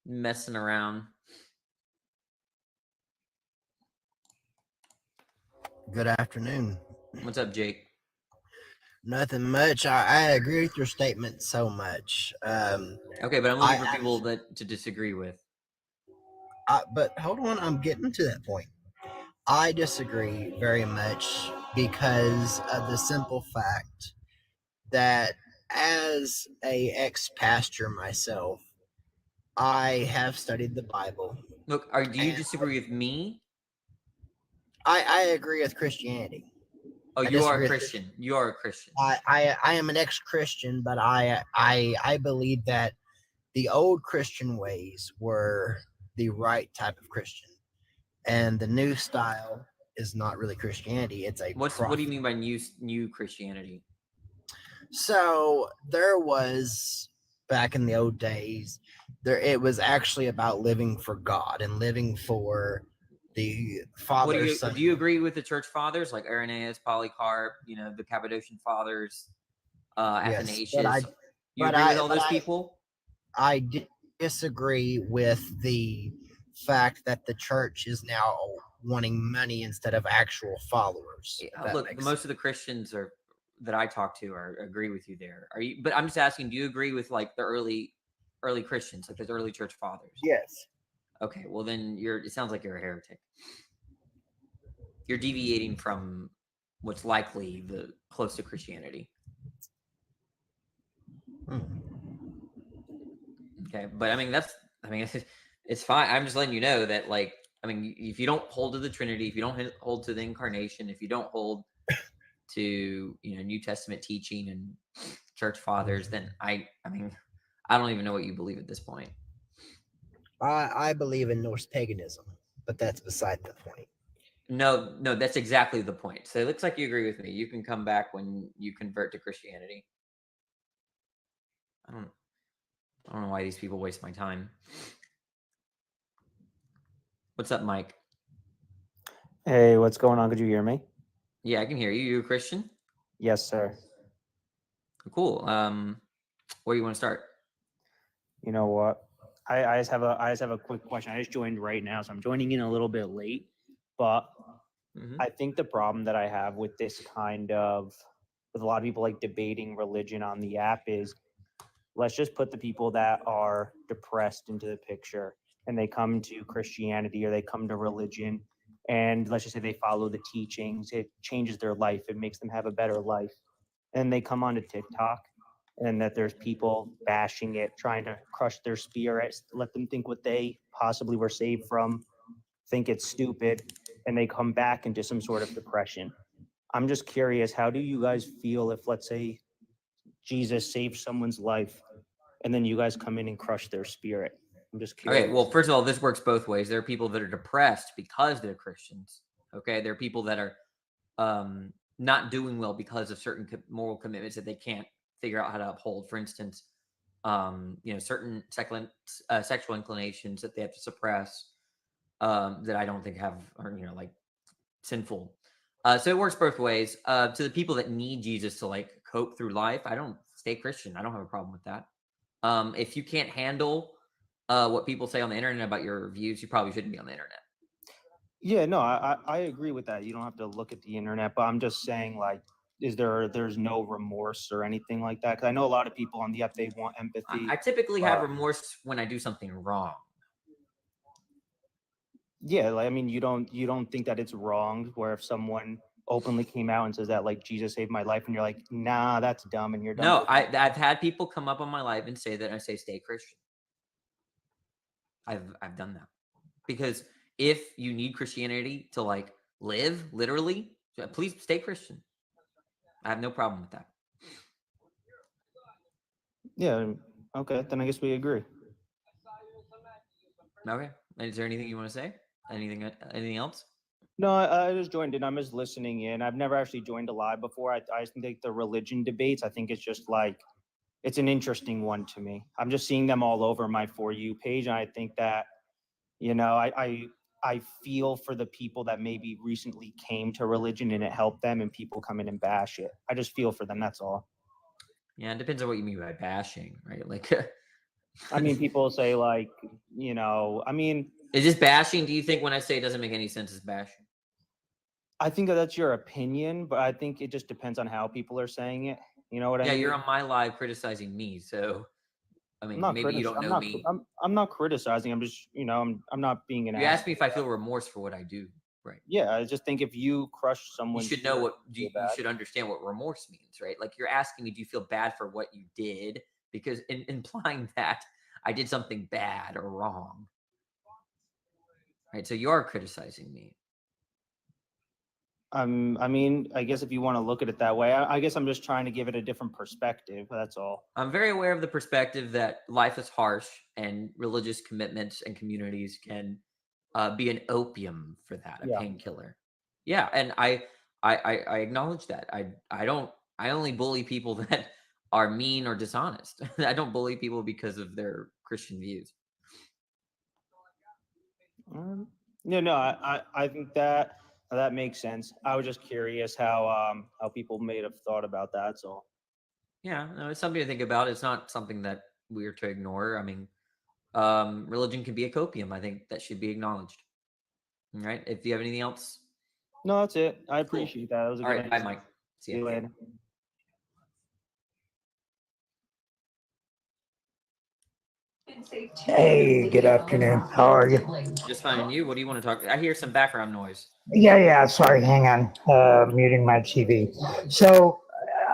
messing around. Good afternoon. What's up, Jake? Nothing much. I agree with your statement so much. Okay, but I'm looking I for people actually, that to disagree with. but hold on, I'm getting to that point. I disagree very much because of the simple fact that as a ex-pastor myself, I have studied the Bible, Look, do you and disagree with me? I agree with Christianity. Oh, I you are a disagree with Christian. You are a Christian. I am an ex-Christian, but I believe that the old Christian ways were the right type of Christian, and the new style is not really Christianity. It's a What do you prophet. mean by new Christianity? So there was back in the old days, there it was actually about living for God and living for the What Father, Son. do you agree with the church fathers like Irenaeus, Polycarp, the Cappadocian fathers, Yes, but Athanasius? You but agree with I all but those I people? I disagree with the fact that the church is now wanting money instead of actual followers. If that Look, makes most of sense. the Christians that I talk to agree with you there. Are you? But I'm just asking, do you agree with like the early Christians, like the early church fathers? Yes. Okay, well then it sounds like you're a heretic. You're deviating from what's likely the close to Christianity. Okay, but I mean it's fine. I'm just letting you know that if you don't hold to the Trinity, if you don't hold to the incarnation, if you don't hold to New Testament teaching and church fathers, then I don't even know what you believe at this point. I believe in Norse paganism, but that's beside the point. No, that's exactly the point. So it looks like you agree with me. You can come back when you convert to Christianity. I don't know why these people waste my time. What's up, Mike? Hey, what's going on? Could you hear me? Yeah, I can hear you. You a Christian? Yes, sir. Cool. Where do you want to start? You know what? I just have a quick question. I just joined right now, so I'm joining in a little bit late. But I think the problem that I have with this with a lot of people like debating religion on the app is, let's just put the people that are depressed into the picture, and they come to Christianity or they come to religion, and let's just say they follow the teachings. It changes their life. It makes them have a better life. And they come onto TikTok, and that there's people bashing it, trying to crush their spirits, let them think what they possibly were saved from, think it's stupid, and they come back into some sort of depression. I'm just curious, how do you guys feel if, let's say, Jesus saved someone's life and then you guys come in and crush their spirit? I'm just curious. Okay, well, first of all, this works both ways. There are people that are depressed because they're Christians. Okay, there are people that are not doing well because of certain moral commitments that they can't figure out how to uphold. For instance, certain sexual inclinations that they have to suppress that I don't think are like sinful. So it works both ways. To the people that need Jesus to like cope through life, I don't stay Christian. I don't have a problem with that. If you can't handle what people say on the internet about your views, you probably shouldn't be on the internet. Yeah, no, I agree with that. You don't have to look at the internet, but I'm just saying, like, there's no remorse or anything like that? Because I know a lot of people on the app, they want empathy. I typically have remorse when I do something wrong. Yeah, like, I mean, you don't think that it's wrong where if someone openly came out and says that, like, Jesus saved my life, and you're like, nah, that's dumb, and you're done. No, I've had people come up on my life and say that, and I say stay Christian. I've done that because if you need Christianity to like live literally, please stay Christian. I have no problem with that. Yeah. Okay. Then I guess we agree. Okay. Is there anything you want to say? Anything else? No, I just joined in. I'm just listening in. I've never actually joined a live before. I just think the religion debates, I think it's just like, it's an interesting one to me. I'm just seeing them all over my For You page. And I think that, I feel for the people that maybe recently came to religion and it helped them, and people come in and bash it. I just feel for them. That's all. Yeah, it depends on what you mean by bashing, right? Like, I mean, people say like, I mean, Is this bashing? Do you think when I say it doesn't make any sense, it's bashing? I think that's your opinion, but I think it just depends on how people are saying it. You know what I Yeah, mean? you're on my live criticizing me, so I I'm mean, not maybe you don't know me. I'm not criticizing. I'm just, I'm not being an You asked me asshole. if I feel remorse for what I do, right? Yeah, I just think if you crush You someone's should know feelings, what you you, feel you bad. should understand what remorse means, right? Like you're asking me, do you feel bad for what you did? Because implying that I did something bad or wrong, right? So you are criticizing me. I mean, I guess if you want to look at it that way, I guess I'm just trying to give it a different perspective. That's all. I'm very aware of the perspective that life is harsh and religious commitments and communities can be an opium for that, a Yeah. painkiller. Yeah, and I acknowledge that. I only bully people that are mean or dishonest. I don't bully people because of their Christian views. No, I think that makes sense. I was just curious how people may have thought about that. That's all. Yeah, no, it's something to think about. It's not something that we are to ignore. I mean, religion can be a copium. I think that should be acknowledged. All right. If you have anything else, No, that's it. I cool. appreciate that. That was a All good right. Bye, answer. Mike. See See you ya. later. Hey, good afternoon. How are you? Just finding you. What do you want to talk? I hear some background noise. Yeah. Sorry, hang on. Muting my TV. So,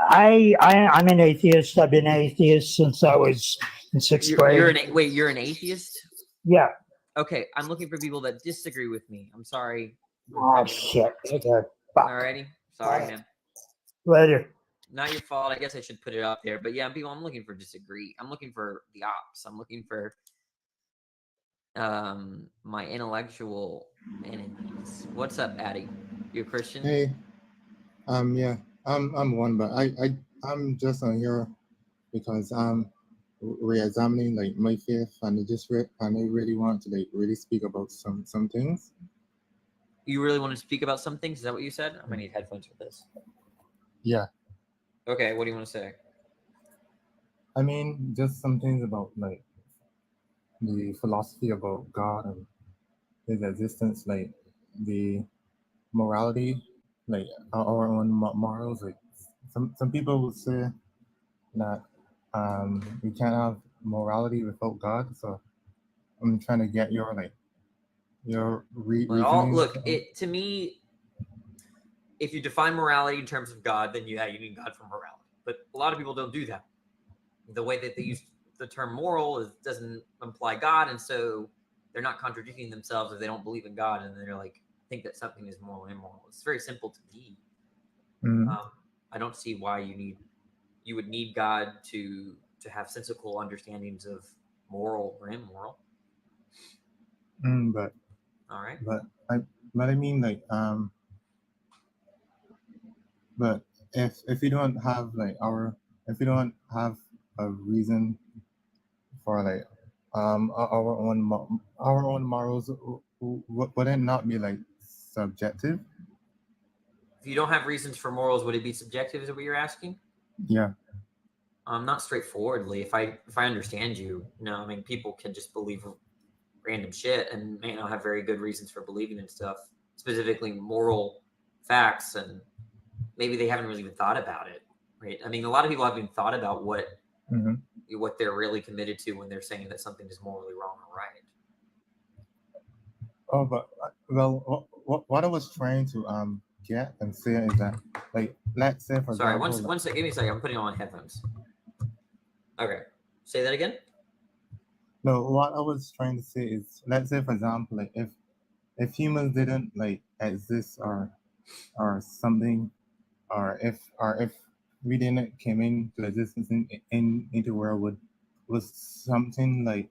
I'm an atheist. I've been atheist since I was in 6th grade. Wait. You're an atheist. Yeah. Okay. I'm looking for people that disagree with me. I'm sorry. Oh shit. Okay. Fuck. Alrighty. Sorry, man. Later. Not your fault. I guess I should put it up there. But yeah, people. I'm looking for disagree. I'm looking for the ops. I'm looking for my intellectual enemies. What's up, Addy? You a Christian? Hey, yeah, I'm one, but I'm just on here because I'm re-examining like my faith, and and I really want to like really speak about some things. You really want to speak about some things? Is that what you said? I'm gonna need headphones for this. Yeah, Okay, what do you want to say? I mean just some things about like the philosophy about God and His existence, like the morality, like our own morals. Like some people would say that we can't have morality without God. So I'm trying to get your like your reasoning. Look, it to me, if you define morality in terms of God, then you need God for morality. But a lot of people don't do that. The way that they use the term moral doesn't imply God, and so they're not contradicting themselves if they don't believe in God, and they're like think that something is moral and immoral. It's very simple to me. I don't see why you would need God to have sensical understandings of moral or immoral. But all right. But I mean like but if you don't have like if you don't have a reason for like our own morals, would it not be like subjective? If you don't have reasons for morals, would it be subjective? Is what you're asking? Yeah. Not straightforwardly. If I understand you, I mean people can just believe random shit and may not have very good reasons for believing in stuff, specifically moral facts, and maybe they haven't really even thought about it, right? I mean, a lot of people haven't even thought about what they're really committed to when they're saying that something is morally wrong or right. Oh, but well, what I was trying to get and say is that like let's say for Sorry, example, one second, give me a second. I'm putting on my headphones. Okay, say that again. No, what I was trying to say is, let's say for example, like if humans didn't like exist or something, or if we didn't came into existence into the world, was something like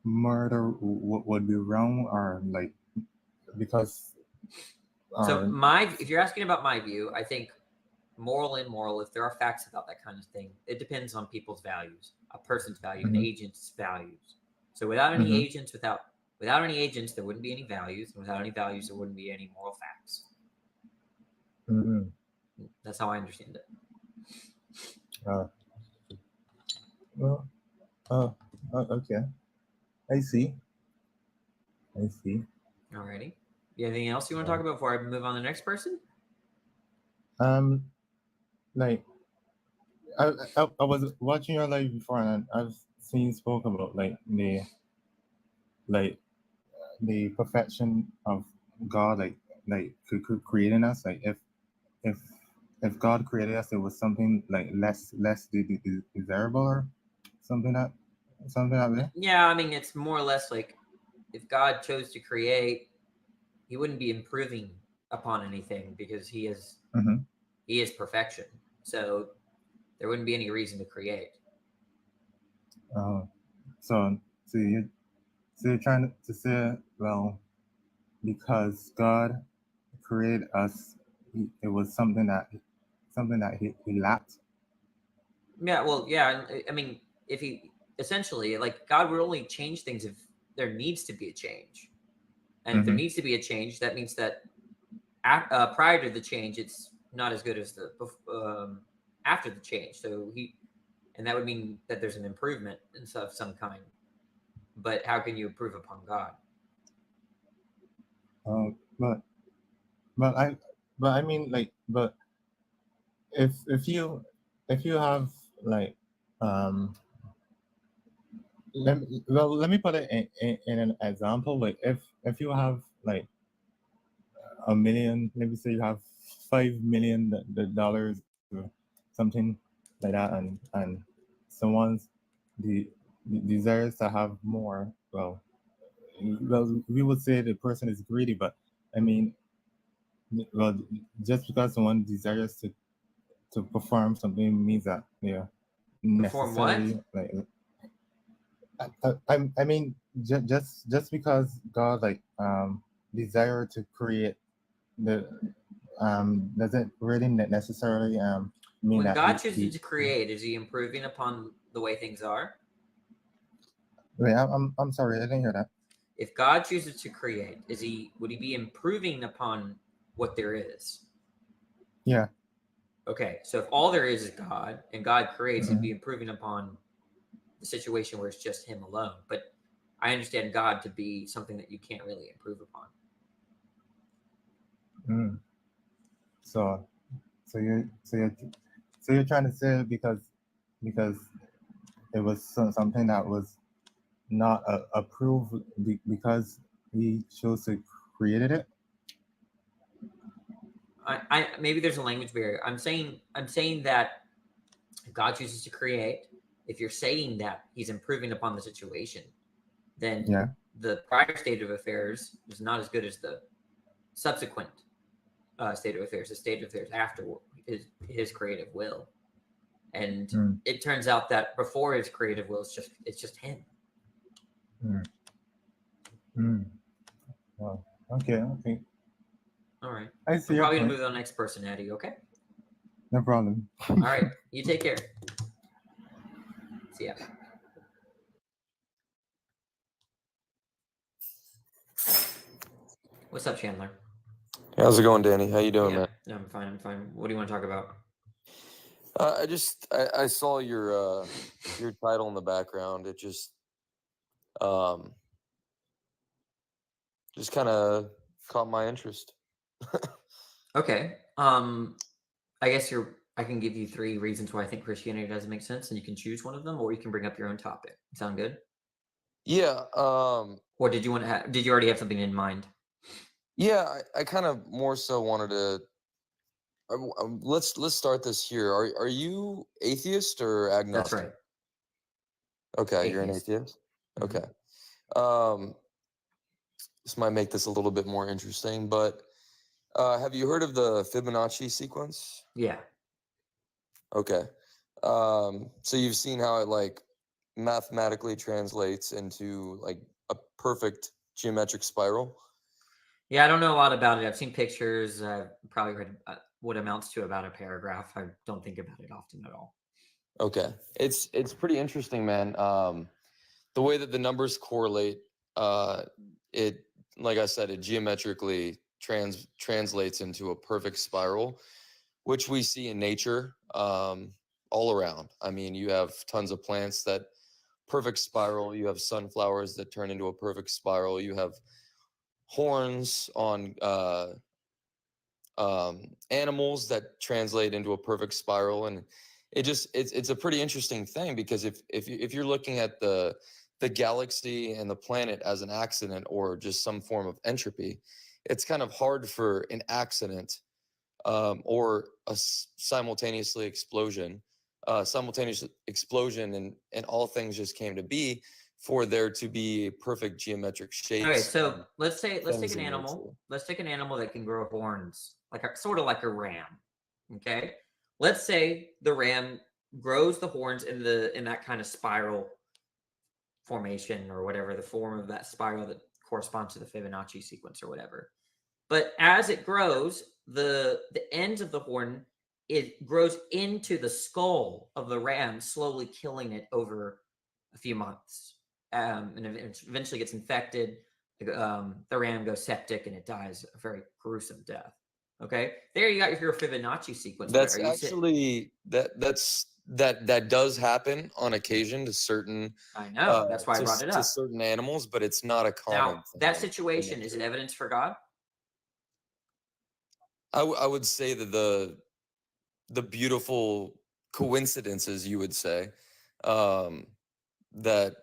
murder would be wrong, or like because So if you're asking about my view, I think moral and immoral, if there are facts about that kind of thing, it depends on people's values, a person's value, an agent's values. So without any agents, without any agents, there wouldn't be any values, and without any values, there wouldn't be any moral facts. That's how I understand it. Well, Oh, okay. I see. I see. Alrighty. You have anything else you want to talk about before I move on to the next person? Um, like I was watching your live before, and I've seen you spoke about like the perfection of God, like creating us. Like if if God created us, it was something like less desirable or something like that. Yeah, I mean, it's more or less like if God chose to create, he wouldn't be improving upon anything because he is perfection. So there wouldn't be any reason to create. Uh, so you're trying to say, well, because God created us, it was something that he lacked. Yeah, well, yeah. I mean, if he essentially like God would only change things if there needs to be a change, and if there needs to be a change, that means that prior to the change, it's not as good as the after the change. So and that would mean that there's an improvement of some kind. But how can you improve upon God? But but I mean, like, but if you have like let me put it in an example. Like if you have like a million, maybe say you have $5 million or something like that, and someone's the desires to have more. Well, we would say the person is greedy, but I mean, well, just because someone desires to perform something means that Perform what? necessarily like I mean just because God like desire to create the doesn't really necessarily mean When that God chooses to create, is he improving upon the way things are? wait, I'm sorry, I didn't hear that. If God chooses to create, would he be improving upon what there is? Yeah. Okay, so if all there is God and God creates, he'd be improving upon the situation where it's just him alone. But I understand God to be something that you can't really improve upon. So you're trying to say because it was something that was not approved because he chose to created it. I maybe there's a language barrier. I'm saying that if God chooses to create, if you're saying that he's improving upon the situation, then the prior state of affairs is not as good as the subsequent state of affairs, the state of affairs after his creative will. And it turns out that before his creative will, it's just him. Well, okay. All right. I see. We're probably gonna move to the next person, Eddie. Okay. No problem. All right. You take care. See ya. What's up, Chandler? How's it going, Danny? How you doing, man? No, I'm fine. What do you want to talk about? I saw your title in the background. It just kind of caught my interest. Okay. I guess I can give you 3 reasons why I think Christianity doesn't make sense, and you can choose one of them, or you can bring up your own topic. Sound good? Yeah. Or did you want to did you already have something in mind? Yeah, I kind of more so wanted to. Let's start this here. Are you atheist or agnostic? That's right. Okay, Atheist. you're an atheist. Mm-hmm. Okay. This might make this a little bit more interesting, but have you heard of the Fibonacci sequence? Yeah. Okay. So you've seen how it like mathematically translates into like a perfect geometric spiral? Yeah, I don't know a lot about it. I've seen pictures. I've probably read what amounts to about a paragraph. I don't think about it often at all. Okay. It's pretty interesting, man. The way that the numbers correlate, it, like I said, it geometrically translates into a perfect spiral, which we see in nature all around. I mean, you have tons of plants that perfect spiral. You have sunflowers that turn into a perfect spiral. You have horns on animals that translate into a perfect spiral, and it's a pretty interesting thing, because if you're looking at the galaxy and the planet as an accident or just some form of entropy, it's kind of hard for an accident or a simultaneous explosion and all things just came to be, for there to be perfect geometric shapes. Okay, so and let's take things an in animal. nature. Let's take an animal that can grow horns, like sort of like a ram. Okay, let's say the ram grows the horns in that kind of spiral formation, or whatever the form of that spiral that corresponds to the Fibonacci sequence or whatever. But as it grows, the ends of the horn, it grows into the skull of the ram, slowly killing it over a few months, and it eventually gets infected. The ram goes septic and it dies a very gruesome death. Okay, there you got your Fibonacci sequence. That's Are you actually that does happen on occasion to certain I know, that's why I brought it to up. certain animals, but it's not a common Now, thing. that in situation, is it nature. evidence for God? I would say that the beautiful coincidences, you would say, um, that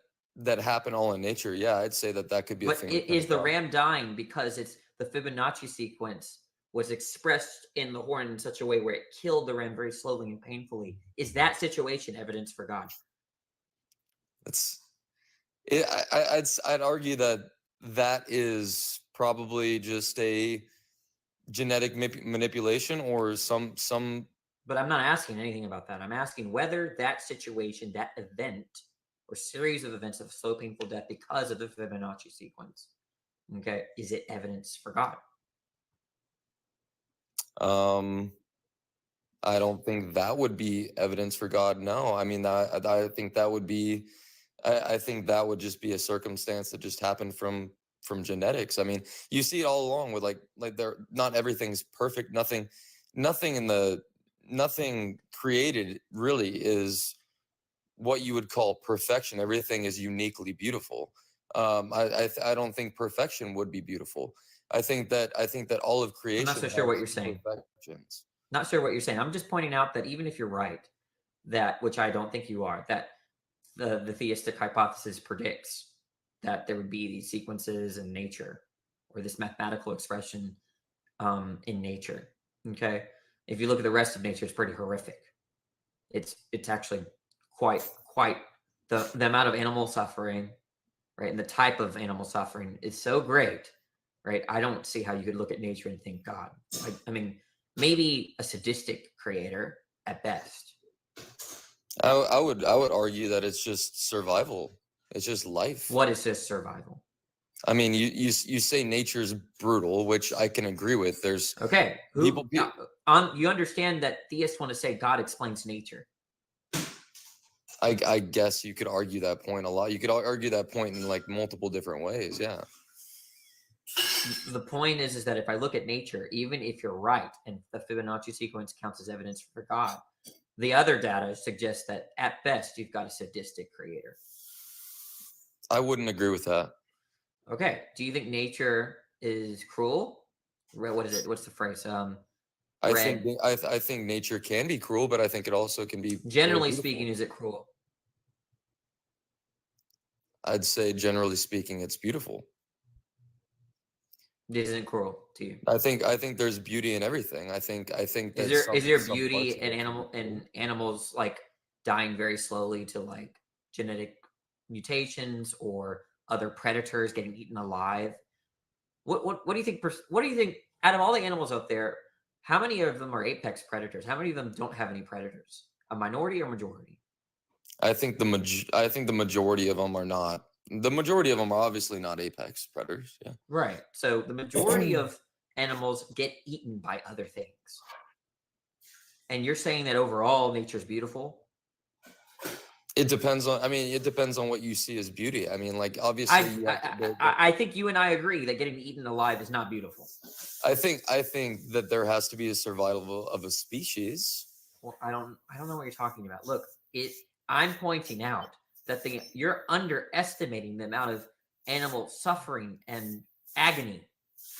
happen all in nature. Yeah, I'd say that could be a But thing. is the ram dying because it's the Fibonacci sequence was expressed in the horn in such a way where it killed the ram very slowly and painfully? Is that situation evidence for God? It's I'd argue that is probably just a genetic manipulation or some. But I'm not asking anything about that. I'm asking whether that situation, that event, or series of events of slow, painful death because of the Fibonacci sequence, okay, is it evidence for God? I don't think that would be evidence for God. No, I mean, I think that would be, I think that would just be a circumstance that just happened from genetics. I mean, you see it all along with like there, not everything's perfect. Nothing created really is what you would call perfection. Everything is uniquely beautiful. I don't think perfection would be beautiful. I think that all of I'm creation not so sure what has you're saying. imperfections. Not sure what you're saying. I'm just pointing out that even if you're right, that, which I don't think you are, that the theistic hypothesis predicts that there would be these sequences in nature, or this mathematical expression in nature. Okay, if you look at the rest of nature, it's pretty horrific. It's actually quite the amount of animal suffering, right, and the type of animal suffering is so great, right? I don't see how you could look at nature and think God. I mean, maybe a sadistic creator at best. I would argue that it's just survival. It's just life. What is this survival? I mean, you say nature's brutal, which I can agree with. There's Okay, people. you understand that theists want to say God explains nature. I guess you could argue that point a lot. You could argue that point in like multiple different ways. Yeah. The point is that if I look at nature, even if you're right and the Fibonacci sequence counts as evidence for God, the other data suggests that at best you've got a sadistic creator. I wouldn't agree with that. Okay. Do you think nature is cruel? What is it? What's the phrase? I think nature can be cruel, but I think it also can be Generally beautiful. speaking, is it cruel? I'd say generally speaking, it's beautiful. It isn't cruel to you. I think there's beauty in everything. I think that Is there some beauty parts of in it animals like dying very slowly to like genetic mutations, or other predators getting eaten alive? What do you think? What do you think? Out of all the animals out there, how many of them are apex predators? How many of them don't have any predators? A minority or majority? I think the majority of them are not. The majority of them are obviously not apex predators. Yeah. Right. So the majority of animals get eaten by other things. And you're saying that overall nature's beautiful? It depends on. I mean, it depends on what you see as beauty. I mean, like obviously, you have to, I think you and I agree that getting eaten alive is not beautiful. I think that there has to be a survival of a species. Well, I don't know what you're talking about. Look, I'm pointing out that you're underestimating the amount of animal suffering and agony.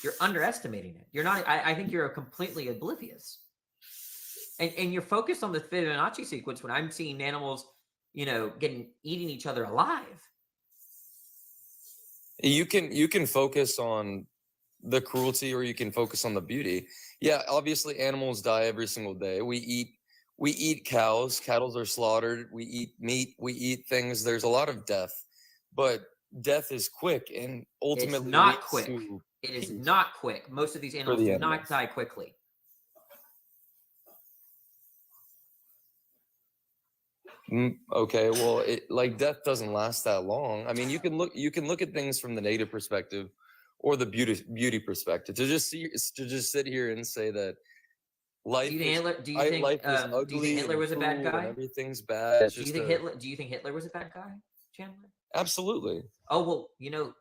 You're underestimating it. You're not. I think you're completely oblivious. And you're focused on the Fibonacci sequence when I'm seeing animals, eating each other alive. You can focus on the cruelty, or you can focus on the beauty. Yeah, obviously animals die every single day. We eat cows. Cattle are slaughtered. We eat meat. We eat things. There's a lot of death, but death is quick and ultimately it's not leads quick. to It is peace not quick. Most of these for animals the do animals. not die quickly. Okay, well, death doesn't last that long. I mean, you can look at things from the negative perspective or the beauty perspective. To just sit here and say that life Do you think is Hitler? Do you think? life is Do you ugly think Hitler and was a bad cruel and guy? everything's bad. It's Do you just think Hitler? Do you think Hitler was a bad guy, Chandler? absolutely. Oh well,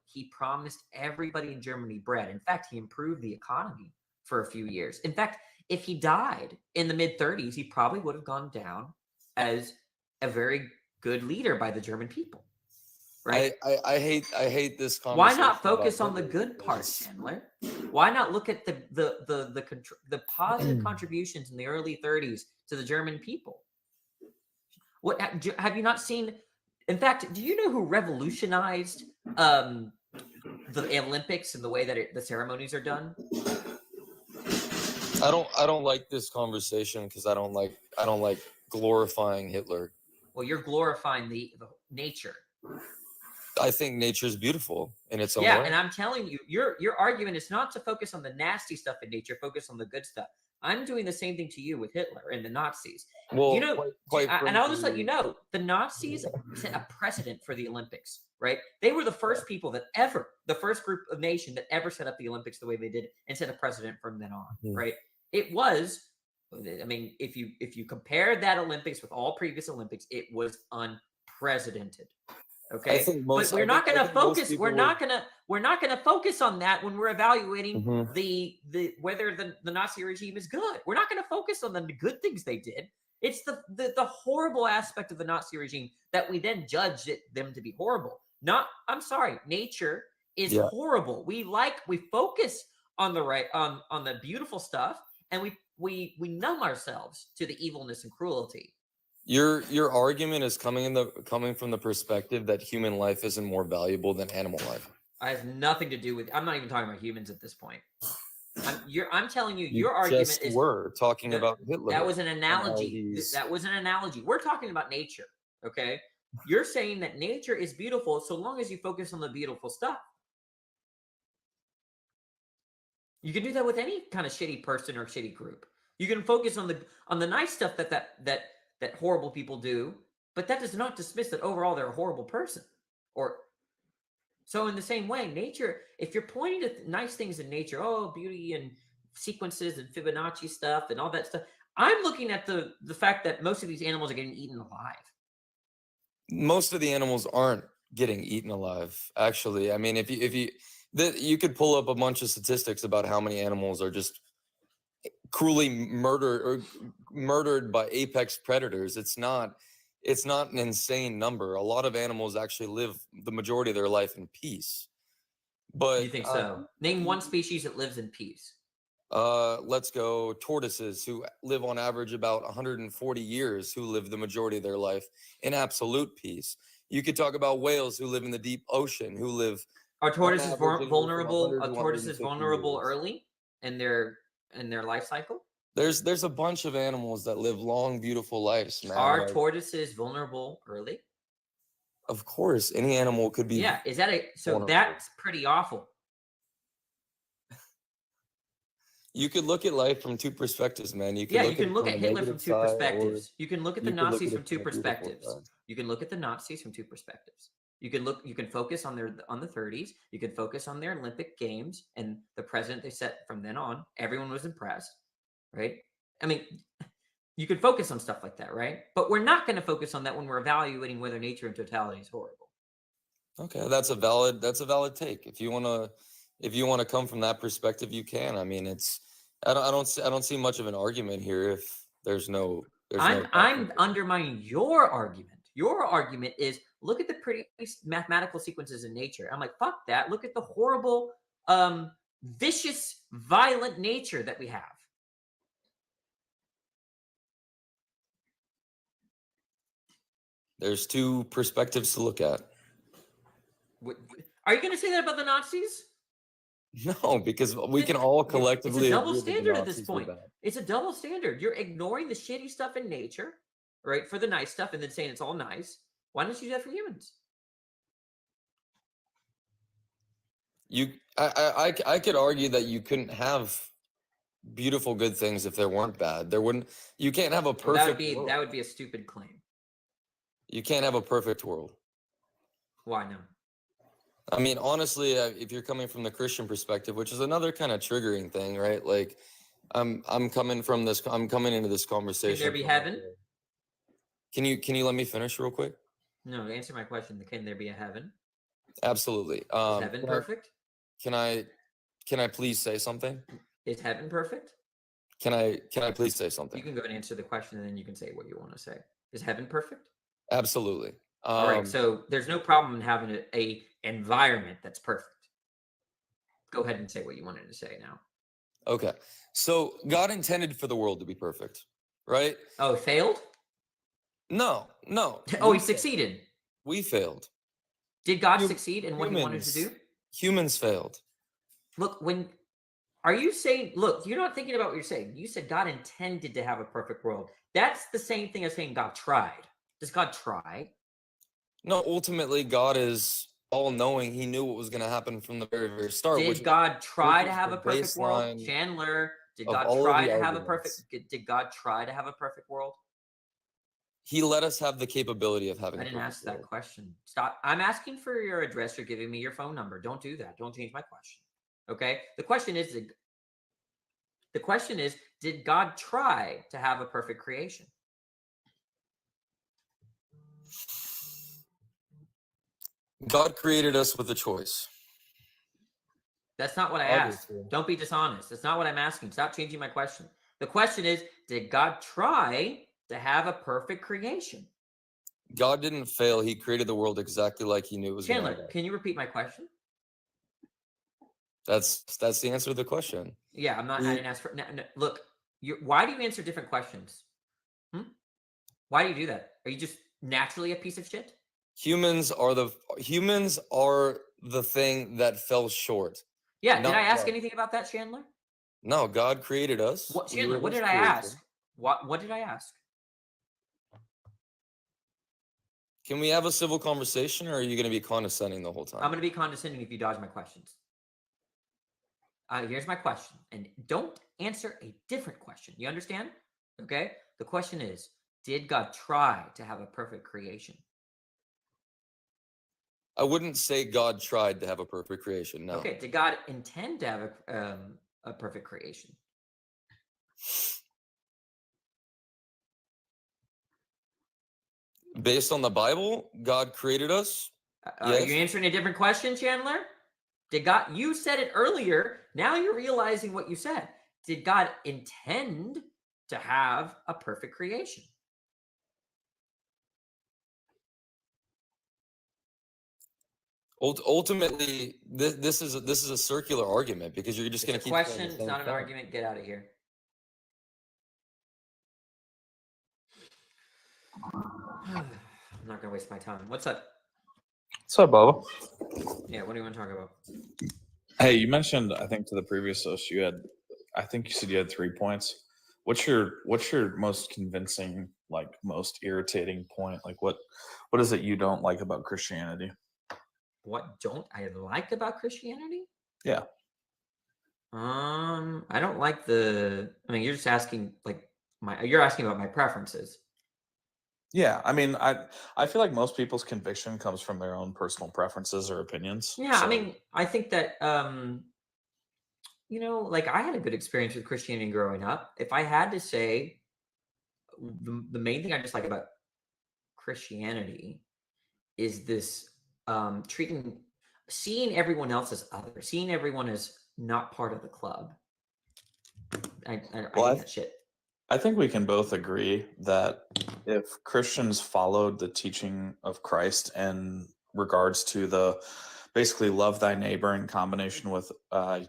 he promised everybody in Germany bread. In fact, he improved the economy for a few years. In fact, if he died in the mid-30s, he probably would have gone down as a very good leader by the German people. Right? I hate this conversation. Why not focus about on the Hitler good parts, because- Chandler? Why not look at the positive contributions in the early 30s to the German people? What have you not seen? In fact, do you know who revolutionized the Olympics and the way that the ceremonies are done? I don't like this conversation because I don't like glorifying Hitler. Well, you're glorifying the nature. I think nature's beautiful in its own Yeah, way. and I'm telling you, your argument is not to focus on the nasty stuff in nature, focus on the good stuff. I'm doing the same thing to you with Hitler and the Nazis. Well, And I'll just let you know, the Nazis set a precedent for the Olympics, right? They were the first people the first group of nation that ever set up the Olympics the way they did and set a precedent from then on, right? It was, I mean, if you compare that Olympics with all previous Olympics, it was unprecedented. Okay, but we're not going to focus. We're not going to focus on that when we're evaluating the whether the Nazi regime is good. We're not going to focus on the good things they did. It's the horrible aspect of the Nazi regime that we then judge them to be horrible. I'm sorry, nature is horrible. We focus on on the beautiful stuff, and we numb ourselves to the evilness and cruelty. Your argument is coming from the perspective that human life isn't more valuable than animal life. I have nothing to do with. I'm not even talking about humans at this point. I'm telling you, your argument is. We're talking about Hitler. That was an analogy. That was an analogy. We're talking about nature. Okay, you're saying that nature is beautiful so long as you focus on the beautiful stuff. You can do that with any kind of shitty person or shitty group. You can focus on the nice stuff that horrible people do, but that does not dismiss that overall they're a horrible person. So in the same way, nature, if you're pointing to nice things in nature, beauty and sequences and Fibonacci stuff and all that stuff, I'm looking at the fact that most of these animals are getting eaten alive. Most of the animals aren't getting eaten alive, actually. I mean, if you could pull up a bunch of statistics about how many animals are just cruelly murdered by apex predators. It's not an insane number. A lot of animals actually live the majority of their life in peace. But You think so? Name one species that lives in peace. Let's go tortoises, who live on average about 140 years, who live the majority of their life in absolute peace. You could talk about whales who live in the deep ocean, who live. Are tortoises average anywhere from vulnerable? 100 Are to tortoises 150 vulnerable years. early in their life cycle? There's a bunch of animals that live long, beautiful lives, man. Are like- tortoises vulnerable early? Of course, any animal could be. Yeah, is that so? vulnerable. That's pretty awful. You could look at life from two perspectives, man. You Yeah, could you can look it at from the Hitler from negative two side, or perspectives. You can look at the you could look Nazis at from it two from the beautiful perspectives. side. You can look at the Nazis from two perspectives. You can focus on the 30s. You can focus on their Olympic Games and the president they set from then on. Everyone was impressed, right? I mean, you could focus on stuff like that, right? But we're not going to focus on that when we're evaluating whether nature in totality is horrible. Okay, that's a valid take. If you wanna come from that perspective, you can. I mean, I don't see much of an argument here if there's no. I'm undermining your argument. Your argument is look at the pretty mathematical sequences in nature. I'm like, fuck that. Look at the horrible, vicious, violent nature that we have. There's two perspectives to look at. Are you going to say that about the Nazis? No, because we can all collectively. It's a double agree that the standard at this Nazis were point. bad. It's a double standard. You're ignoring the shitty stuff in nature, right, for the nice stuff, and then saying it's all nice. Why don't you do that for humans? I could argue that you couldn't have beautiful good things if there weren't bad. There wouldn't. You can't have a Well, perfect. world. that would be a stupid claim. You can't have a perfect world. Why not? I mean, honestly, if you're coming from the Christian perspective, which is another kind of triggering thing, right? Like, I'm coming into this conversation. Can there be from heaven? Can you let me finish real quick? No, answer my question. Can there be a heaven? Absolutely. Is heaven perfect? Can I please say something? Is heaven perfect? Can I please say You something? can go and answer the question, and then you can say what you want to say. Is heaven perfect? Absolutely. All right. So there's no problem in having a environment that's perfect. Go ahead and say what you wanted to say now. Okay. So God intended for the world to be perfect, right? Oh, it failed? No. Oh, he succeeded. We failed. Did God succeed in what he wanted to do? Humans failed. Look, are you saying, look, you're not thinking about what you're saying. You said God intended to have a perfect world. That's the same thing as saying God tried. Does God try? No, ultimately, God is all-knowing. He knew what was going to happen from the very, very start. Did which God try to is have the a perfect world? baseline Chandler, did of God all of try the to have a perfect? arguments. Did God try to have a perfect world? He let us have the capability of having. I a didn't perfect ask that world. question. Stop. I'm asking for your address. You're giving me your phone number. Don't do that. Don't change my question. Okay. The question is, did God try to have a perfect creation? God created us with a choice. That's not what I asked. Obviously. Don't be dishonest. That's not what I'm asking. Stop changing my question. The question is, did God try to have a perfect creation? God didn't fail. He created the world exactly like he knew it was going to Chandler, happen. can you repeat my question? That's the answer to the question. Yeah, I didn't ask for. No, look, why do you answer different questions? Why do you do that? Are you just naturally a piece of shit? Humans are the thing that fell short. Yeah. Did Not I ask God. anything about that, Chandler? No, God created us. What, We Chandler? were What his did I creation. ask? What did I ask? Can we have a civil conversation, or are you going to be condescending the whole time? I'm going to be condescending if you dodge my questions. Here's my question, and don't answer a different question. You understand? Okay. The question is, did God try to have a perfect creation? I wouldn't say God tried to have a perfect creation. No. Okay. Did God intend to have a perfect creation? Based on the Bible, God created us. Are Yes. you answering a different question, Chandler? Did God? You said it earlier. Now you're realizing what you said. Did God intend to have a perfect creation? Ultimately, this is a circular argument because you're just It's going a to keep saying question. the It's same not an thing. argument. Get out of here. I'm not gonna waste my time. What's up? What's up, Bubba? Yeah, what do you want to talk about? Hey, you mentioned, I think to the previous host, I think you said you had 3 points. What's your most convincing, like most irritating point? Like what is it you don't like about Christianity? What don't I like about Christianity? Yeah. I don't like you're just asking you're asking about my preferences. Yeah, I mean, I feel like most people's conviction comes from their own personal preferences or opinions. Yeah, so- I think that I had a good experience with Christianity growing up. If I had to say the main thing I dislike about Christianity is this seeing everyone else as other, seeing everyone as not part of the club. I hate that shit. I think we can both agree that if Christians followed the teaching of Christ in regards to the basically love thy neighbor in combination with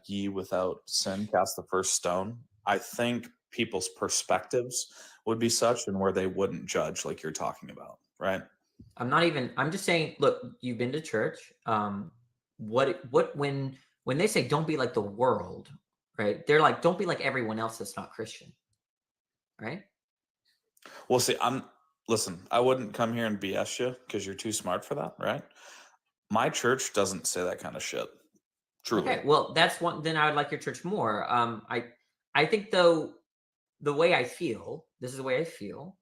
ye without sin cast the first stone, I think people's perspectives would be such and where they wouldn't judge like you're talking about, right? I'm just saying, look, you've been to church. When they say don't be like the world, right? They're like, don't be like everyone else that's not Christian. Right? Well, see, listen, I wouldn't come here and BS you because you're too smart for that, right? My church doesn't say that kind of shit. Truly. Okay, well, that's one. Then I would like your church more. I think though, the way I feel, this is the way I feel.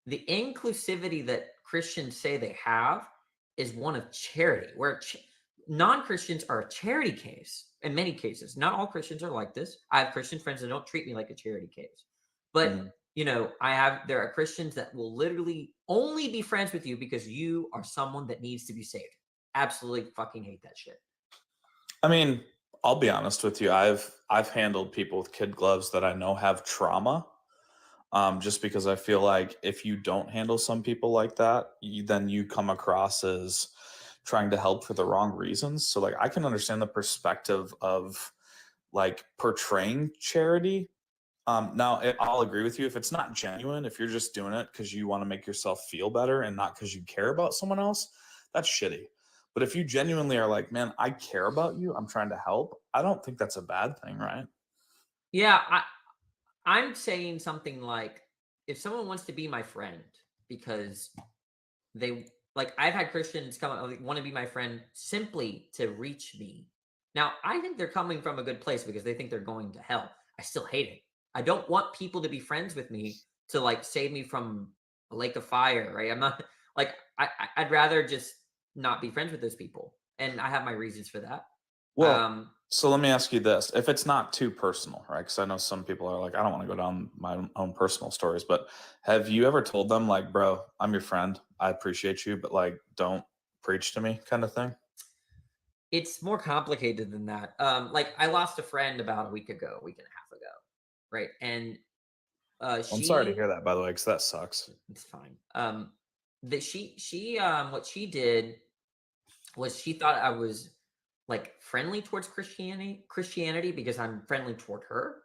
The inclusivity that Christians say they have is one of charity, where non-Christians are a charity case in many cases. Not all Christians are like this. I have Christian friends that don't treat me like a charity case, but there are Christians that will literally only be friends with you because you are someone that needs to be saved. Absolutely fucking hate that shit. I mean, I'll be honest with you. I've handled people with kid gloves that I know have trauma. Just because I feel like if you don't handle some people like that, then you come across as trying to help for the wrong reasons. So like I can understand the perspective of like portraying charity. Now I'll agree with you if it's not genuine, if you're just doing it because you want to make yourself feel better and not because you care about someone else, that's shitty. But if you genuinely are like, man, I care about you, I'm trying to help, I don't think that's a bad thing, right? Yeah, I'm saying something like, if someone wants to be my friend because they like, I've had Christians come up, want to be my friend simply to reach me. Now, I think they're coming from a good place because they think they're going to hell. I still hate it. I don't want people to be friends with me to like save me from a lake of fire, right? I'm not like, I'd rather just not be friends with those people. And I have my reasons for that. Well, so let me ask you this. If it's not too personal, right? Because I know some people are like, I don't want to go down my own personal stories, but have you ever told them, like, bro, I'm your friend. I appreciate you, but like, don't preach to me kind of thing? It's more complicated than that. Like I lost a friend about a week and a half ago, right? And I'm sorry to hear that, by the way, because that sucks. It's fine. That she what she did was she thought I was like friendly towards Christianity because I'm friendly toward her,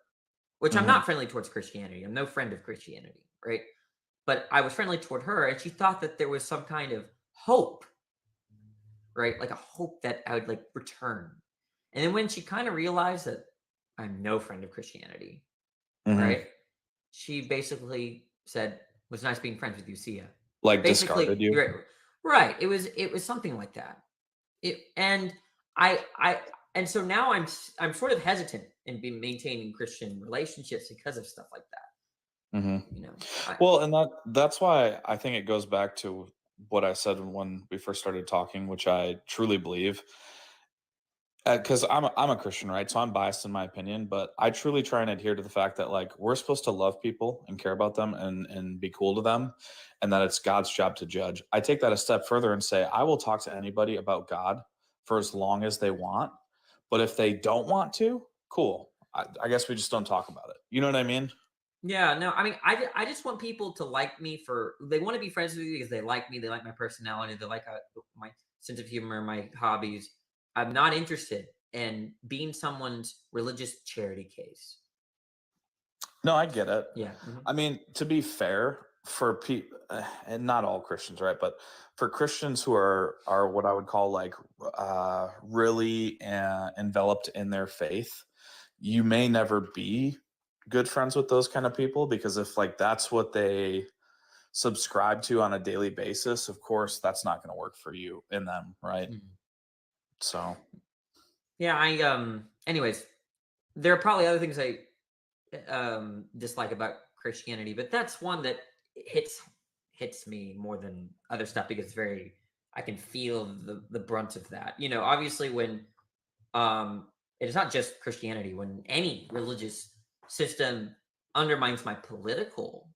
which I'm not friendly towards Christianity. I'm no friend of Christianity, right? But I was friendly toward her, and she thought that there was some kind of hope, right? Like a hope that I would like return. And then when she kind of realized that I'm no friend of Christianity, right? She basically said, "It was nice being friends with you. See ya." Like Basically, discarded you? right. It was something like that. And so now I'm sort of hesitant in maintaining Christian relationships because of stuff like that. You know. Well, and that's why I think it goes back to what I said when we first started talking, which I truly believe. Because I'm a Christian, right? So I'm biased in my opinion, but I truly try and adhere to the fact that like we're supposed to love people and care about them and be cool to them, and that it's God's job to judge. I take that a step further and say I will talk to anybody about God for as long as they want, but if they don't want to, cool. I guess we just don't talk about it. You know what I mean? Yeah, no, I mean, I just want people to like me they want to be friends with me because they like me, they like my personality, they like my sense of humor, my hobbies. I'm not interested in being someone's religious charity case. No, I get it. Yeah. I mean, to be fair, for people, and not all Christians, right? But for Christians who are what I would call like really enveloped in their faith, you may never be good friends with those kind of people because if like that's what they subscribe to on a daily basis, of course that's not going to work for you and them, right? So yeah, anyways, there are probably other things I dislike about Christianity, but that's one that hits me more than other stuff because it's very, I can feel the brunt of that. You know, obviously when it is not just Christianity, when any religious system undermines my political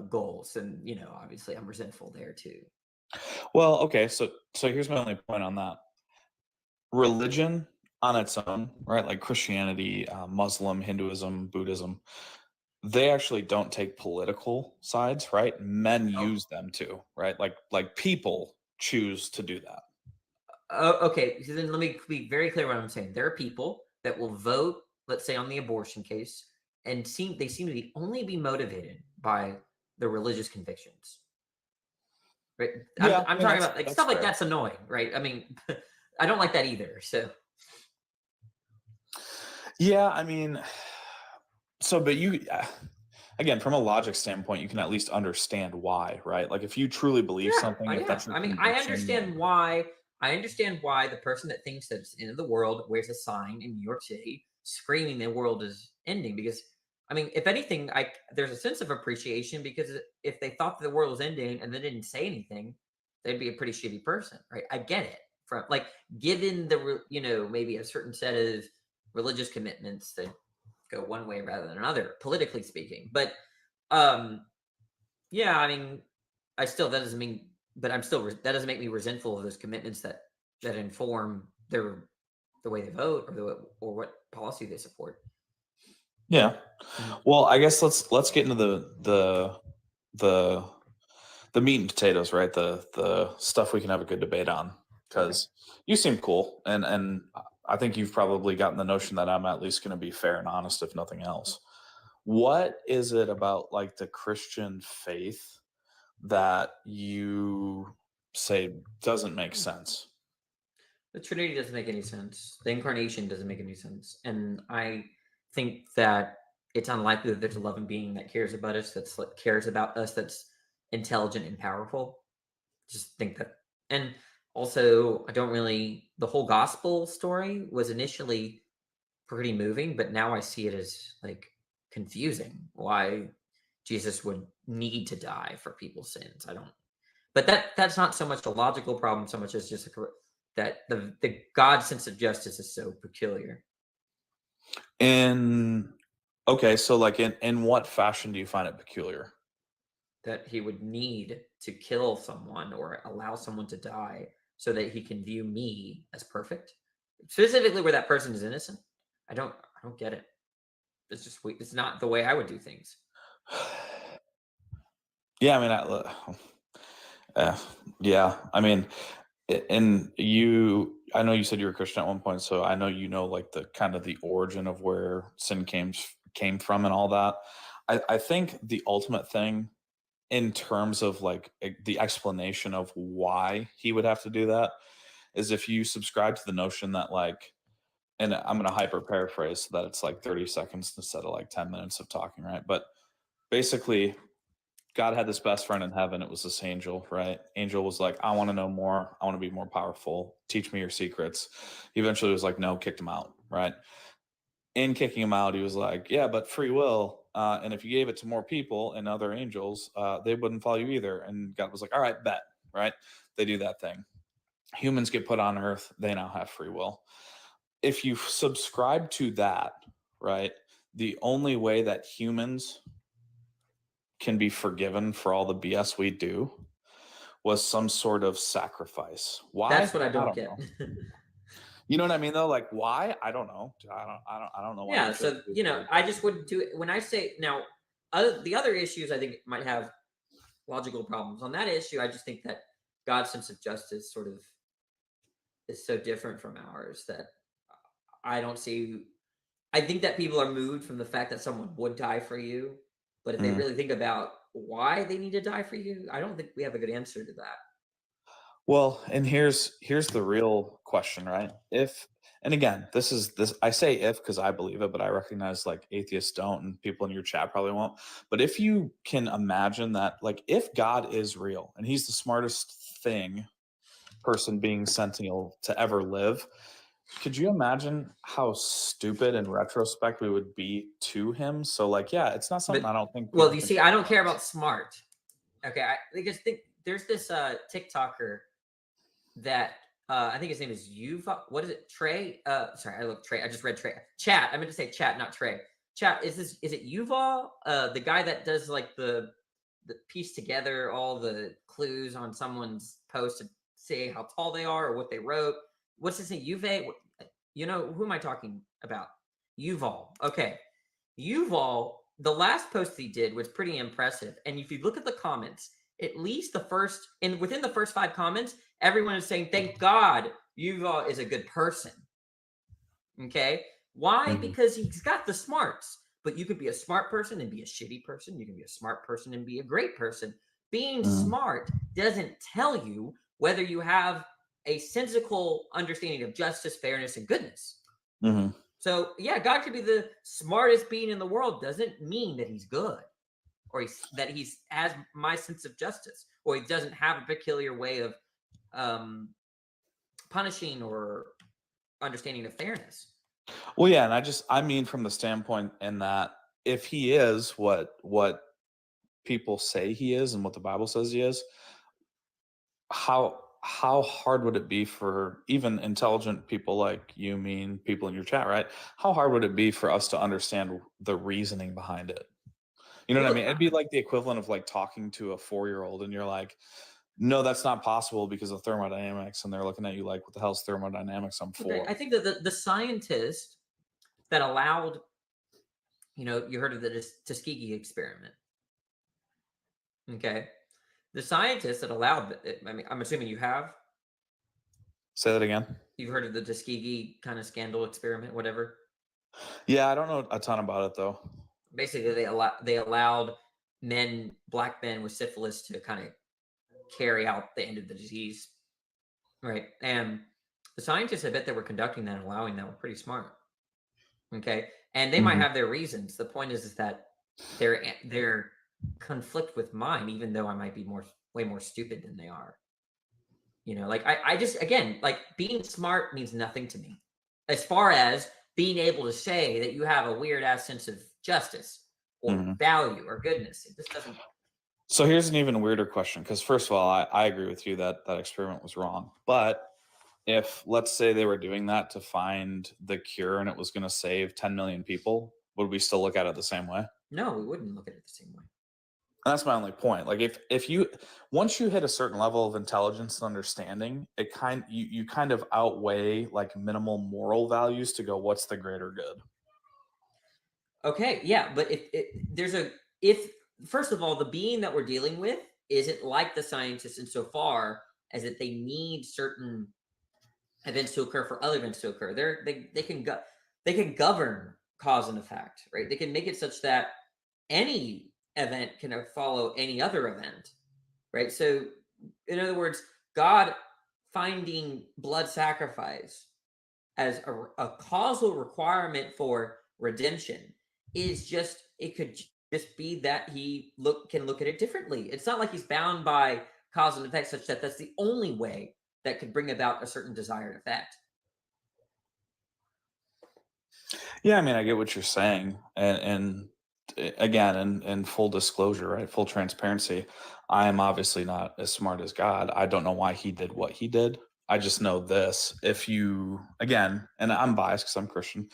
goals, and you know, obviously I'm resentful there too. well, okay, so here's my only point on that. Religion on its own, right? Like Christianity, Muslim, Hinduism, Buddhism, they actually don't take political sides, right? Men Oh. use them to, right? Like people choose to do that. Okay, so then let me be very clear what I'm saying. There are people that will vote, let's say on the abortion case, and they seem to be only be motivated by their religious convictions. Right? Yeah, I'm I mean, talking about like that's stuff like fair. that's annoying, right? I mean, I don't like that either. So Yeah, I mean, so but you again, from a logic standpoint, you can at least understand why, right? Like if you truly believe something, if that's your I mean, conviction, like, I understand why the person that thinks that it's the end of the world wears a sign in New York City screaming the world is ending. Because I mean, if anything, there's a sense of appreciation because if they thought the world was ending and they didn't say anything, they'd be a pretty shitty person, right? I get it. From like given maybe a certain set of religious commitments that go one way rather than another, politically speaking. But um yeah, I mean, I still that doesn't mean, but I'm still that doesn't make me resentful of those commitments that inform the way they vote or what policy they support. yeah. Mhm. Well, I guess let's get into the meat and potatoes, right? The stuff we can have a good debate on. Because you seem cool, and I think you've probably gotten the notion that I'm at least going to be fair and honest, if nothing else. What is it about like the Christian faith that you say doesn't make sense? The Trinity doesn't make any sense. The incarnation doesn't make any sense. And I think that it's unlikely that there's a loving being that cares about us, cares about us, that's intelligent and powerful. Just think that. And also, I don't really, the whole gospel story was initially pretty moving, but now I see it as like confusing why Jesus would need to die for people's sins. I don't, but that's not so much a logical problem, so much as just that the God sense of justice is so peculiar. In okay, so like in what fashion do you find it peculiar? That he would need to kill someone or allow someone to die so that he can view me as perfect, specifically where that person is innocent. I don't get it. It's just it's not the way I would do things. Yeah, I mean, yeah, I mean, and I know you said you were Christian at one point, so I know like the kind of the origin of where sin came from and all that. I think the ultimate thing in terms of like the explanation of why he would have to do that is if you subscribe to the notion that like, and I'm going to hyper paraphrase so that it's like 30 seconds instead of like 10 minutes of talking, right? But basically, God had this best friend in heaven. It was this angel, right? Angel was like, I want to know more. I want to be more powerful. Teach me your secrets. He eventually was like, no, kicked him out, right? In kicking him out, he was like, yeah, but free will. And if you gave it to more people and other angels, they wouldn't follow you either. And God was like, all right, bet, right? They do that thing. Humans get put on earth. They now have free will. If you subscribe to that, right, the only way that humans can be forgiven for all the BS we do was some sort of sacrifice. Why? That's what I don't get. Know. You know what I mean, though? Like, why? I don't know. I don't know why. Yeah. So I just wouldn't do it. When I say now, the other issues I think might have logical problems. On that issue, I just think that God's sense of justice sort of is so different from ours that I don't see. I think that people are moved from the fact that someone would die for you, but if they really think about why they need to die for you, I don't think we have a good answer to that. Well, and here's the real question, right? And again, this I say if because I believe it, but I recognize like atheists don't, and people in your chat probably won't. But if you can imagine that, like, if God is real and he's the smartest person being sentient to ever live, could you imagine how stupid in retrospect we would be to him? So like, yeah, it's not something I don't think. Well, you see, I don't care about smart. Okay, I just think there's this TikToker that I think his name is Yuval. What is it? Trey? Sorry, I looked Trey. I just read Trey. Chat. I meant to say chat, not Trey. Chat. Is it Yuval? The guy that does like the piece together all the clues on someone's post to say how tall they are or what they wrote. What's his name? Uwe? You know, who am I talking about? Yuval. Okay. Yuval the last post he did was pretty impressive. And if you look at the comments, at least within the first 5 comments, everyone is saying, "Thank God Yuval is a good person." Okay, why? Mhm. Because he's got the smarts. But you could be a smart person and be a shitty person. You can be a smart person and be a great person. Being smart doesn't tell you whether you have a sensical understanding of justice, fairness, and goodness. Mm-hmm. So yeah, God could be the smartest being in the world. Doesn't mean that he's good, or that he's has my sense of justice, or he doesn't have a peculiar way of punishing or understanding of fairness. Well, yeah, and I mean from the standpoint in that if he is what people say he is and what the Bible says he is, how hard would it be for even intelligent people like you, mean people in your chat, right? How hard would it be for us to understand the reasoning behind it? You know what I mean? It'd be like the equivalent of like talking to a 4-year-old and you're like, no, that's not possible because of thermodynamics. And they're looking at you like, what the hell's thermodynamics? I'm 4. Okay, I think that the scientist that allowed, you heard of the Tuskegee experiment. Okay. The scientist that allowed it, I mean, I'm assuming you have. Say that again. You've heard of the Tuskegee kind of scandal experiment, whatever. Yeah, I don't know a ton about it though. Basically, they allowed black men with syphilis to kind of carry out the end of the disease, right? And the scientists, I bet that were conducting that and allowing that were pretty smart. Okay, and they might have their reasons. The point is that their conflict with mine, even though I might be way more stupid than they are. Like I just, again, like being smart means nothing to me, as far as being able to say that you have a weird ass sense of justice or value or goodness. It just doesn't. So here's an even weirder question, because first of all, I agree with you that that experiment was wrong. But if, let's say, they were doing that to find the cure and it was going to save 10 million people, would we still look at it the same way? No, we wouldn't look at it the same way. And that's my only point. Like if you, once you hit a certain level of intelligence and understanding, you kind of outweigh like minimal moral values to go, what's the greater good? Okay, yeah, but if first of all, the being that we're dealing with isn't like the scientists insofar as that they need certain events to occur for other events to occur. They can govern cause and effect, right? They can make it such that any event can follow any other event, right? So, in other words, God finding blood sacrifice as a causal requirement for redemption is just, it could just be that he can look at it differently. It's not like he's bound by cause and effect such that that's the only way that could bring about a certain desired effect. Yeah, I mean, I get what you're saying, and again, in full disclosure, right, full transparency, I am obviously not as smart as God. I don't know why he did what he did. I just know this: if you, again, and I'm biased because I'm Christian,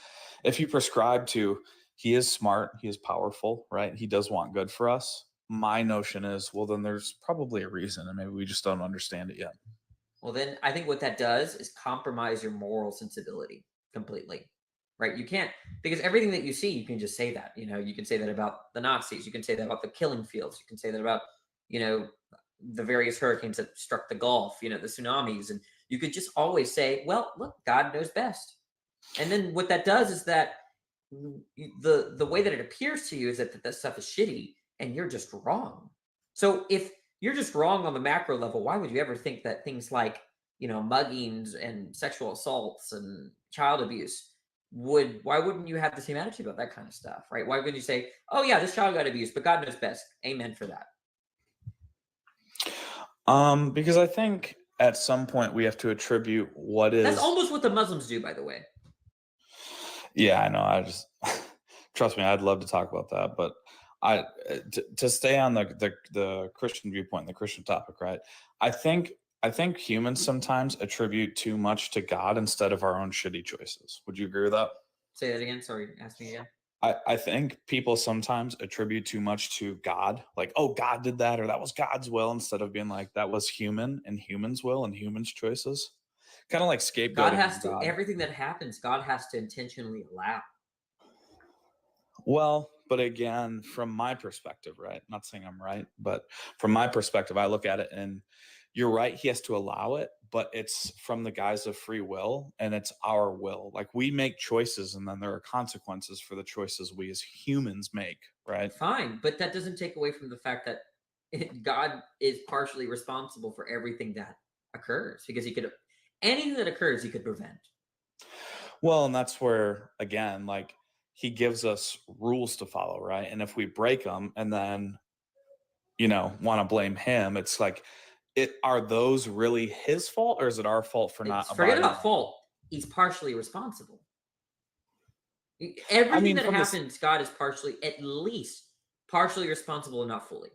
if you prescribe to he is smart, he is powerful, right? He does want good for us. My notion is, well, then there's probably a reason, and maybe we just don't understand it yet. Well, then I think what that does is compromise your moral sensibility completely, right? You can't, because everything that you see, you can just say that. You can say that about the Nazis. You can say that about the killing fields. You can say that about, the various hurricanes that struck the Gulf, the tsunamis. And you could just always say, well, look, God knows best. And then what that does is that the way that it appears to you is that stuff is shitty and you're just wrong. So if you're just wrong on the macro level, why would you ever think that things like, muggings and sexual assaults and child abuse why wouldn't you have the same attitude about that kind of stuff, right? Why wouldn't you say, oh yeah, this child got abused, but God knows best. Amen for that. Because I think at some point we have to attribute what is. That's almost what the Muslims do, by the way. Yeah, I know. I just trust me. I'd love to talk about that, but to stay on the Christian viewpoint, the Christian topic, right? I think humans sometimes attribute too much to God instead of our own shitty choices. Would you agree with that? Say that again. Sorry, ask me again. I think people sometimes attribute too much to God, like, oh, God did that, or that was God's will, instead of being like, that was human and humans' will and humans' choices. Kind of like scapegoating. God has to, everything that happens, God has to intentionally allow. Well, but again, from my perspective, right? Not saying I'm right, but from my perspective, I look at it and you're right. He has to allow it, but it's from the guise of free will and it's our will. Like we make choices and then there are consequences for the choices we as humans make, right? Fine, but that doesn't take away from the fact that God is partially responsible for everything that occurs because he could anything that occurs he could prevent. Well, and that's where, again, like he gives us rules to follow, right? And if we break them and then, want to blame him, it's like, are those really his fault or is it our fault for not Forget abiding? about fault. He's partially responsible. Everything that from happens, God is at least partially responsible and not fully.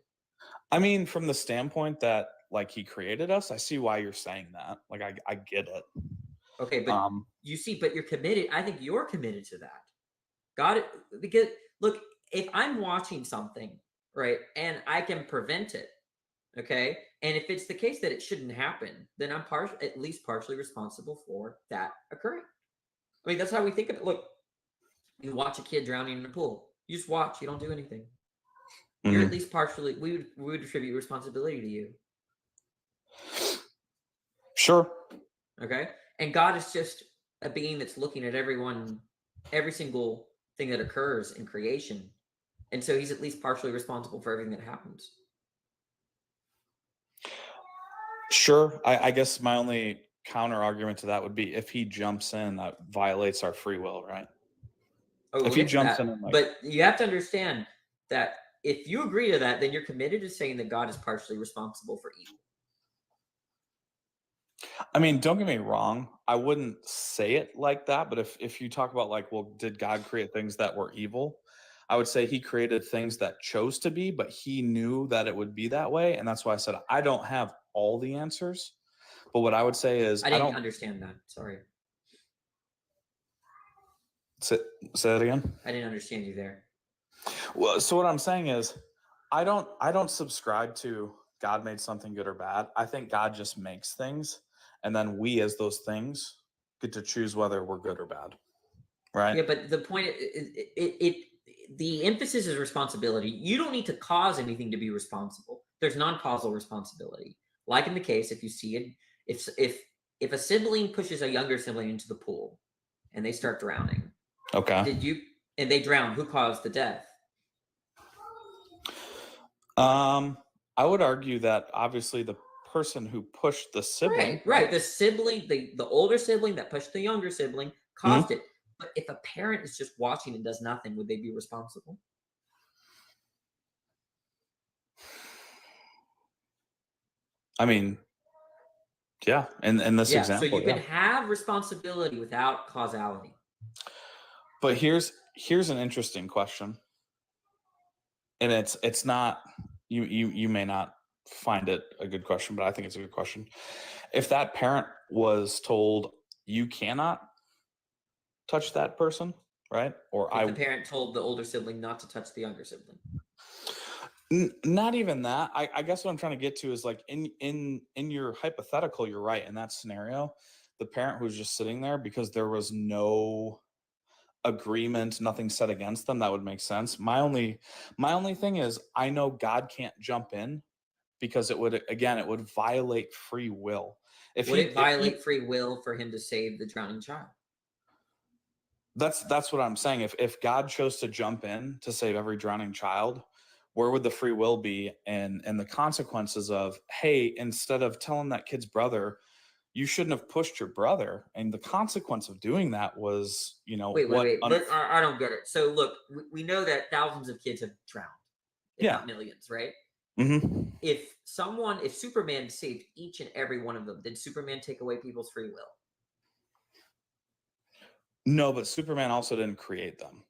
I mean, from the standpoint that like he created us, I see why you're saying that. Like I get it. Okay, but but you're committed. I think you're committed to that. God, because look, if I'm watching something, right, and I can prevent it, okay, and if it's the case that it shouldn't happen, then I'm at least partially responsible for that occurring. I mean, that's how we think of it. Look, you watch a kid drowning in a pool. You just watch. You don't do anything. You're at least partially. We would attribute responsibility to you. Sure. Okay, and God is just a being that's looking at every single thing that occurs in creation, and so he's at least partially responsible for everything that happens. Sure. I guess my only counter argument to that would be if he jumps in, that violates our free will, right? Oh, if he jumps in, and but you have to understand that if you agree to that, then you're committed to saying that God is partially responsible for evil. I mean, don't get me wrong. I wouldn't say it like that, but if you talk about like, well, did God create things that were evil? I would say he created things that chose to be, but he knew that it would be that way. And that's why I said I don't have all the answers. But what I would say is I didn't understand that. Sorry. Say that again. I didn't understand you there. Well, so what I'm saying is I don't subscribe to God made something good or bad. I think God just makes things. And then we as those things get to choose whether we're good or bad. Right? Yeah, but the point the emphasis is responsibility. You don't need to cause anything to be responsible. There's non-causal responsibility. Like in the case, if you see it, if a sibling pushes a younger sibling into the pool and they start drowning. Okay. And they drown, who caused the death? I would argue that obviously the person who pushed the sibling. Right. The sibling, the older sibling that pushed the younger sibling caused it. But if a parent is just watching and does nothing, would they be responsible? I mean, yeah. In this example, so you can have responsibility without causality. But here's an interesting question, and it's not you may not find it a good question, but I think it's a good question. If that parent was told you cannot touch that person, right? Or if the parent told the older sibling not to touch the younger sibling. Not even that. I guess what I'm trying to get to is like in your hypothetical, you're right. In that scenario, the parent who was just sitting there because there was no agreement, nothing said against them, that would make sense. My only thing is I know God can't jump in because it would violate free will. Would it violate free will for him to save the drowning child? That's what I'm saying. If God chose to jump in to save every drowning child, where would the free will be and the consequences of, hey, instead of telling that kid's brother, you shouldn't have pushed your brother, and the consequence of doing that was, wait. I don't get it. So look, we know that thousands of kids have drowned, if not millions, right? Mm-hmm. If Superman saved each and every one of them, did Superman take away people's free will? No, but Superman also didn't create them.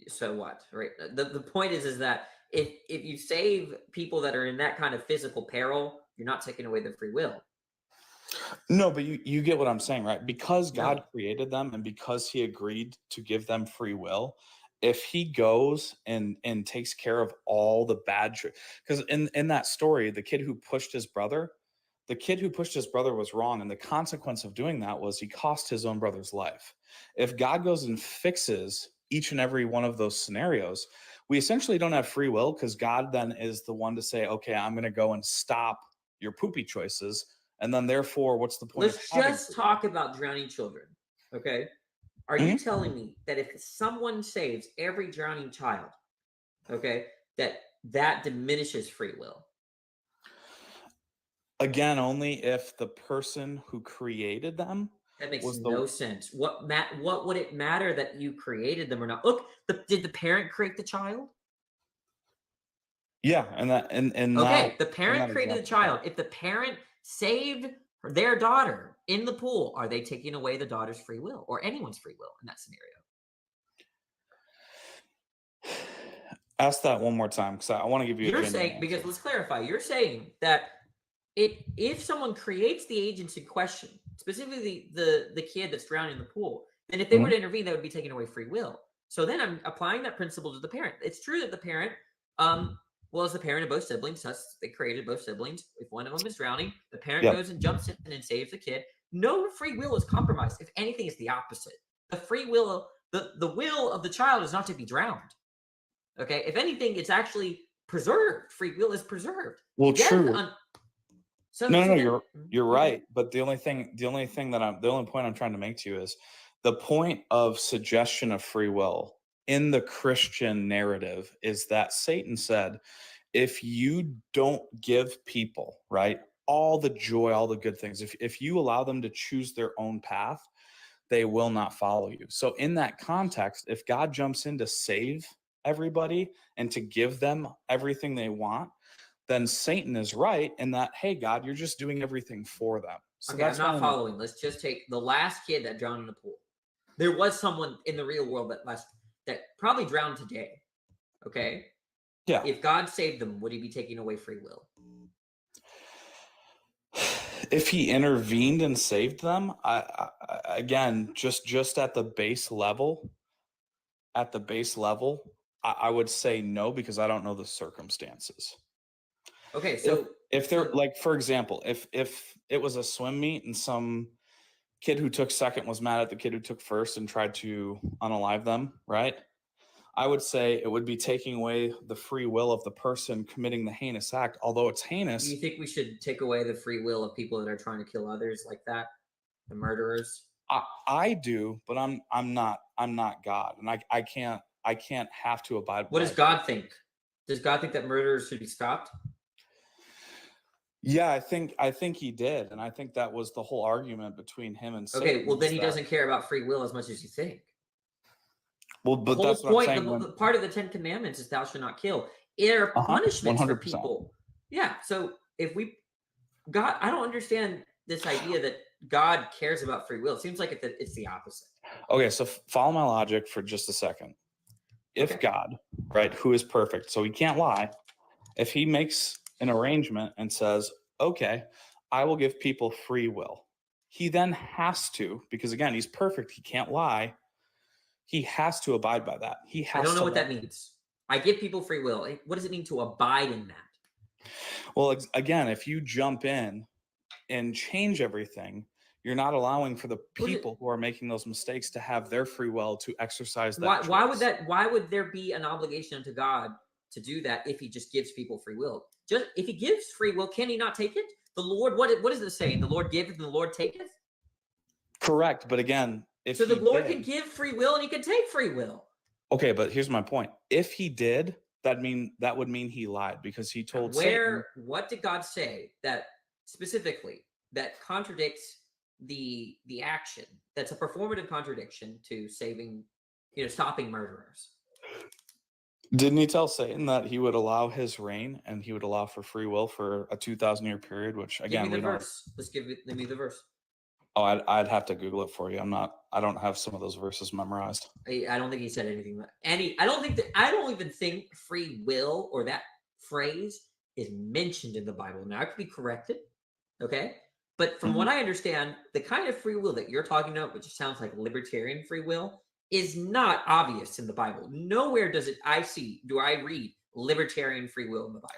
So what, right? The point is that if you save people that are in that kind of physical peril, you're not taking away their free will. No, but you get what I'm saying, right? Because God created them and because he agreed to give them free will, if he goes and takes care of all the bad, because in that story, the kid who pushed his brother was wrong. And the consequence of doing that was he cost his own brother's life. If God goes and fixes each and every one of those scenarios, we essentially don't have free will, because God then is the one to say, okay, I'm going to go and stop your poopy choices. And then therefore, what's the point Let's of having just free talk about drowning children. Okay. Are you Mhm. telling me that if someone saves every drowning child, okay, that diminishes free will? Again, only if the person who created them That makes was no sense. What would it matter that you created them or not? Look, did the parent create the child? yeah, and that and Okay, that the and parent that created the exact child. If the parent saved their daughter in the pool, are they taking away the daughter's free will or anyone's free will in that scenario? Ask that one more time, because I want to give you a You're genuine saying, because answer. let's clarify, you're saying that if someone creates the agents in question, specifically the kid that's drowning in the pool, then if they were Mhm. to intervene, that would be taking away free will. So then I'm applying that principle to the parent. It's true that the parent, well, as the parent of both siblings, thus they created both siblings. If one of them is drowning, the parent Yep. goes and jumps in and saves the kid. No free will is compromised. If anything, it's the opposite. The free will, the will of the child is not to be drowned. Okay. If anything, it's actually preserved. Free will is preserved. Well, Death true. so, No, so no, then, you're okay. right. But the only point I'm trying to make to you is the point of suggestion of free will in the Christian narrative is that Satan said, if you don't give people, right, all the joy, all the good things, if you allow them to choose their own path, they will not follow you. So in that context, if God jumps in to save everybody and to give them everything they want, then Satan is right in that, hey, God, you're just doing everything for them. So Okay, I'm that's my not only. following. Let's just take the last kid that drowned in the pool. There was someone in the real world that probably drowned today. Okay. Yeah. If God saved them, would he be taking away free will? If he intervened and saved them, again, just at the base level, I would say no, because I don't know the circumstances. Okay, If so if they're like, for example, if it was a swim meet and some kid who took second was mad at the kid who took first and tried to unalive them, right? I would say it would be taking away the free will of the person committing the heinous act, although it's heinous. do you think we should take away the free will of people that are trying to kill others like that, the murderers? I do, but I'm not God, and I can't have to abide What by. does God think? Does God think that murderers should be stopped? Yeah, I think he did, and I think that was the whole argument between him and Satan. Okay, well then is he that- doesn't care about free will as much as you think. Well, The but whole that's what I'm point, saying. the part of the Ten Commandments is thou shalt not kill. There are Uh-huh, punishments for 100%. people. Yeah. So if we God, I don't understand this idea that God cares about free will. It seems like it's the opposite. Okay, so follow my logic for just a second. If Okay. God, right, who is perfect, so he can't lie, if he makes an arrangement and says, okay, I will give people free will, he then has to, because again, he's perfect, he can't lie, he has to abide by that. He has I don't know to what that means. I give people free will. What does it mean to abide in that? Well, again, if you jump in and change everything, you're not allowing for the people who are making those mistakes to have their free will to exercise that. Why would there be an obligation to God to do that if he just gives people free will? Just if he gives free will, can he not take it? The Lord, what is it saying? The Lord giveth and the Lord taketh? Correct. But again, if so the he Lord did, can give free will and he can take free will. Okay, but here's my point. If he did, that would mean he lied, because he told Satan. What did God say that specifically that contradicts the action? That's a performative contradiction to saving, stopping murderers. Didn't he tell Satan that he would allow his reign and he would allow for free will for a 2,000-year period? Which again, give me the verse. Give me the verse. Oh, I'd have to Google it for you. I don't have some of those verses memorized. I don't think he said anything. I don't even think free will or that phrase is mentioned in the Bible. Now I could be corrected, okay? But from what I understand, the kind of free will that you're talking about, which sounds like libertarian free will, is not obvious in the Bible. Nowhere do I read libertarian free will in the Bible.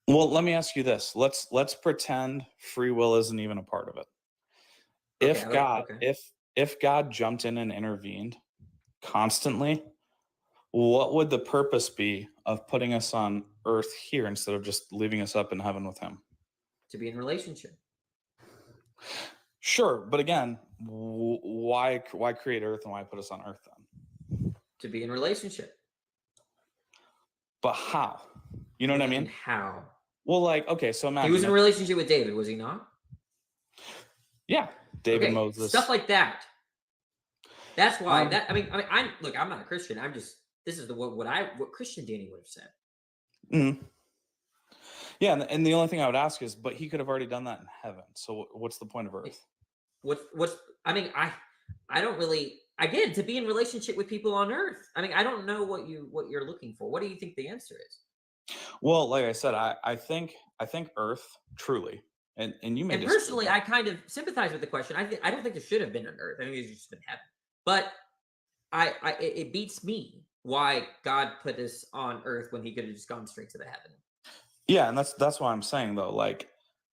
Well, let me ask you this. Let's pretend free will isn't even a part of it. If God jumped in and intervened constantly, what would the purpose be of putting us on earth here instead of just leaving us up in heaven with him? To be in relationship. Sure, but again, why create earth and why put us on earth then? To be in relationship. But how? You know what I And mean? how? Well, like, okay, so imagine He was in a if- relationship with David, was he not? yeah, David, Okay, Moses, stuff like that. That's why Um, I'm look, I'm not a Christian. I'm just this is what Christian Danny would have said. Mhm. Yeah, and the only thing I would ask is, but he could have already done that in heaven. So what's the point of earth? What's I mean, I don't really again to be in relationship with people on earth. I mean, I don't know what you're looking for. What do you think the answer is? Well, like I said, I think earth truly, and you may And disagree, personally, but- I kind of sympathize with the question. I don't think there should have been an earth. I think it's just been heaven. But it beats me why God put us on earth when he could have just gone straight to the heaven. yeah, and that's why I'm saying though, like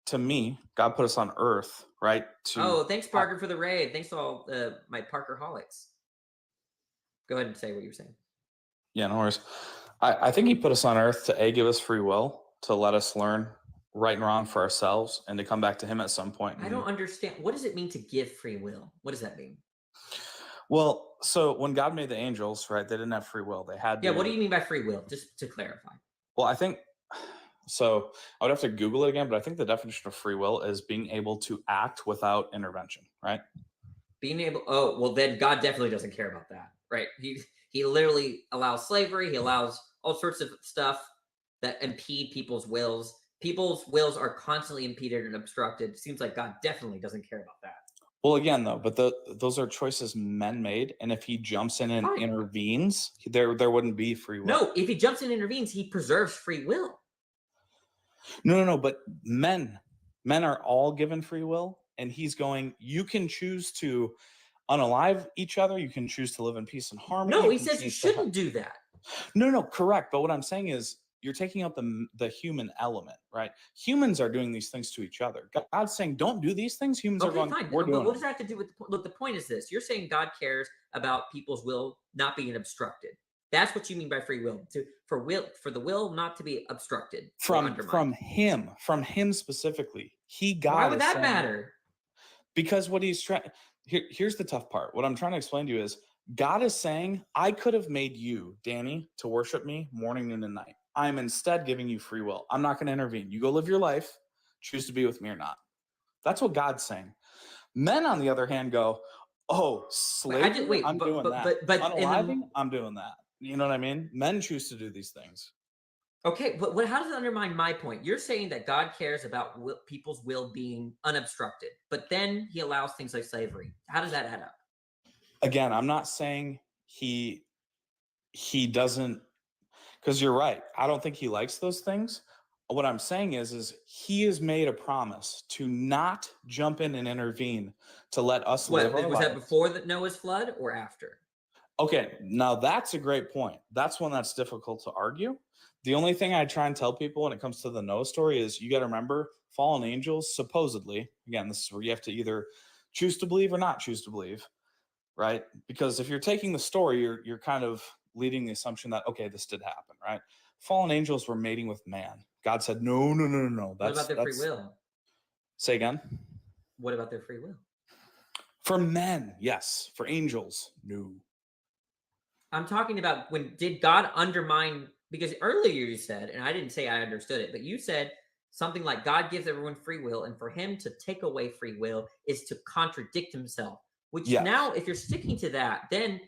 to me, God put us on earth, right? Oh, thanks, Parker, for the raid. Thanks to all my Parker holics. Go ahead and say what you're saying. Yeah, no worries. I think he put us on earth to give us free will, to let us learn right and wrong for ourselves, and to come back to him at some point. I don't understand. What does it mean to give free will? What does that mean? Well, so when God made the angels, right, they didn't have free will. They had Yeah, to, what do you mean by free will? Just to clarify. Well, I think so. I would have to Google it again, but I think the definition of free will is being able to act without intervention, right? Being able oh, well then God definitely doesn't care about that. Right? He literally allows slavery, he allows all sorts of stuff that impede people's wills. People's wills are constantly impeded and obstructed. It seems like God definitely doesn't care about that. Well, again, though, but those are choices men made, and if he jumps in and Fine. intervenes, there wouldn't be free will. No, if he jumps in and intervenes, he preserves free will. No. But men are all given free will, and he's going. You can choose to unalive each other. You can choose to live in peace and harmony. No, he can says you choose to have- shouldn't do that. No, correct. But what I'm saying is, you're taking out the human element, right? Humans are doing these things to each other. God's saying, don't do these things. Humans are Okay, going, fine. we're But doing what it. does that have to do with look? The point is this: you're saying God cares about people's will not being obstructed. That's what you mean by free will. For the will not to be obstructed or undermined. from him specifically. God. Why would is that saying- matter? Because what he's trying here's the tough part. What I'm trying to explain to you is God is saying, I could have made you, Danny, to worship me morning, noon, and night. I'm instead giving you free will. I'm not going to intervene. You go live your life, choose to be with me or not. That's what God's saying. Men, on the other hand, go, oh, slavery, I'm doing that. Unaliving, I'm doing that. You know what I mean? Men choose to do these things. Okay, but how does it undermine my point? You're saying that God cares about people's will being unobstructed, but then he allows things like slavery. How does that add up? Again, I'm not saying he doesn't, because you're right. I don't think he likes those things. What I'm saying is he has made a promise to not jump in and intervene to let us live our Was that lives. before Noah's flood or after? Okay, now that's a great point. That's one that's difficult to argue. The only thing I try and tell people when it comes to the Noah story is you got to remember fallen angels, supposedly, again, this is where you have to either choose to believe or not choose to believe, right? Because if you're taking the story, you're kind of leading the assumption that, okay, this did happen, right? Fallen angels were mating with man. God said, no. What about their free will? Say again? What about their free will? For men, yes. For angels, no. I'm talking about did God undermine, because earlier you said, and I didn't say I understood it, but you said something like God gives everyone free will, and for him to take away free will is to contradict himself. Which Yes. now, if you're sticking to that, then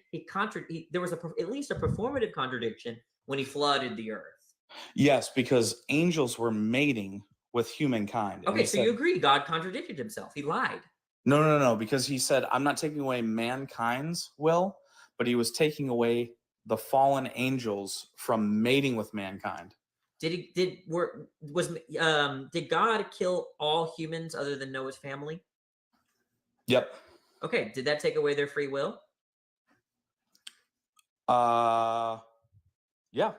there was at least a performative contradiction when he flooded the earth. Yes, because angels were mating with humankind. and Okay, he so said, you agree God contradicted himself. He lied. No, because he said, I'm not taking away mankind's will, but he was taking away the fallen angels from mating with mankind. Did God kill all humans other than Noah's family? Yep. Okay, did that take away their free will? Yeah.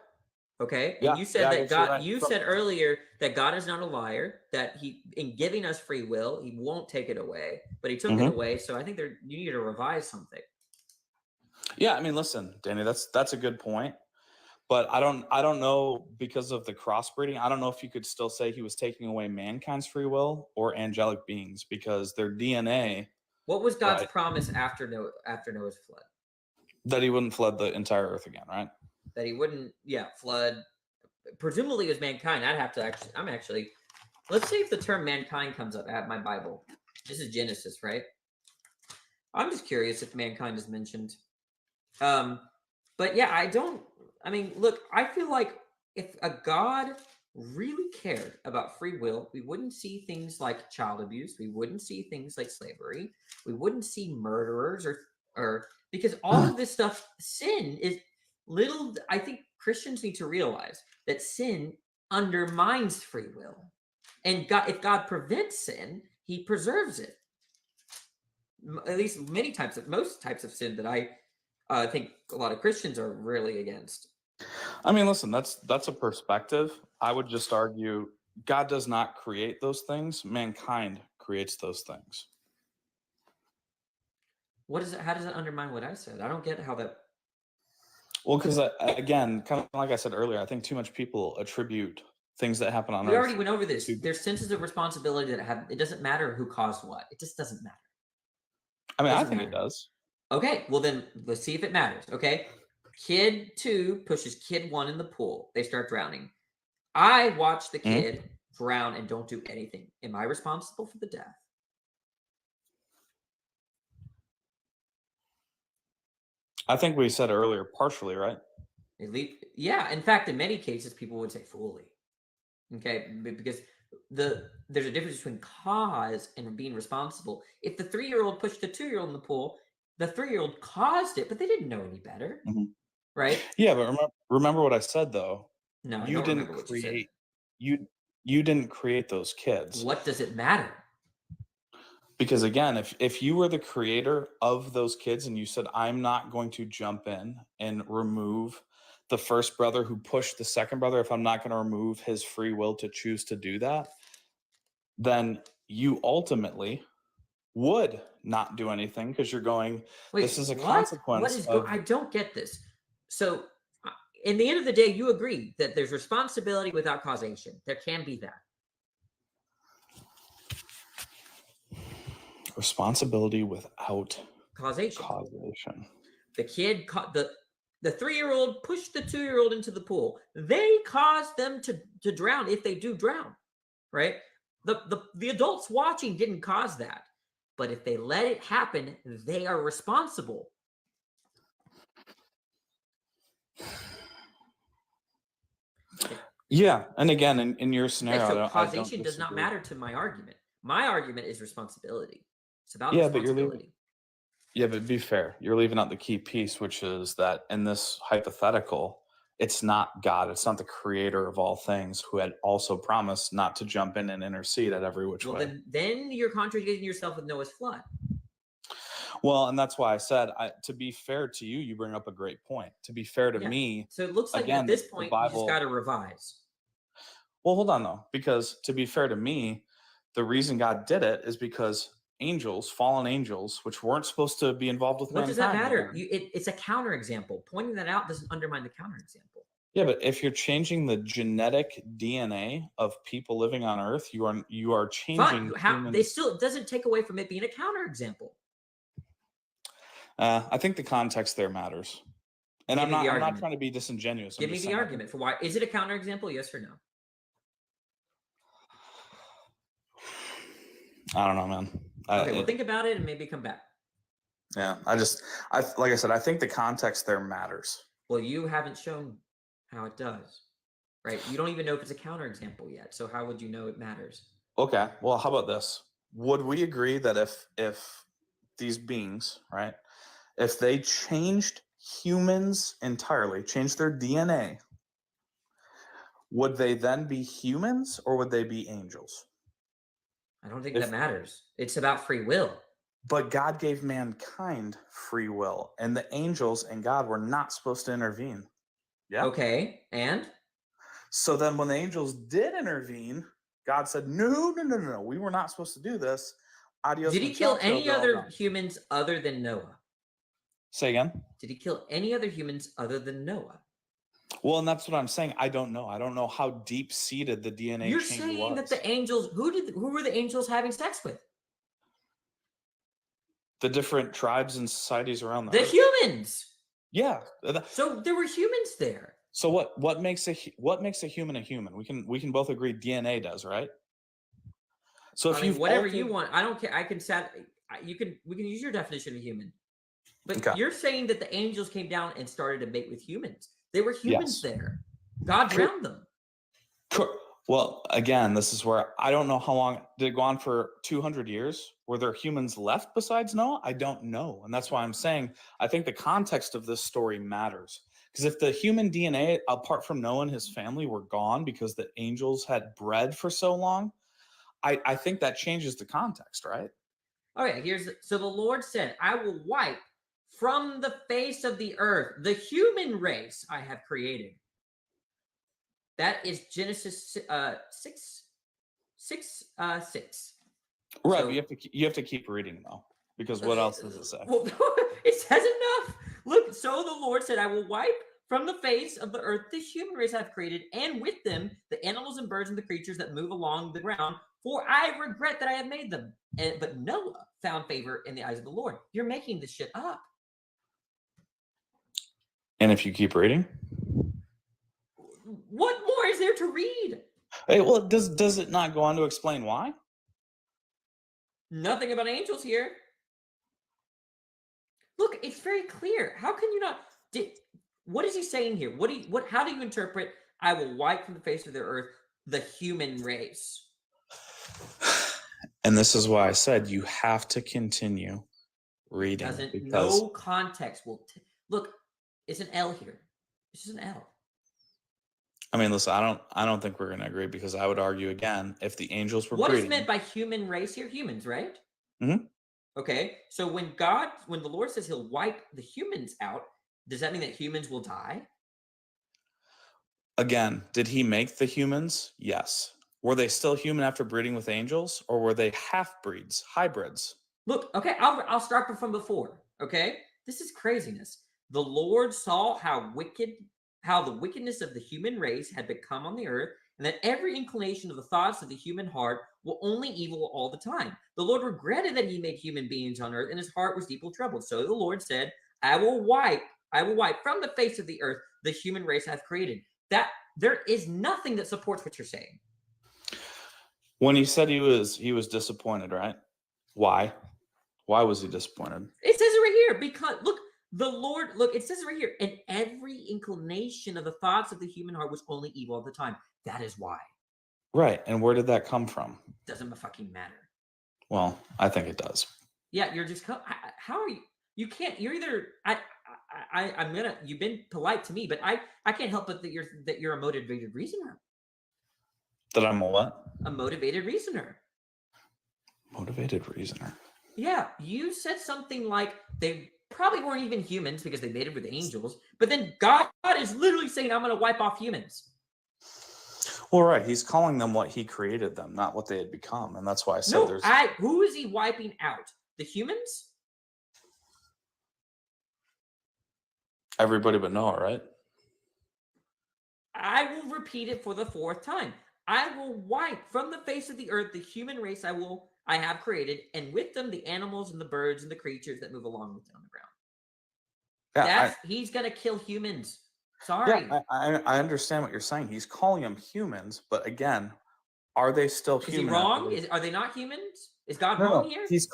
Okay, Yeah, and you said yeah, I that guess you're God. right. You said earlier that God is not a liar. That in giving us free will, He won't take it away, but He took it Mhm. away. So I think you need to revise something. Yeah, I mean, listen, Danny, that's a good point. But I don't know, because of the crossbreeding, I don't know if you could still say he was taking away mankind's free will or angelic beings, because their DNA, What was God's right, promise after Noah's flood? that he wouldn't flood the entire earth again, right? That he wouldn't, flood. Presumably, it was mankind. I'd have to actually. Let's see if the term mankind comes up. I have my Bible. This is Genesis, right? I'm just curious if mankind is mentioned. But yeah, I mean, look, I feel like if a God really cared about free will, we wouldn't see things like child abuse. We wouldn't see things like slavery. We wouldn't see murderers or because all of this stuff, sin is little. I think Christians need to realize that sin undermines free will. And God, if God prevents sin, he preserves it. At least most types of sin that I think a lot of Christians are really against. I mean, listen, that's a perspective. I would just argue God does not create those things. Mankind creates those things. What is it? How does it undermine what I said? I don't get how that. Well, because again, kind of like I said earlier, I think too much people attribute things that happen on We Earth. already went over this. to- There's senses of responsibility that have. It doesn't matter who caused what. It just doesn't matter. I mean, I doesn't think it matter. does. Okay, well then let's see if it matters. Okay, kid 2 pushes kid 1 in the pool. They start drowning. I watch the kid drown and don't do anything. Am I responsible for the death? I think we said earlier, partially, right? At least, yeah. In fact, in many cases, people would say fully. Okay, because there's a difference between cause and being responsible. If the 3-year-old pushed the 2-year-old in the pool, the 3-year-old caused it, but they didn't know any better, right? Yeah, but remember what I said though. No, I You don't didn't remember what you said. create you didn't create those kids. What does it matter? Because again, if you were the creator of those kids and you said, I'm not going to jump in and remove the first brother who pushed the second brother, if I'm not going to remove his free will to choose to do that, then you ultimately would not do anything, because you're going, Wait, this is a what? consequence What is of I don't get this. So, in the end of the day, you agree that there's responsibility without causation. There can be that. responsibility without Causation. causation. The kid caught the 3-year-old pushed the 2-year-old into the pool. They caused them to drown if they do drown, right? The adults watching didn't cause that, but if they let it happen, they are responsible. Yeah, and again, in your scenario, Okay, so I don't causation does not disagree. matter to my argument. My argument is responsibility. It's about Yeah, but responsibility. but be fair. You're leaving out the key piece, which is that in this hypothetical, it's not God, it's not the creator of all things, who had also promised not to jump in and intercede at every which Well, way. then you're contradicting yourself with Noah's flood. Well, and that's why I said, to be fair to you, you bring up a great point. To be fair to Yeah. me, So it looks like again, at this the point, you Bible- just got to revise. well, hold on though, because to be fair to me, the reason God did it is because angels, fallen angels, which weren't supposed to be involved with What does that mankind, matter? It's a counterexample. Pointing that out doesn't undermine the counterexample. Yeah, but if you're changing the genetic DNA of people living on Earth, you are changing. Fine. How they humans. still it doesn't take away from it being a counterexample. I think the context there matters, and Give I'm me the not argument. trying to be disingenuous. I'm Give me just the saying, argument for why. Is it a counterexample? Yes or no? I don't know, man. Okay, well, think about it and maybe come back. Yeah, like I said, I think the context there matters. Well, you haven't shown how it does, right? You don't even know if it's a counterexample yet. So how would you know it matters? Okay, well, how about this? Would we agree that if these beings, right, if they changed humans entirely, changed their DNA, would they then be humans or would they be angels? I don't think that matters. It's about free will. But God gave mankind free will, and the angels and God were not supposed to intervene. Yeah. Okay, and So then when the angels did intervene, God said, no, we were not supposed to do this. Adios. did he kill muchacho, any they're all other gone. humans other than Noah? Say again. Did he kill any other humans other than Noah? Well, and that's what I'm saying. I don't know. I don't know how deep seated the DNA You're chain saying that was. the angels, who were the angels having sex with? The different tribes and societies around the The earth. humans. Yeah. So there were humans there. So what makes a human a human? We can both agree DNA does, right? So if I mean, you've whatever altered- you want, I don't care. We can use your definition of human. But Okay. you're saying that the angels came down and started to mate with humans. They were humans Yes. there. God True. drowned them. Well, again, this is where I don't know how long did it go on for 200 years? Were there humans left besides Noah? I don't know. And that's why I'm saying I think the context of this story matters. Because if the human DNA, apart from Noah and his family, were gone because the angels had bred for so long, I think that changes the context, right? Okay, so the Lord said, I will wipe from the face of the earth the human race I have created. That is Genesis 6. Right, So- but you have to keep reading though, because what else does it say? Well, it says enough. Look, so the Lord said, I will wipe from the face of the earth the human race I've created, and with them the animals and birds and the creatures that move along the ground, for I regret that I have made them. But Noah found favor in the eyes of the Lord. You're making this shit up. And if you keep reading, What more is there to read? hey, well, does it not go on to explain why? Nothing about angels here. Look, it's very clear. How can you not? What is he saying here? How do you interpret? I will wipe from the face of the earth the human race. And this is why I said you have to continue reading. No context will look. It's an L here. It's just an L. I mean, listen, I don't think we're going to agree, because I would argue again, if the angels were What is breeding, meant by human race here? Humans, right? Mhm. Okay, so when the Lord says He'll wipe the humans out, does that mean that humans will die? again, did he make the humans? Yes. Were they still human after breeding with angels, or were they half breeds, hybrids? Look, okay, I'll start from before. Okay, this is craziness. The Lord saw how the wickedness of the human race had become on the earth, and that every inclination of the thoughts of the human heart were only evil all the time. The Lord regretted that He made human beings on earth, and His heart was deeply troubled. So the Lord said, I will wipe from the face of the earth the human race I've created. That there is nothing that supports what you're saying. When he said he was disappointed, right? Why? Why was he disappointed? It says it right here, because it says it right here, and every inclination of the thoughts of the human heart was only evil all the time. That is why. Right. And where did that come from? Doesn't fucking matter. Well, I think it does. Yeah, you're just how are you? You can't. You're either you've been polite to me, but I can't help but that you're a motivated reasoner. That I'm a what? A motivated reasoner. Motivated reasoner. Yeah, you said something like they probably weren't even humans because they mated with angels, but then God is literally saying, I'm going to wipe off humans. Well, right. He's calling them what he created them, not what they had become. And that's why I said there's... Who is he wiping out? The humans? Everybody but Noah, right? I will repeat it for the fourth time. I will wipe from the face of the earth the human race I have created, and with them the animals and the birds and the creatures that move along with them on the ground. Yeah, He's gonna kill humans. Sorry. Yeah, I understand what you're saying. He's calling them humans, but again, are they still Is human? he wrong? Are they not humans? Is God wrong here? He's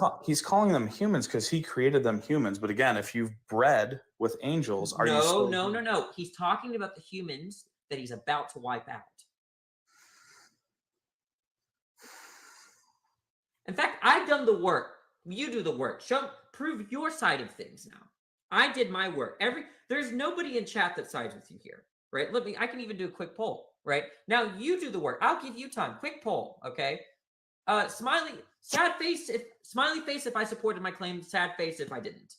calling them humans because he created them humans. But again, if you've bred with angels, are you still... No. He's talking about the humans that he's about to wipe out. In fact, I've done the work. You do the work. Prove your side of things now. I did my work. There's nobody in chat that sides with you here, right? I can even do a quick poll, right? Now you do the work. I'll give you time. Quick poll, okay? Smiley face if I supported my claim, sad face if I didn't.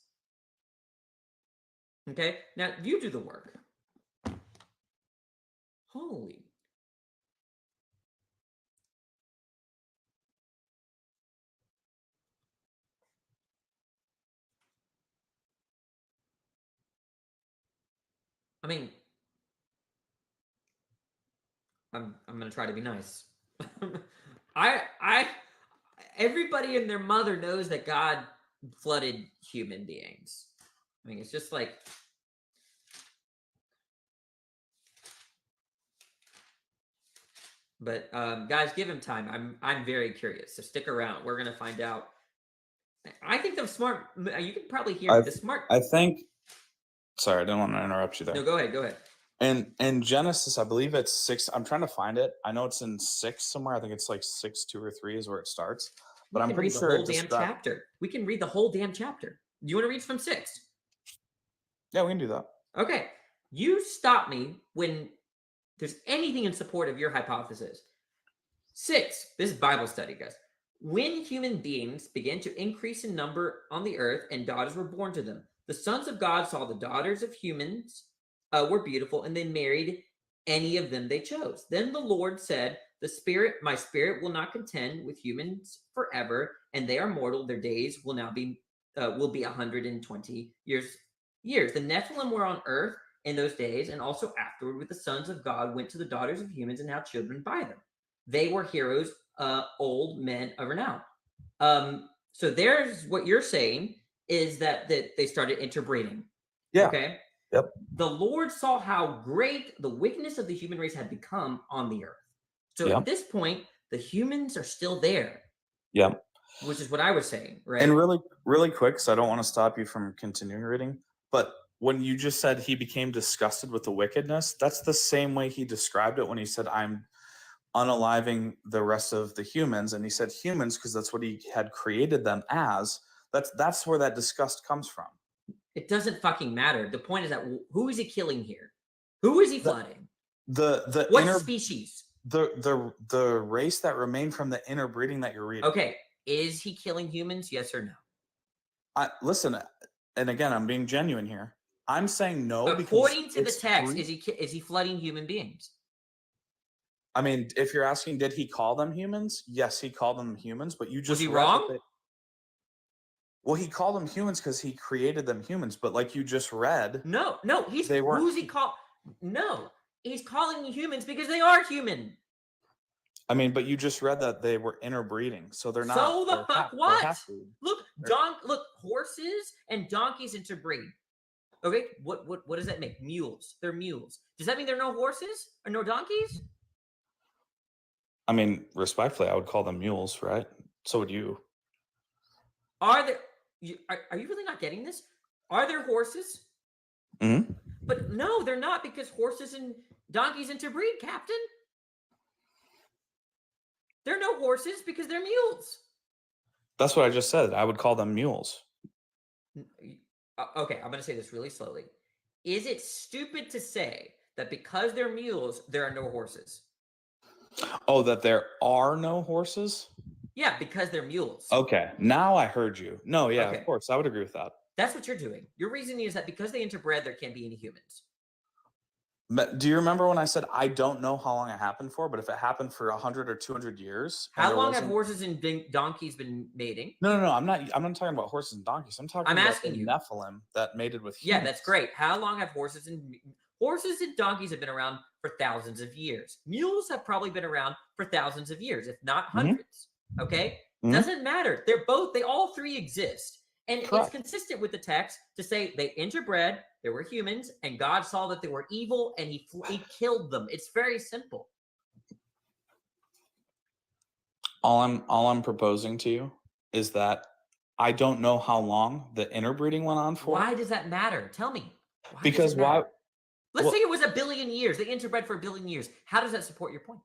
Okay? Now you do the work. Holy. I mean, I'm gonna try to be nice. I everybody and their mother knows that God flooded human beings. I mean, it's just like but guys, give him time. I'm very curious. So stick around. We're gonna find out. I think the smart you can probably hear the smart I think. Sorry, I didn't want to interrupt you there. No, go ahead, go ahead. And in Genesis, I believe it's 6. I'm trying to find it. I know it's in 6 somewhere. I think it's like 6:2 or 3 is where it starts. But We I'm can pretty read sure the it whole damn describes. chapter. We can read the whole damn chapter. Do you want to read from 6? Yeah, we can do that. Okay. You stop me when there's anything in support of your hypothesis. 6. This is Bible study, guys. When human beings began to increase in number on the earth and daughters were born to them, the sons of God saw the daughters of humans were beautiful, and they married any of them they chose. Then the Lord said, my spirit will not contend with humans forever, and they are mortal. Their days will now be 120 years. The Nephilim were on earth in those days, and also afterward, with the sons of God went to the daughters of humans and had children by them. They were heroes, old men of renown. So there's what you're saying is that they started interbreeding. Yeah. Okay. Yep. The Lord saw how great the wickedness of the human race had become on the earth. So Yeah. at this point, the humans are still there. Yeah. Which is what I was saying, right? And really, really quick, so I don't want to stop you from continuing reading. But when you just said he became disgusted with the wickedness, that's the same way he described it when he said, I'm unaliving the rest of the humans. And he said humans because that's what he had created them as. That's where that disgust comes from. It doesn't fucking matter. The point is that who is he killing here? Who is he flooding? The what species? The race that remained from the interbreeding that you're reading. Okay, is he killing humans? Yes or no? Listen, and again, I'm being genuine here. I'm saying no. According to the text, is he flooding human beings? I mean, if you're asking, did he call them humans? Yes, he called them humans. But you just was he wrong? Well, he called them humans because he created them humans. But like you just read, no, who's he call? No, he's calling them humans because they are human. I mean, but you just read that they were interbreeding, so they're not. So the fuck what? Look, horses and donkeys interbreed. Okay, what does that make? Mules. They're mules. Does that mean there are no horses or no donkeys? I mean, respectfully, I would call them mules, right? So would you. Are you really not getting this? Are there horses? Mm-hmm. But no, they're not because horses and donkeys interbreed, Captain. There are no horses because they're mules. That's what I just said. I would call them mules. Okay, I'm going to say this really slowly. Is it stupid to say that because they're mules, there are no horses? Oh, that there are no horses? Yeah, because they're mules. Okay, now I heard you. No, yeah, Okay. Of course. I would agree with that. That's what you're doing. Your reasoning is that because they interbred, there can't be any humans. But do you remember when I said I don't know how long it happened for, but if it happened for 100 or 200 years? How long have horses and donkeys been mating? No. I'm not talking about horses and donkeys. I'm talking about the Nephilim that mated with humans. Yeah, that's great. How long have horses and donkeys have been around for thousands of years? Mules have probably been around for thousands of years, if not hundreds. Okay? Doesn't matter. They all three exist. And It's consistent with the text to say they interbred, they were humans, and God saw that they were evil, and he killed them. It's very simple. All I'm proposing to you is that I don't know how long the interbreeding went on for. Why does that matter? Tell me. Let's say it was 1 billion years. They interbred for 1 billion years. How does that support your point?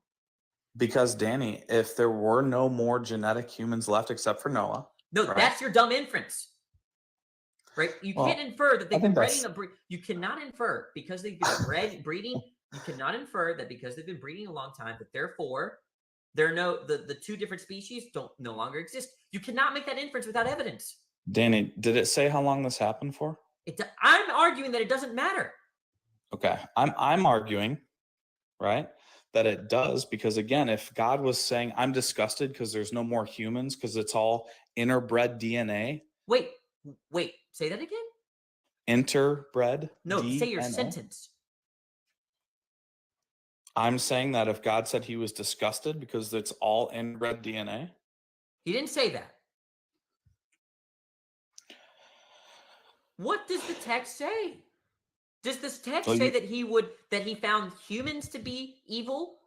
Because, Danny, if there were no more genetic humans left except for Noah. No, right? That's your dumb inference. Right? You can't infer that they've been breeding. You cannot infer because they've been breeding. You cannot infer that because they've been breeding a long time that therefore the two different species no longer exist. You cannot make that inference without evidence. Danny, did it say how long this happened for? I'm arguing that it doesn't matter. Okay, I'm arguing, right, that it does because again, if God was saying I'm disgusted because there's no more humans because it's all interbred DNA. Wait, say that again. Interbred. No, say your sentence. I'm saying that if God said he was disgusted because it's all inbred DNA, He didn't say that. What does the text say? Does this text Well, say you- that he found humans to be evil?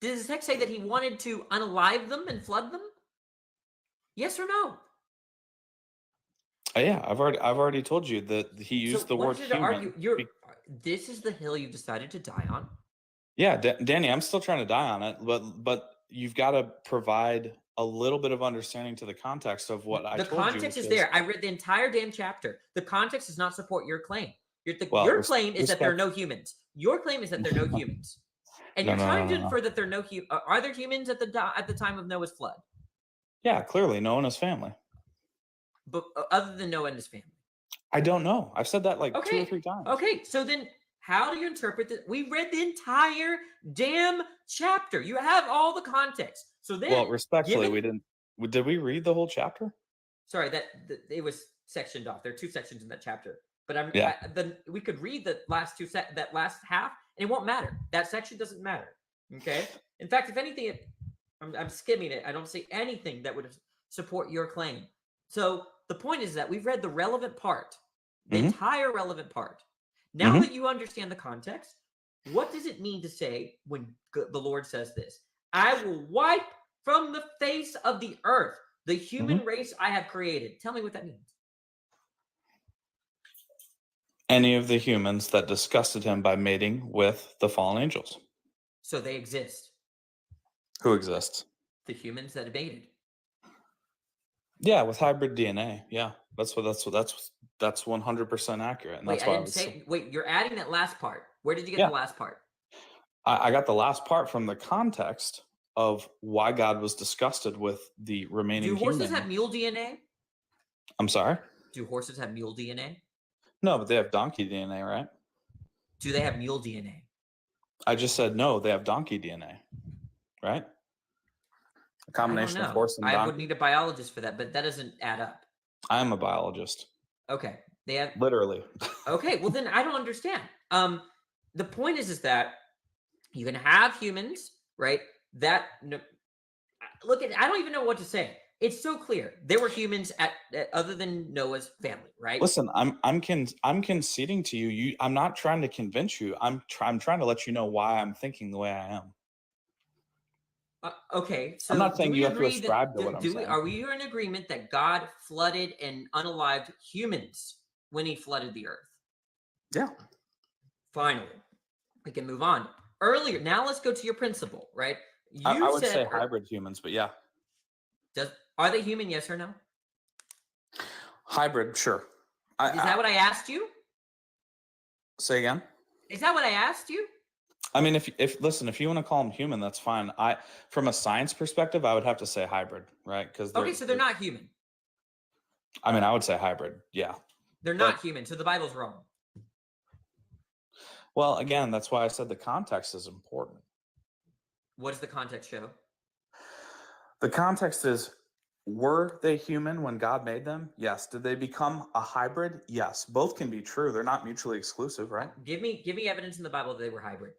Does the text say that he wanted to unalive them and flood them? Yes or no? yeah, I've already told you that he used So the what word is there to human. argue? This is the hill you decided to die on. Yeah, Danny, I'm still trying to die on it, but you've got to provide a little bit of understanding to the context of what I The told you. context which is there. I read the entire damn chapter. The context does not support your claim. Well, Your claim is that there are respect- no humans. Your claim is that there are no humans, and No, you're no, trying no, to no. infer that there are no are there humans at the time of Noah's flood, Yeah, clearly, Noah and his family. but other than Noah and his family. I don't know. I've said that like 2 or Okay. 3 times. Okay, so then how do you interpret this? We read the entire damn chapter. You have all the context. So then, Well, respectfully, given- we didn't. Did we read the whole chapter? sorry that it was sectioned off. There are 2 sections in that chapter, but Yeah. we could read the last that last half, and it won't matter. That section doesn't matter. Okay. In fact, if anything, I'm skimming it. I don't see anything that would support your claim. So the point is that we've read the relevant part, the Mhm. entire relevant part. Now Mhm. that you understand the context, what does it mean to say when the Lord says this? I will wipe from the face of the earth the human race I have created. Tell me what that means. Any of the humans that disgusted him by mating with the fallen angels. So they exist. Who exists? The humans that abated. Yeah, with hybrid DNA. Yeah, that's 100% accurate, and Wait, that's I why didn't say. Wait, you're adding that last part. Where did you get Yeah. the last part? I got the last part from the context of why God was disgusted with the remaining Do horses human. have mule DNA? I'm sorry? Do horses have mule DNA? No, but they have donkey DNA, right? Do they have mule DNA? I just said no, they have donkey DNA, right? A combination I don't of know. horse and I would donkey. need a biologist for that, but that doesn't add up. I am a biologist, Okay, they have. literally. Okay, well then I don't understand. The point is that you can have humans, right? Look at. I don't even know what to say. It's so clear there were humans at other than Noah's family, right? Listen, I'm conceding to you. I'm not trying to convince you. I'm trying to let you know why I'm thinking the way I am. Okay, so I'm not saying do we you have to agree ascribe to what I'm saying. Are we in agreement that God flooded and unalived humans when he flooded the earth? Yeah. Finally, we can move on. Earlier, now let's go to your principle, right? I would say hybrid humans, but yeah. Are they human, yes or no? Hybrid, sure. Is that what I asked you? Say again? Is that what I asked you? I mean, if you want to call them human, that's fine. From a science perspective, I would have to say hybrid, right? Because Okay, so they're not human. I mean, I would say hybrid, yeah. They're not human, so the Bible's wrong. Well, again, that's why I said the context is important. What does the context show? The context is, were they human when God made them? Yes. Did they become a hybrid? Yes. Both can be true. They're not mutually exclusive, right? Give me evidence in the Bible that they were hybrid.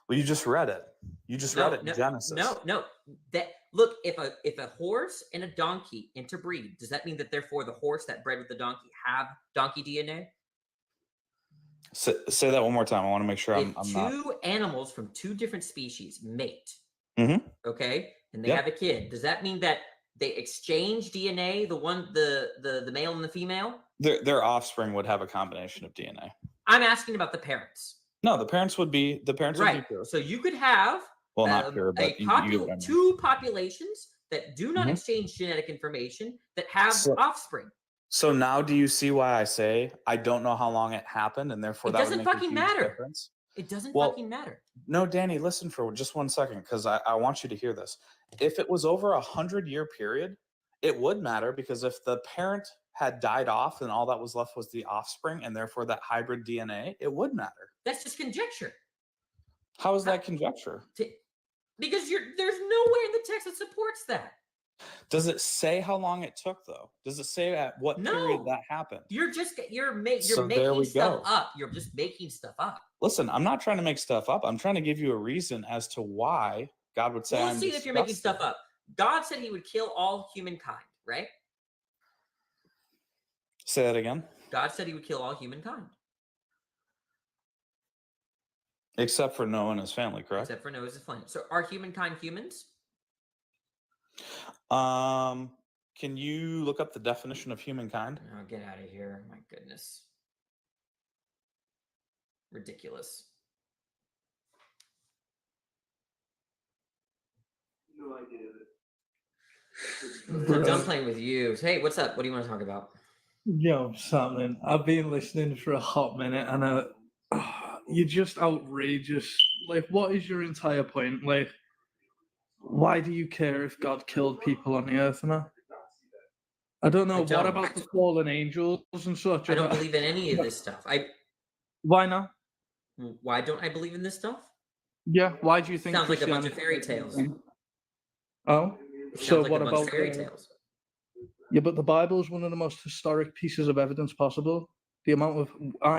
Well, you just read it. You just read it in Genesis. No. Look, if a horse and a donkey interbreed, does that mean that therefore the horse that bred with the donkey have donkey DNA? Say that one more time. I want to make sure If I'm not. two animals from 2 different species mate, Mhm. okay, and they Yep. have a kid, does that mean that they exchange DNA, the male and the female? Their offspring would have a combination of DNA. I'm asking about the parents. No, the parents would be Right. pure. So you could have Well, not pure, but you get what I mean. 2 populations that do not Mhm. exchange genetic information that have So- offspring. So now, do you see why I say I don't know how long it happened, and therefore It that would doesn't make a fucking huge matter. difference? It doesn't Well, fucking matter. No, Danny, listen for just 1 second, because I want you to hear this. If it was over 100-year period, it would matter, because if the parent had died off and all that was left was the offspring, and therefore that hybrid DNA, it would matter. That's just conjecture. How is that conjecture? Because there's nowhere in the text that supports that. Does it say how long it took though? Does it say at what period No. that happened? You're So there making we stuff go. up. You're just making stuff up. Listen, I'm not trying to make stuff up. I'm trying to give you a reason as to why God would say We'll I'm see if you're making stuff disgusted. up. God said he would kill all humankind, right? Say that again. God said he would kill all humankind, Except for Noah and his family, correct? except for Noah's flame. So are humankind humans? Can you look up the definition of humankind? Oh, get out of here. My goodness. Ridiculous. I'm done playing with you. Hey, what's up? What do you want to talk about? Yo, something. I've been listening for a hot minute, and you're just outrageous. Like, what is your entire point? Like, why do you care if God killed people on the earth now? I don't know. I What don't. about the fallen angels and such? I don't believe in any of this stuff. Why not? Why don't I believe in this stuff? Yeah. Why do you think? Sounds like a bunch of Christianity- fairy tales. Oh. It So sounds like what a bunch about of fairy tales? Yeah, but the Bible is one of the most historic pieces of evidence possible. The amount of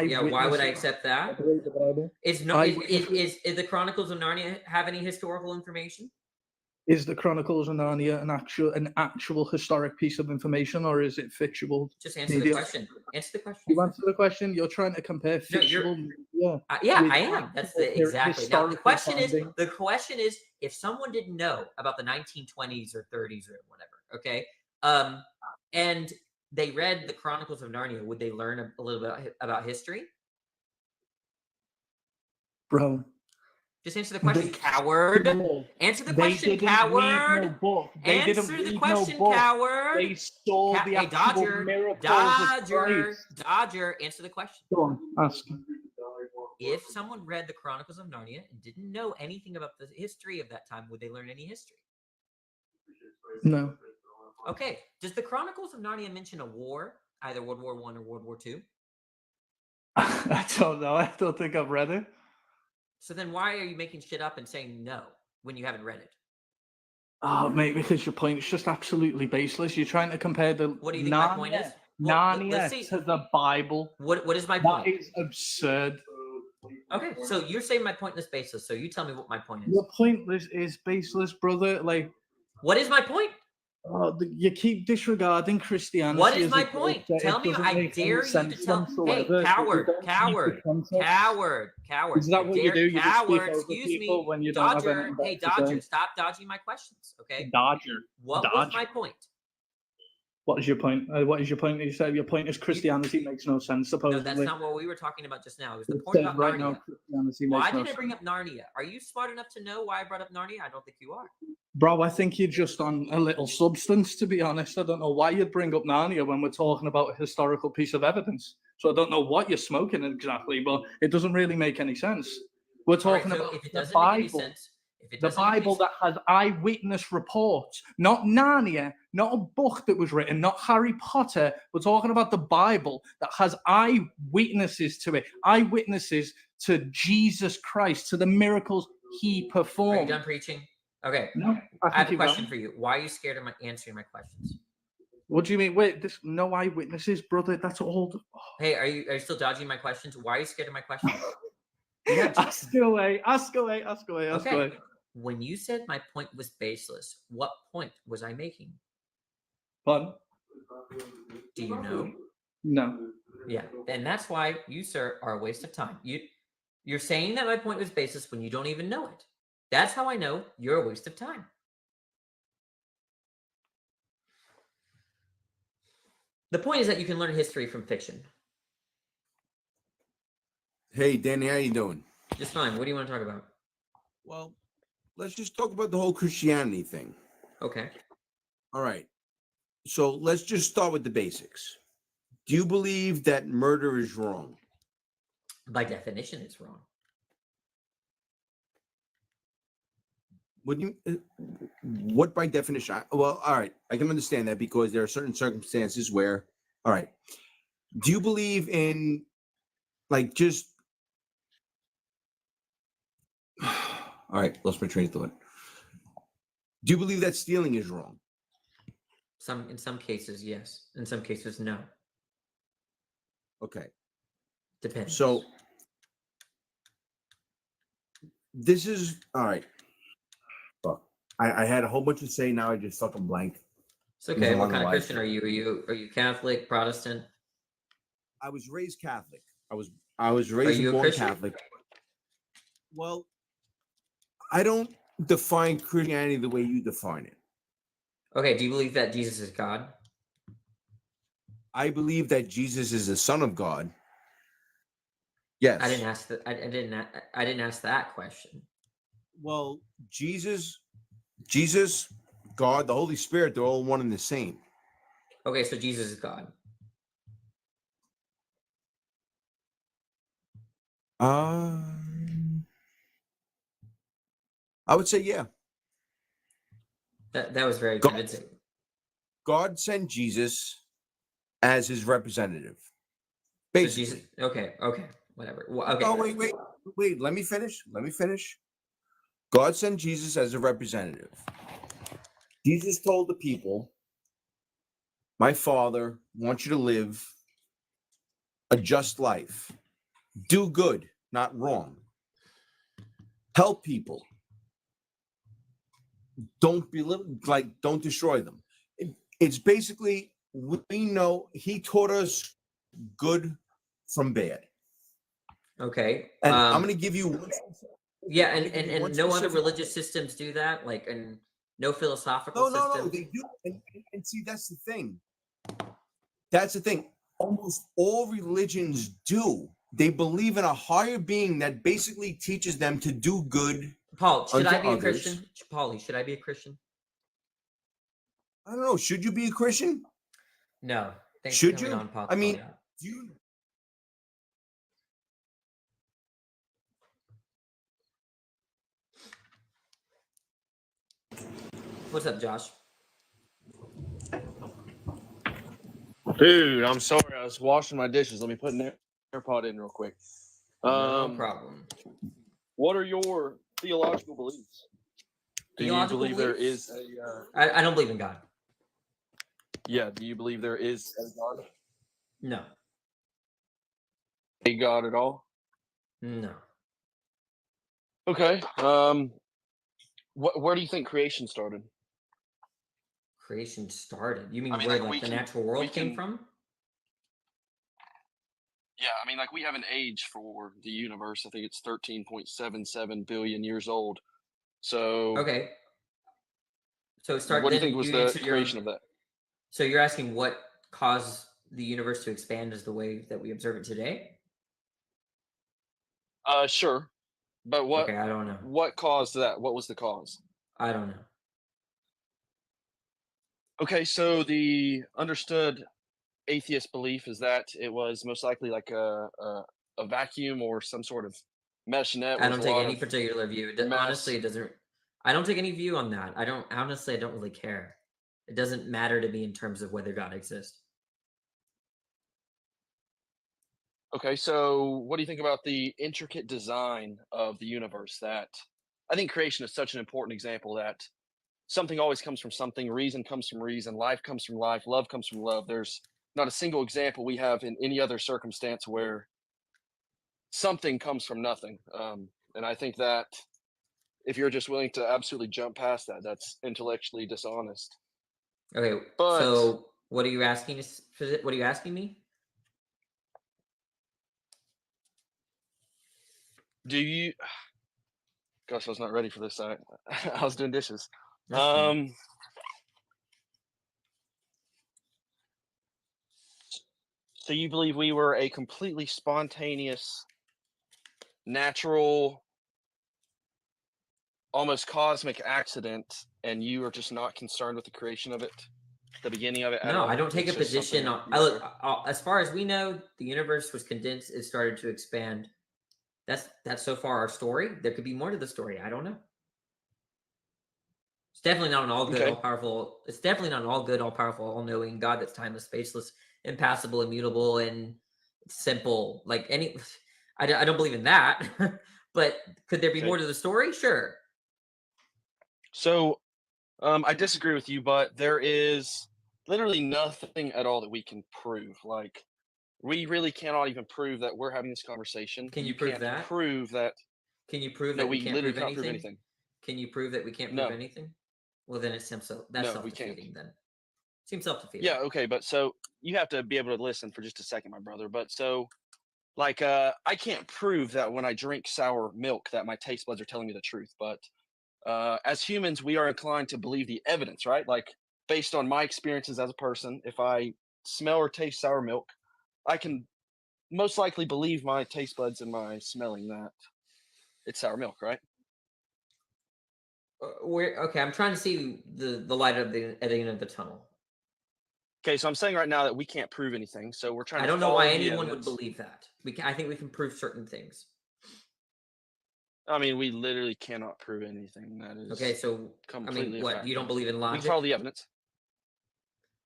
Yeah, why would I eyewitnesses- accept that? The Bible. Is no Eyewitnesses- is the Chronicles of Narnia have any historical information? Is the Chronicles of Narnia an actual historic piece of information, or is it fictional? Just answer the media? question. Answer the question. You answer the question. You're trying to compare No, you're- fictional media. Yeah, with I am. That's actual exactly. Now the historical question is, findings. if someone didn't know about the 1920s or 30s or whatever, okay, and they read the Chronicles of Narnia, would they learn a little bit about history? Bro. Just answer the question, They- coward. No, Answer the they question, didn't read no coward. book. They didn't Answer the read question, no book. coward. They saw the Hey, actual Dodger, miracles of Dodger, Christ. Dodger, answer the question. Go on, ask. If someone read the Chronicles of Narnia and didn't know anything about the history of that time, would they learn any history? No. Okay. Does the Chronicles of Narnia mention a war, either World War I or World War II? I don't know. I don't think I've read it. So then why are you making shit up and saying no when you haven't read it? Oh, mate, because your point is just absolutely baseless. You're trying to compare the What do you think my point is? Well, Narnia let's see. to the Bible. What is my That point? is absurd. Okay, so you're saying my point is baseless. So you tell me what my point is. Your point is baseless, brother. Like, What is my point? you keep disregarding Christianity. What is as my a point? culture. Tell It me. doesn't I make any dare you to sense tell. Hey, whatsoever. You coward, don't speak the coward, context. coward, coward. Is that I what you dare- do? You just speak Coward, over excuse people me. when you don't have Dodger, anything hey, better to Dodger, say? stop dodging my questions, okay? Dodger. What was Dodger. my point? What is your point? What is your point? You said your point is Christianity makes no sense. No, Supposedly, that's not what we were talking about just now. It was the It point says about right Narnia. now Christianity Why makes no did I bring sense. up Narnia? Are you smart enough to know why I brought up Narnia? I don't think you are. Bro, I think you're just on a little substance, to be honest. I don't know why you'd bring up Narnia when we're talking about a historical piece of evidence. So I don't know what you're smoking exactly, but it doesn't really make any sense. We're All right, talking so about if it the doesn't make any Bible. sense, if it The doesn't make any Bible sense, that has eyewitness reports, not Narnia, not a book that was written, not Harry Potter. We're talking about the Bible that has eyewitnesses to it, eyewitnesses to Jesus Christ, to the miracles he are you performed. done preaching? Okay, No, I have a keep question going. for you. Why are you scared of answering my questions? What do you mean? Wait, there's no eyewitnesses, brother. That's all. Hey, are you still dodging my questions? Why are you scared of my questions? You have- Ask away, ask away, ask away, ask Okay. away. When you said my point was baseless, what point was I making? Pardon? Do you know? No. Yeah, and that's why you, sir, are a waste of time. You're saying that my point was baseless when you don't even know it. That's how I know you're a waste of time. The point is that you can learn history from fiction. Hey, Danny, how you doing? Just fine. What do you want to talk about? Well, let's just talk about the whole Christianity thing. Okay. All right. So let's just start with the basics. Do you believe that murder is wrong? By definition, it's wrong. Would you? What by definition? Well, all right. I can understand that because there are certain circumstances where, all right. Do you believe in, like, just? All right. Lost my train of thought. Do you believe that stealing is wrong? In some cases, yes. In some cases, no. Okay. Depends. So this is all right. Fuck. I had a whole bunch to say. Now I just fucking blank. It's okay. I'm What on kind the of live Christian are you? Are you Catholic, Protestant? I was raised Catholic. I was Are raised you and a born Christian? Catholic. Well, I don't define Christianity the way you define it. Okay. Do you believe that Jesus is God? I believe that Jesus is the Son of God. Yes. I didn't ask that. I didn't ask that question. Well, Jesus, God, the Holy Spirit, they're all one and the same. Okay, so Jesus is God. I would say yeah. That was very God, convincing. God sent Jesus as his representative. So Basically. Jesus. Okay. Whatever. Well, okay. Oh, wait. Let me finish. God sent Jesus as a representative. Jesus told the people, my Father wants you to live a just life. Do good, not wrong. Help people. Don't don't destroy them. It's basically, we know he taught us good from bad. Okay. And I'm going to give you one. Yeah, and no other religious systems do that, like, and no philosophical No, system. they do. And see, that's the thing. Almost all religions do. They believe in a higher being that basically teaches them to do good. Paul, should I unto be a others. Christian? Paulie, should I be a Christian? I don't know. Should you be a Christian? No. Thanks Should for coming you? on, Paul. I mean, Paulie. do you? What's up, Josh? Dude, I'm sorry. I was washing my dishes. Let me put an AirPod in real quick. No problem. What are your theological beliefs? Do you Theological believe there beliefs? is a? I don't believe in God. Yeah. Do you believe there is a God? No. A God at all? No. Okay. Where do you think creation started? Creation started. You mean, I mean, where like, we the can- natural we world came can- from? Yeah, I mean, like, we have an age for the universe. I think it's 13.77 billion years old. So, Okay. So it started. what do you then think was you the answered your own- creation of that? So you're asking what caused the universe to expand as the way that we observe it today? Sure. But what Okay, I don't know. what caused that? What was the cause? I don't know. Okay, so the understood atheist belief is that it was most likely like a vacuum or some sort of mesh net. I with don't a take lot any of particular view. mass. Honestly, it doesn't. I don't take any view on that. I don't really care. It doesn't matter to me in terms of whether God exists. Okay, so what do you think about the intricate design of the universe? That I think creation is such an important example that something always comes from something, reason comes from reason, life comes from life, love comes from love. There's not a single example we have in any other circumstance where something comes from nothing. And I think that if you're just willing to absolutely jump past that, that's intellectually dishonest. Okay, But so what are you asking? What are you asking me? do you? Gosh, I was not ready for this. I was doing dishes. That's fine. So you believe we were a completely spontaneous, natural, almost cosmic accident, and you are just not concerned with the creation of it, the beginning of it at No, all? I don't take a It's just something position on. that you As far as we know, the universe was condensed. It started to expand. That's so far our story. There could be more to the story. I don't know. It's definitely not an all good, Okay. all powerful. It's definitely not an all good, all powerful, all knowing God that's timeless, spaceless, impassible, immutable, and simple. Like any, I don't believe in that. But could there be Okay. more to the story? Sure. So, I disagree with you, but there is literally nothing at all that we can prove. Like, we really cannot even prove that we're having this conversation. Can you prove can't that? prove that. Can you prove No, that we we can't literally prove cannot prove anything? anything. Can you prove that we can't prove No, anything? Well, then it's that's no, we can't. self-defeating then. Seems self-defeating. Yeah, okay, but so you have to be able to listen for just a second, my brother. But so, like, I can't prove that when I drink sour milk that my taste buds are telling me the truth. But as humans, we are inclined to believe the evidence, right? Like, based on my experiences as a person, if I smell or taste sour milk, I can most likely believe my taste buds and my smelling that it's sour milk, right? Okay, I'm trying to see the light at the end of the tunnel. Okay, so I'm saying right now that we can't prove anything. So we're trying I to don't know follow why the anyone would evidence. believe that. I think we can prove certain things. I mean, we literally cannot prove anything. That Okay, is so I mean, completely a what? fact. You don't believe in We can logic? follow the evidence.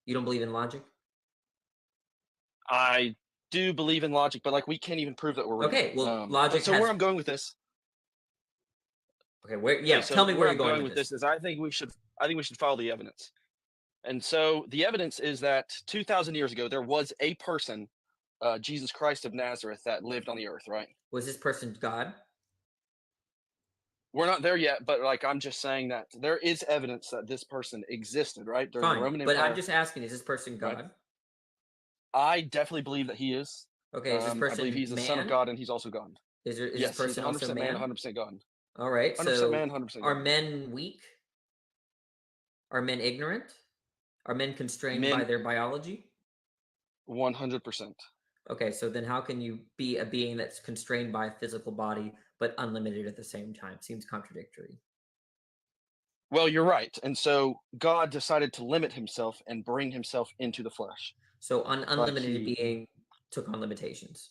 You don't believe in logic? I do believe in logic, but like we can't even prove that we're wrong. Okay, well, But logic so has. where I'm going with this. Okay, where? Okay, Yeah, so tell me where I'm you're going with this. is I think we should follow the evidence. And so the evidence is that 2,000 years ago there was a person, Jesus Christ of Nazareth, that lived on the earth. Right? Was this person God? We're not there yet, but like I'm just saying that there is evidence that this person existed. Right? During the Fine, Roman but Empire. I'm just asking: is this person Right? God? I definitely believe that he is. Okay, is this I person believe he's the Son of man? God, and he's also God. Is this Yes, he's person also 100% man, man? 100% God. All right, 100% so man, 100% are God. men weak? Are men ignorant? Are men constrained by Men, their biology? 100%. Okay, so then how can you be a being that's constrained by a physical body but unlimited at the same time? Seems contradictory. Well, you're right. And so God decided to limit himself and bring himself into the flesh. So an Like unlimited being took on limitations.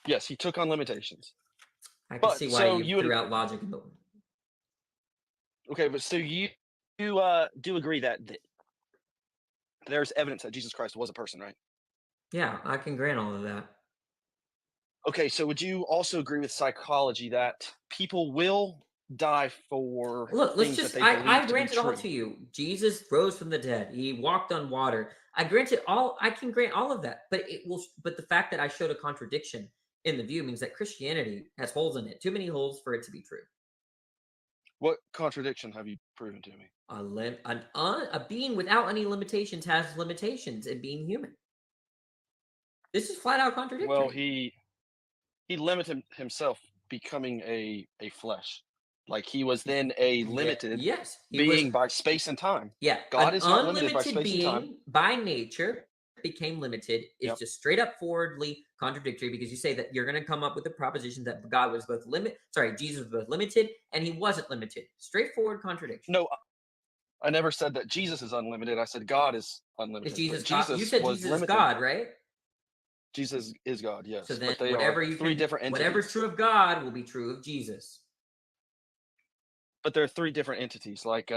yes, he took on limitations. I can But see why so you threw out logic in the. okay, but so you do agree that there's evidence that Jesus Christ was a person, right? Yeah, I can grant all of that. Okay, so would you also agree with psychology that people will die for Look, let's things that just they I believe to be grant it all true? to you. Jesus rose from the dead. He walked on water. I grant it all. I can grant all of that. But the fact that I showed a contradiction in the view means that Christianity has holes in it. Too many holes for it to be true. What contradiction have you proven to me? A being without any limitations has limitations in being human. This is flat out contradictory. Well, he limited himself becoming a flesh. Like he was then a limited yes, he being was. by space and time. Yeah, God an is not limited by unlimited space and time. being by nature became limited is Yep. just straight up forwardly contradictory because you say that you're going to come up with the proposition that God was both Jesus was both limited and he wasn't limited. Straightforward contradiction. No, I never said that Jesus is unlimited. I said God is unlimited. Is Jesus But God? Jesus You said was Jesus is limited. God, right? Jesus is God, yes. So then But they whatever are you three can, different entities. whatever's true of God will be true of Jesus. But there are three different entities. Like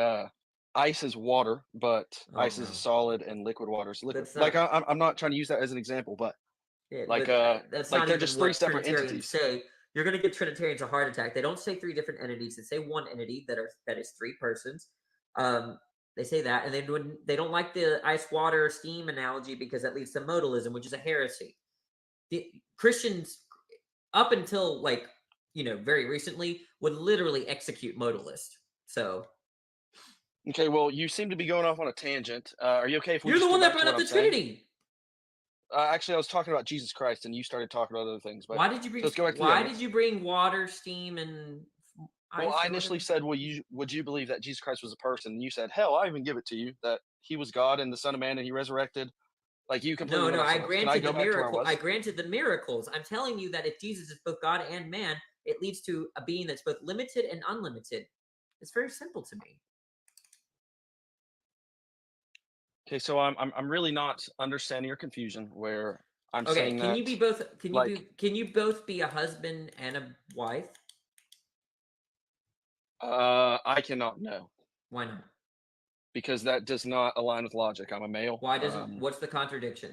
ice is water, but Oh, ice is no. a solid, and liquid water is liquid. That's Like not. I'm not trying to use that as an example, but Yeah, like but that's like not they're even just three what separate Trinitarians entities. say. You're going to give Trinitarians a heart attack. They don't say three different entities. They say one entity that is three persons. They say that, and they don't like the ice, water, steam analogy because that leads to modalism, which is a heresy. The Christians, up until very recently, would literally execute modalist. So Okay, well, you seem to be going off on a tangent. Are you okay if we you're the just one get that back to brought up what the I'm saying? Trinity. Actually, I was talking about Jesus Christ, and you started talking about other things. But Why did you bring? let's go back to the Why evidence. did you bring water, steam, and ice? Well, I or initially whatever? said, would you believe that Jesus Christ was a person? And you said, hell, I even give it to you that he was God and the Son of Man, and he resurrected. Like you completely. No, went off I somewhere else. Can granted go the back to where I miracle. was? I granted the miracles. I'm telling you that if Jesus is both God and man, it leads to a being that's both limited and unlimited. It's very simple to me. Okay, so I'm really not understanding your confusion. Where I'm Okay, saying can that you be both? like Can you both be a husband and a wife? I cannot know Why not? because that does not align with logic. I'm a male. Why doesn't? What's the contradiction?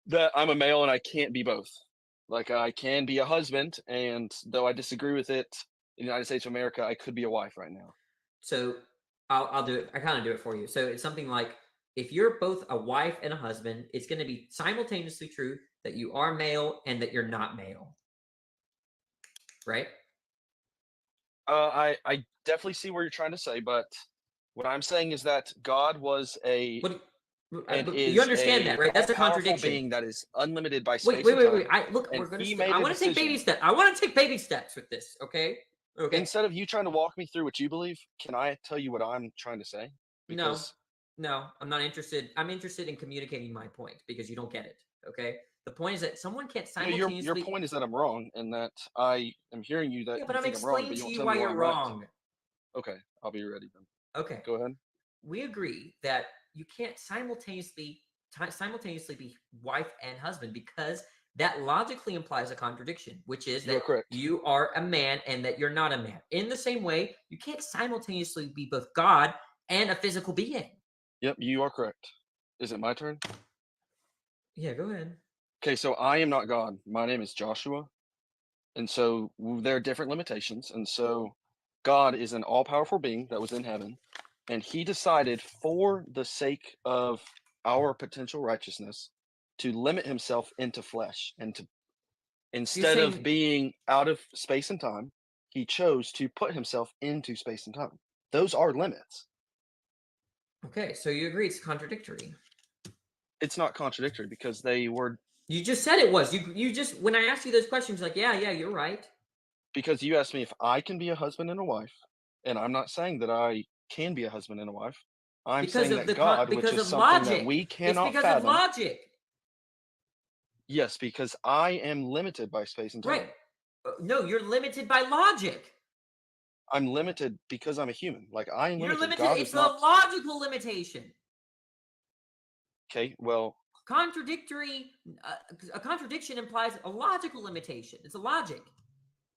That I'm a male and I can't be both. Like I can be a husband, and though I disagree with it in the United States of America, I could be a wife right now. So I'll do it. I kind of do it for you. So it's something like if you're both a wife and a husband, it's going to be simultaneously true that you are male and that you're not male. Right? I definitely see where you're trying to say, but what I'm saying is that God was a What and you is understand that, right? That's a all-powerful contradiction. being that is unlimited by Wait, space wait, and wait, time. wait. Look, and we're gonna. he made I a want to take baby decision. steps. I want to take baby steps with this. Okay. Okay. Instead of you trying to walk me through what you believe, can I tell you what I'm trying to say? No, Because no, I'm not interested. I'm interested in communicating my point because you don't get it. Okay. The point is that someone can't no, simultaneously. your point is that I'm wrong and that I am hearing you that Yeah, but you I'm think I'm wrong, explaining but you to don't you tell why me why you're I'm right. wrong. Okay, I'll be ready then. Okay. Go ahead. We agree that you can't simultaneously be wife and husband because that logically implies a contradiction, which is You're that correct. you are a man and that you're not a man. In the same way, you can't simultaneously be both God and a physical being. Yep, you are correct. Is it my turn? Yeah, go ahead. Okay, so I am not God. My name is Joshua. And so there are different limitations. And so God is an all powerful being that was in heaven. And he decided, for the sake of our potential righteousness, to limit himself into flesh. And to instead of saying- being out of space and time, he chose to put himself into space and time. Those are limits. Okay, so you agree it's contradictory. It's not contradictory because they were. You just said it was. You just when I asked you those questions, like, yeah, you're right. Because you asked me if I can be a husband and a wife, and I'm not saying that I can be a husband and a wife. I'm Because saying of that the con- God, which because is of something logic. that we It's cannot because fathom. of logic. Yes, because I am limited by space and time. Right. No, you're limited by logic. I'm limited because I'm a human. Like I am You're limited. limited. God It's is a not. logical limitation. Okay, well, Contradictory. A contradiction implies a logical limitation. It's a logic.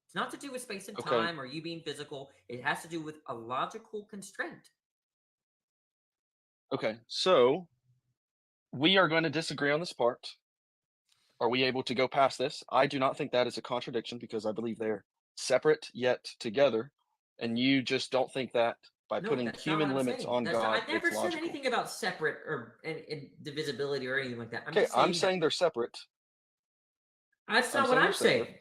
It's not to do with space and Okay. time or you being physical. It has to do with a logical constraint. okay. So we are going to disagree on this part. Are we able to go past this? I do not think that is a contradiction because I believe they're separate yet together, and you just don't think that by No, putting that's not what human I'm limits saying. on That's not, God, I never it's said logical. anything about separate or divisibility or anything like that. Okay, just I'm that- saying they're separate. that's I'm not what saying I'm they're separate. saying.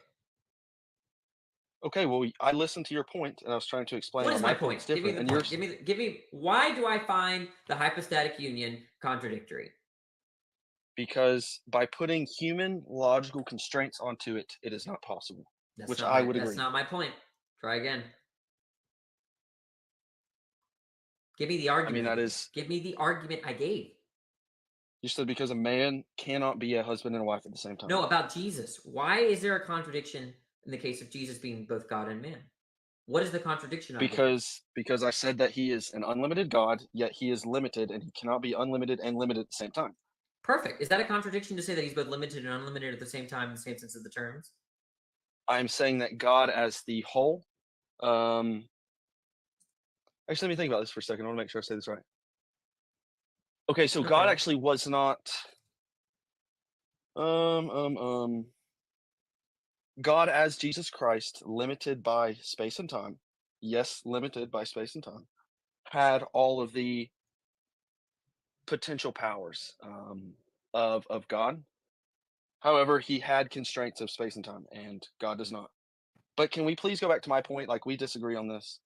Okay, well, I listened to your point, and I was trying to explain What how is my my point's point? Give me different, the and point. yours. Give me. Why do I find the hypostatic union contradictory? Because by putting human logical constraints onto it, it is not possible. That's Which not I my, would That's agree. not my point. Try again. Give me the argument. that is. Give me the argument I gave. You said because a man cannot be a husband and a wife at the same time. No, about Jesus. Why is there a contradiction in the case of Jesus being both God and man? What is the contradiction? Because I said that he is an unlimited God, yet he is limited, and he cannot be unlimited and limited at the same time. Perfect. Is that a contradiction to say that he's both limited and unlimited at the same time in the same sense of the terms? I'm saying that God as the whole. Actually, let me think about this for a second. I want to make sure I say this right. Okay, so God Okay. actually was not. God as Jesus Christ, limited by space and time. Yes, limited by space and time. Had all of the potential powers of God. However, he had constraints of space and time, and God does not. But can we please go back to my point? Like we disagree on this.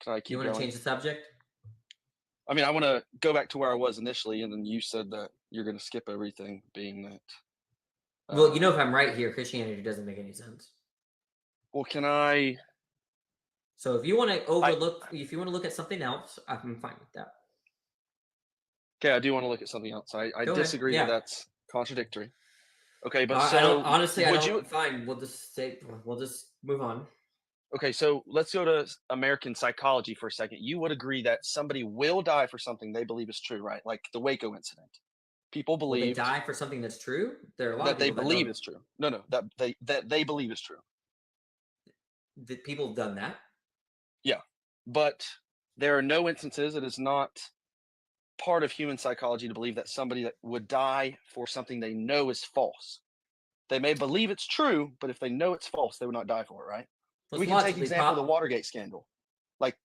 Can I keep You want to going? change the subject? I mean, I want to go back to where I was initially, and then you said that you're going to skip everything, being that. Well, if I'm right here, Christianity doesn't make any sense. Well, can I? So if you want to overlook, if you want to look at something else, I'm fine with that. Okay, I do want to look at something else. I Go ahead, disagree yeah. that that's contradictory. Okay, but I don't, so honestly, I would don't. you? Fine, we'll just move on. Okay, so let's go to American psychology for a second. You would agree that somebody will die for something they believe is true, right? Like the Waco incident. People Will they believe die for something that's true? There are a lot that of they people believe that is true. No, that they believe is true. that people have done that. Yeah, but there are no instances. It is not part of human psychology to believe that somebody that would die for something they know is false. They may believe it's true, but if they know it's false, they would not die for it, right? Well, We it's can take logically example of the Watergate scandal. Like,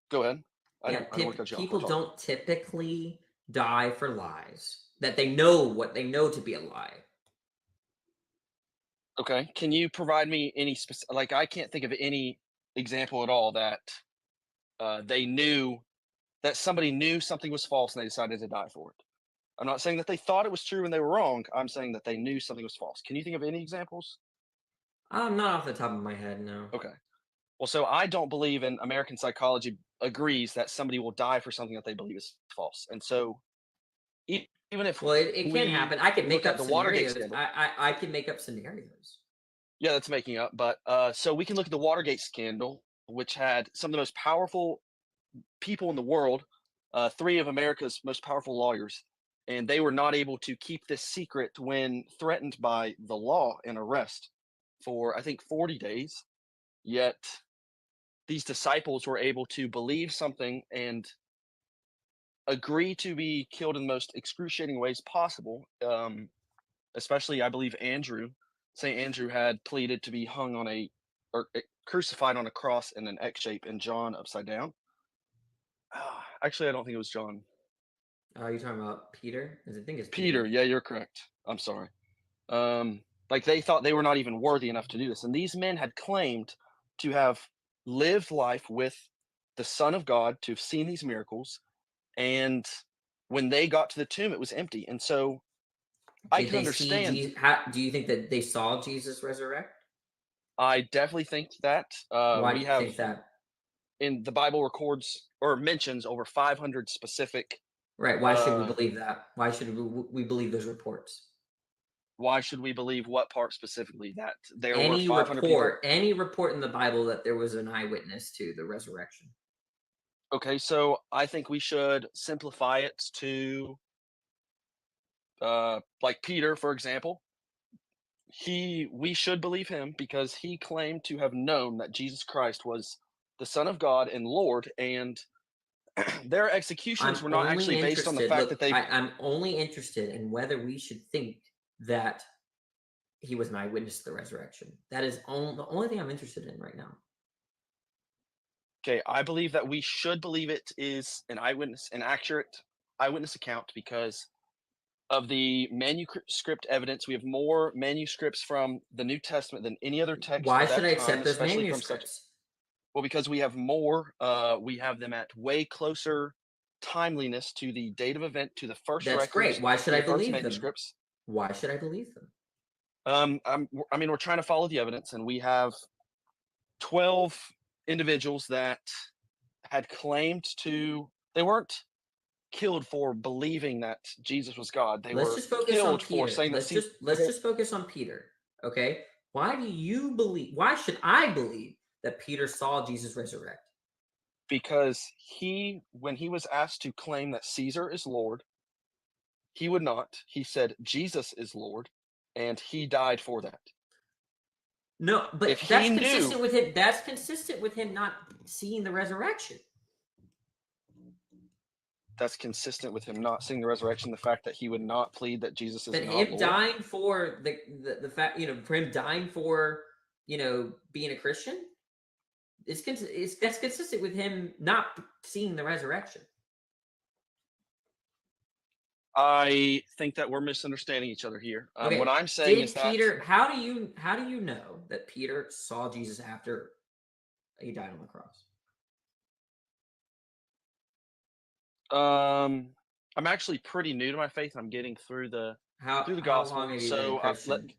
go ahead. I don't want to cut you off. People don't typically die for lies that they know what they know to be a lie? Okay. Can you provide me any like I can't think of any example at all that they knew that somebody knew something was false and they decided to die for it. I'm not saying that they thought it was true and they were wrong. I'm saying that they knew something was false. Can you think of any examples? Not off the top of my head, no. Okay. Well, so I don't believe in American psychology agrees that somebody will die for something that they believe is false. And so even if Well, it can happen. I can make look at up the Watergate scenarios. scandal, I can make up scenarios. yeah, that's making up. But so we can look at the Watergate scandal, which had some of the most powerful people in the world, three of America's most powerful lawyers, and they were not able to keep this secret when threatened by the law and arrest for, I think, 40 days. Yet these disciples were able to believe something and agree to be killed in the most excruciating ways possible. Especially, I believe St. Andrew had pleaded to be hung on crucified on a cross in an X shape, and John upside down. Actually, I don't think it was John. Are you talking about Peter? 'Cause I think it's Peter. Yeah, you're correct. I'm sorry. Like they thought they were not even worthy enough to do this, and these men had claimed to have lived life with the Son of God, to have seen these miracles, and when they got to the tomb, it was empty. And so I Did can they see understand. Jesus? How do you think that they saw Jesus resurrect? I definitely think that Why do we you have think that? in the Bible records or mentions over 500 specific. Right. Why should we believe that? Why should we believe those reports? Why should we believe what part specifically? That there were Any 500 report, people? any report in the Bible that there was an eyewitness to the resurrection. Okay, so I think we should simplify it to like Peter, for example. We should believe him because he claimed to have known that Jesus Christ was the Son of God and Lord, and their executions I'm were not only actually based on the interested. fact Look, that they. I'm only interested in whether we should think that he was an eyewitness to the resurrection. That is the only thing I'm interested in right now. Okay, I believe that we should believe it is an accurate eyewitness account because of the manuscript evidence. We have more manuscripts from the New Testament than any other text Why of should that I time, accept those especially from such. manuscripts? Well, because we have more, we have them at way closer timeliness to the date of event, to the first That's records, great. Why should to I the first believe them? manuscripts. Why should I believe them? I mean, we're trying to follow the evidence, and we have 12 individuals that had claimed to. They weren't killed for believing that Jesus was God. They Let's were just focus on killed for Peter. saying that. Let's just focus on Peter. Okay. Why do you believe? Why should I believe that Peter saw Jesus resurrect? Because when he was asked to claim that Caesar is Lord, he would not. He said Jesus is Lord, and he died for that. No, but If that's he consistent knew, with him. That's consistent with him not seeing the resurrection. that's consistent with him not seeing the resurrection. The fact that he would not plead that Jesus is That not him Lord. dying for the fact, for him dying for being a Christian, that's consistent with him not seeing the resurrection. I think that we're misunderstanding each other here. Okay, What I'm saying is that Peter, how do you know that Peter saw Jesus after he died on the cross? I'm actually pretty new to my faith. I'm getting through the How gospel. long have you So been a Christian?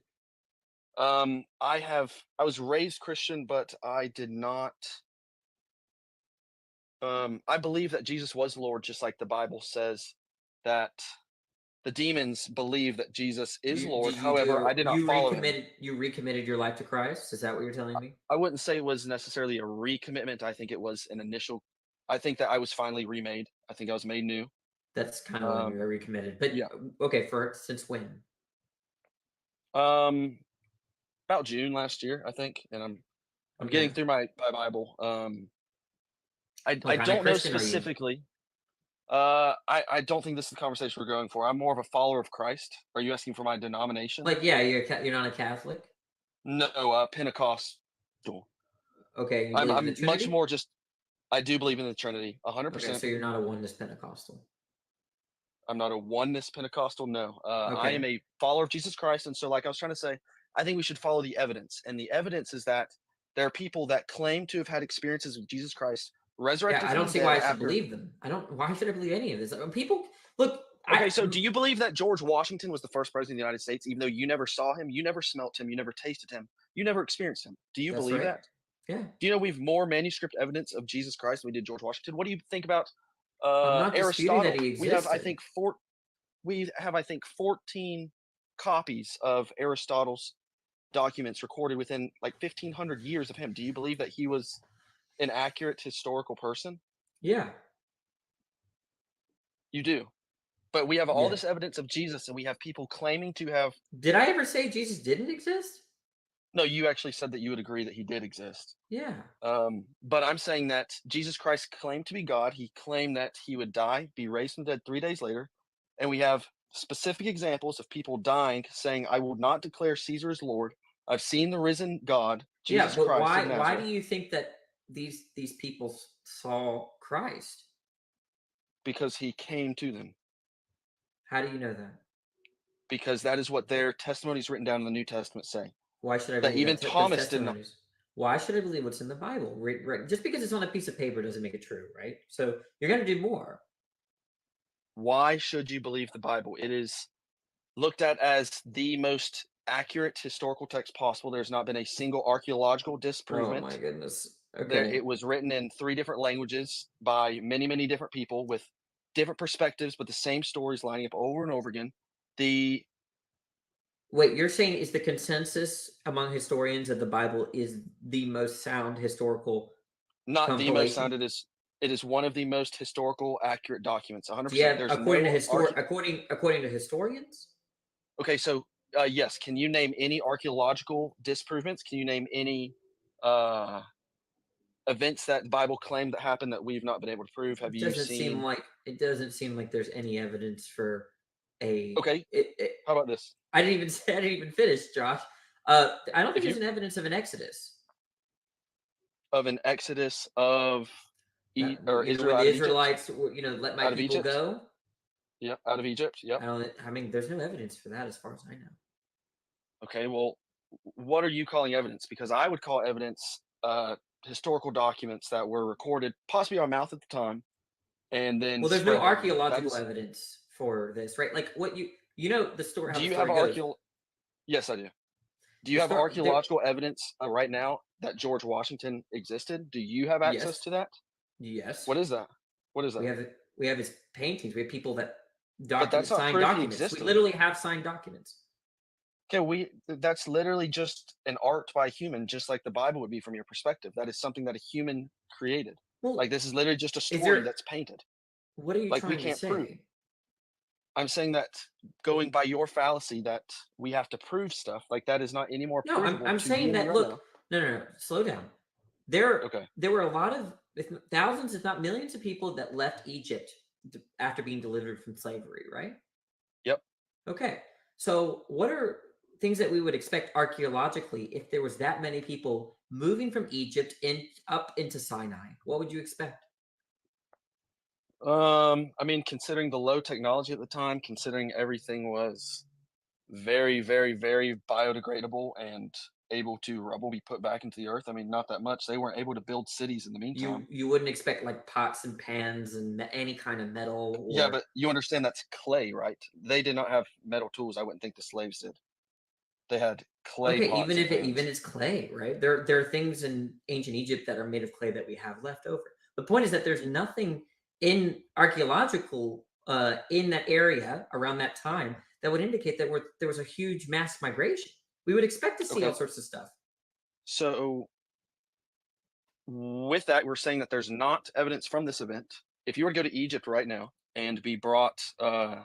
I was raised Christian, but I did not. I believe that Jesus was Lord, just like the Bible says that the demons believe that Jesus is Lord. However, I did not follow him. You recommitted your life to Christ? Is that what you're telling me? I wouldn't say it was necessarily a recommitment. I think it was an initial. I think that I was finally remade. I think I was made new. That's kind of when you were recommitted. But yeah. Okay, since when? About June last year, I think, and I'm getting through my Bible. I don't know specifically. I don't think this is the conversation we're going for. I'm more of a follower of Christ. Are you asking for my denomination? Like, yeah, you're not a Catholic? No, Pentecostal. Okay, I'm much more just. I do believe in the Trinity, 100%. Okay, so you're not a oneness Pentecostal. I'm not a oneness Pentecostal. No, I Okay. am a follower of Jesus Christ, and so, like I was trying to say, I think we should follow the evidence, and the evidence is that there are people that claim to have had experiences with Jesus Christ resurrected Yeah, I from don't the see dead why I should after. believe them. I don't. Why should I believe any of this? People look. Okay, so do you believe that George Washington was the first president of the United States, even though you never saw him, you never smelt him, you never tasted him, you never experienced him? Do you That's believe right. that? Yeah. Do you know we have more manuscript evidence of Jesus Christ than we did George Washington? What do you think about I'm not disputing Aristotle? that he We have, I existed. think, 14 copies of Aristotle's documents recorded within like 1500 years of him. Do you believe that he was an accurate historical person? Yeah. You do. But we have all Yeah. this evidence of Jesus, and we have people claiming to have. Did I ever say Jesus didn't exist? No, you actually said that you would agree that he did exist. Yeah. But I'm saying that Jesus Christ claimed to be God. He claimed that he would die, be raised from the dead 3 days later. And we have specific examples of people dying, saying, I will not declare Caesar as Lord. I've seen the risen God, Jesus Yeah, but Christ why of do Nazareth. you think that these people saw Christ? Because he came to them. How do you know that? Because that is what their testimonies written down in the New Testament say. Why should I That believe even that those Thomas did not. testimonies? Why should I believe what's in the Bible? Right, just because it's on a piece of paper doesn't make it true, right? So you're going to do more. Why should you believe the Bible? It is looked at as the most accurate historical text possible. There's not been a single archaeological Oh disprovement. my goodness. There, Okay. it was written in 3 different languages by many, many different people with different perspectives, but the same stories lining up over and over again. The Wait, you're saying is the consensus among historians that the Bible is the most sound historical not the most compilation? sound. It is one of the most historical accurate documents. 100%. Yeah, There's according no to according to historians? Okay, so yes, can you name any archaeological disprovements? Can you name any events that the Bible claimed that happened that we've not been able to prove? Have you seen? It doesn't seem like there's any evidence for a. Okay, how about this? I didn't even finish, Josh. I don't think If you there's an evidence of an Exodus. of an exodus of or When Israel the out of Egypt? Israelites, let my Out of people Egypt? go. Yep, out of Egypt. Yep. I mean, there's no evidence for that as far as I know. Okay, well, what are you calling evidence? Because I would call evidence historical documents that were recorded, possibly on mouth at the time, and then Well, there's no spread down. archaeological evidence for this, right? Like what you know the story. How Do the you have story goes. Yes, I do. Do you The have story, archaeological evidence right now that George Washington existed? Do you have access yes, to that? yes. What is that? What is that? We have his paintings. We have people that But that's not signed proof he documents. We existed. literally have signed documents. Okay, that's literally just an art by a human, just like the Bible would be from your perspective. That is something that a human created. Well, Like this is literally just a is story there? that's painted. What are you Like we trying to can't prove. say? I'm saying that going by your fallacy that we have to prove stuff, like that is not any more No, provable I'm to saying you that. right Look, no, slow down. Okay. There were a lot of thousands, if not millions, of people that left Egypt after being delivered from slavery, right? Yep. Okay. So, what are things that we would expect archaeologically if there was that many people moving from Egypt up into Sinai? What would you expect? I mean, considering the low technology at the time, considering everything was very, very, very biodegradable and able to rubble be put back into the earth. I mean, not that much. They weren't able to build cities in the meantime. You wouldn't expect like pots and pans and any kind of metal. Yeah, but you understand that's clay, right? They did not have metal tools. I wouldn't think the slaves did. They had clay. Okay, pots and pans. even it's clay, right? There are things in ancient Egypt that are made of clay that we have left over. The point is that there's nothing in archaeological in that area around that time that would indicate that there was a huge mass migration. We would expect to see all sorts of stuff. So with that, we're saying that there's not evidence from this event. If you were to go to Egypt right now and be brought let's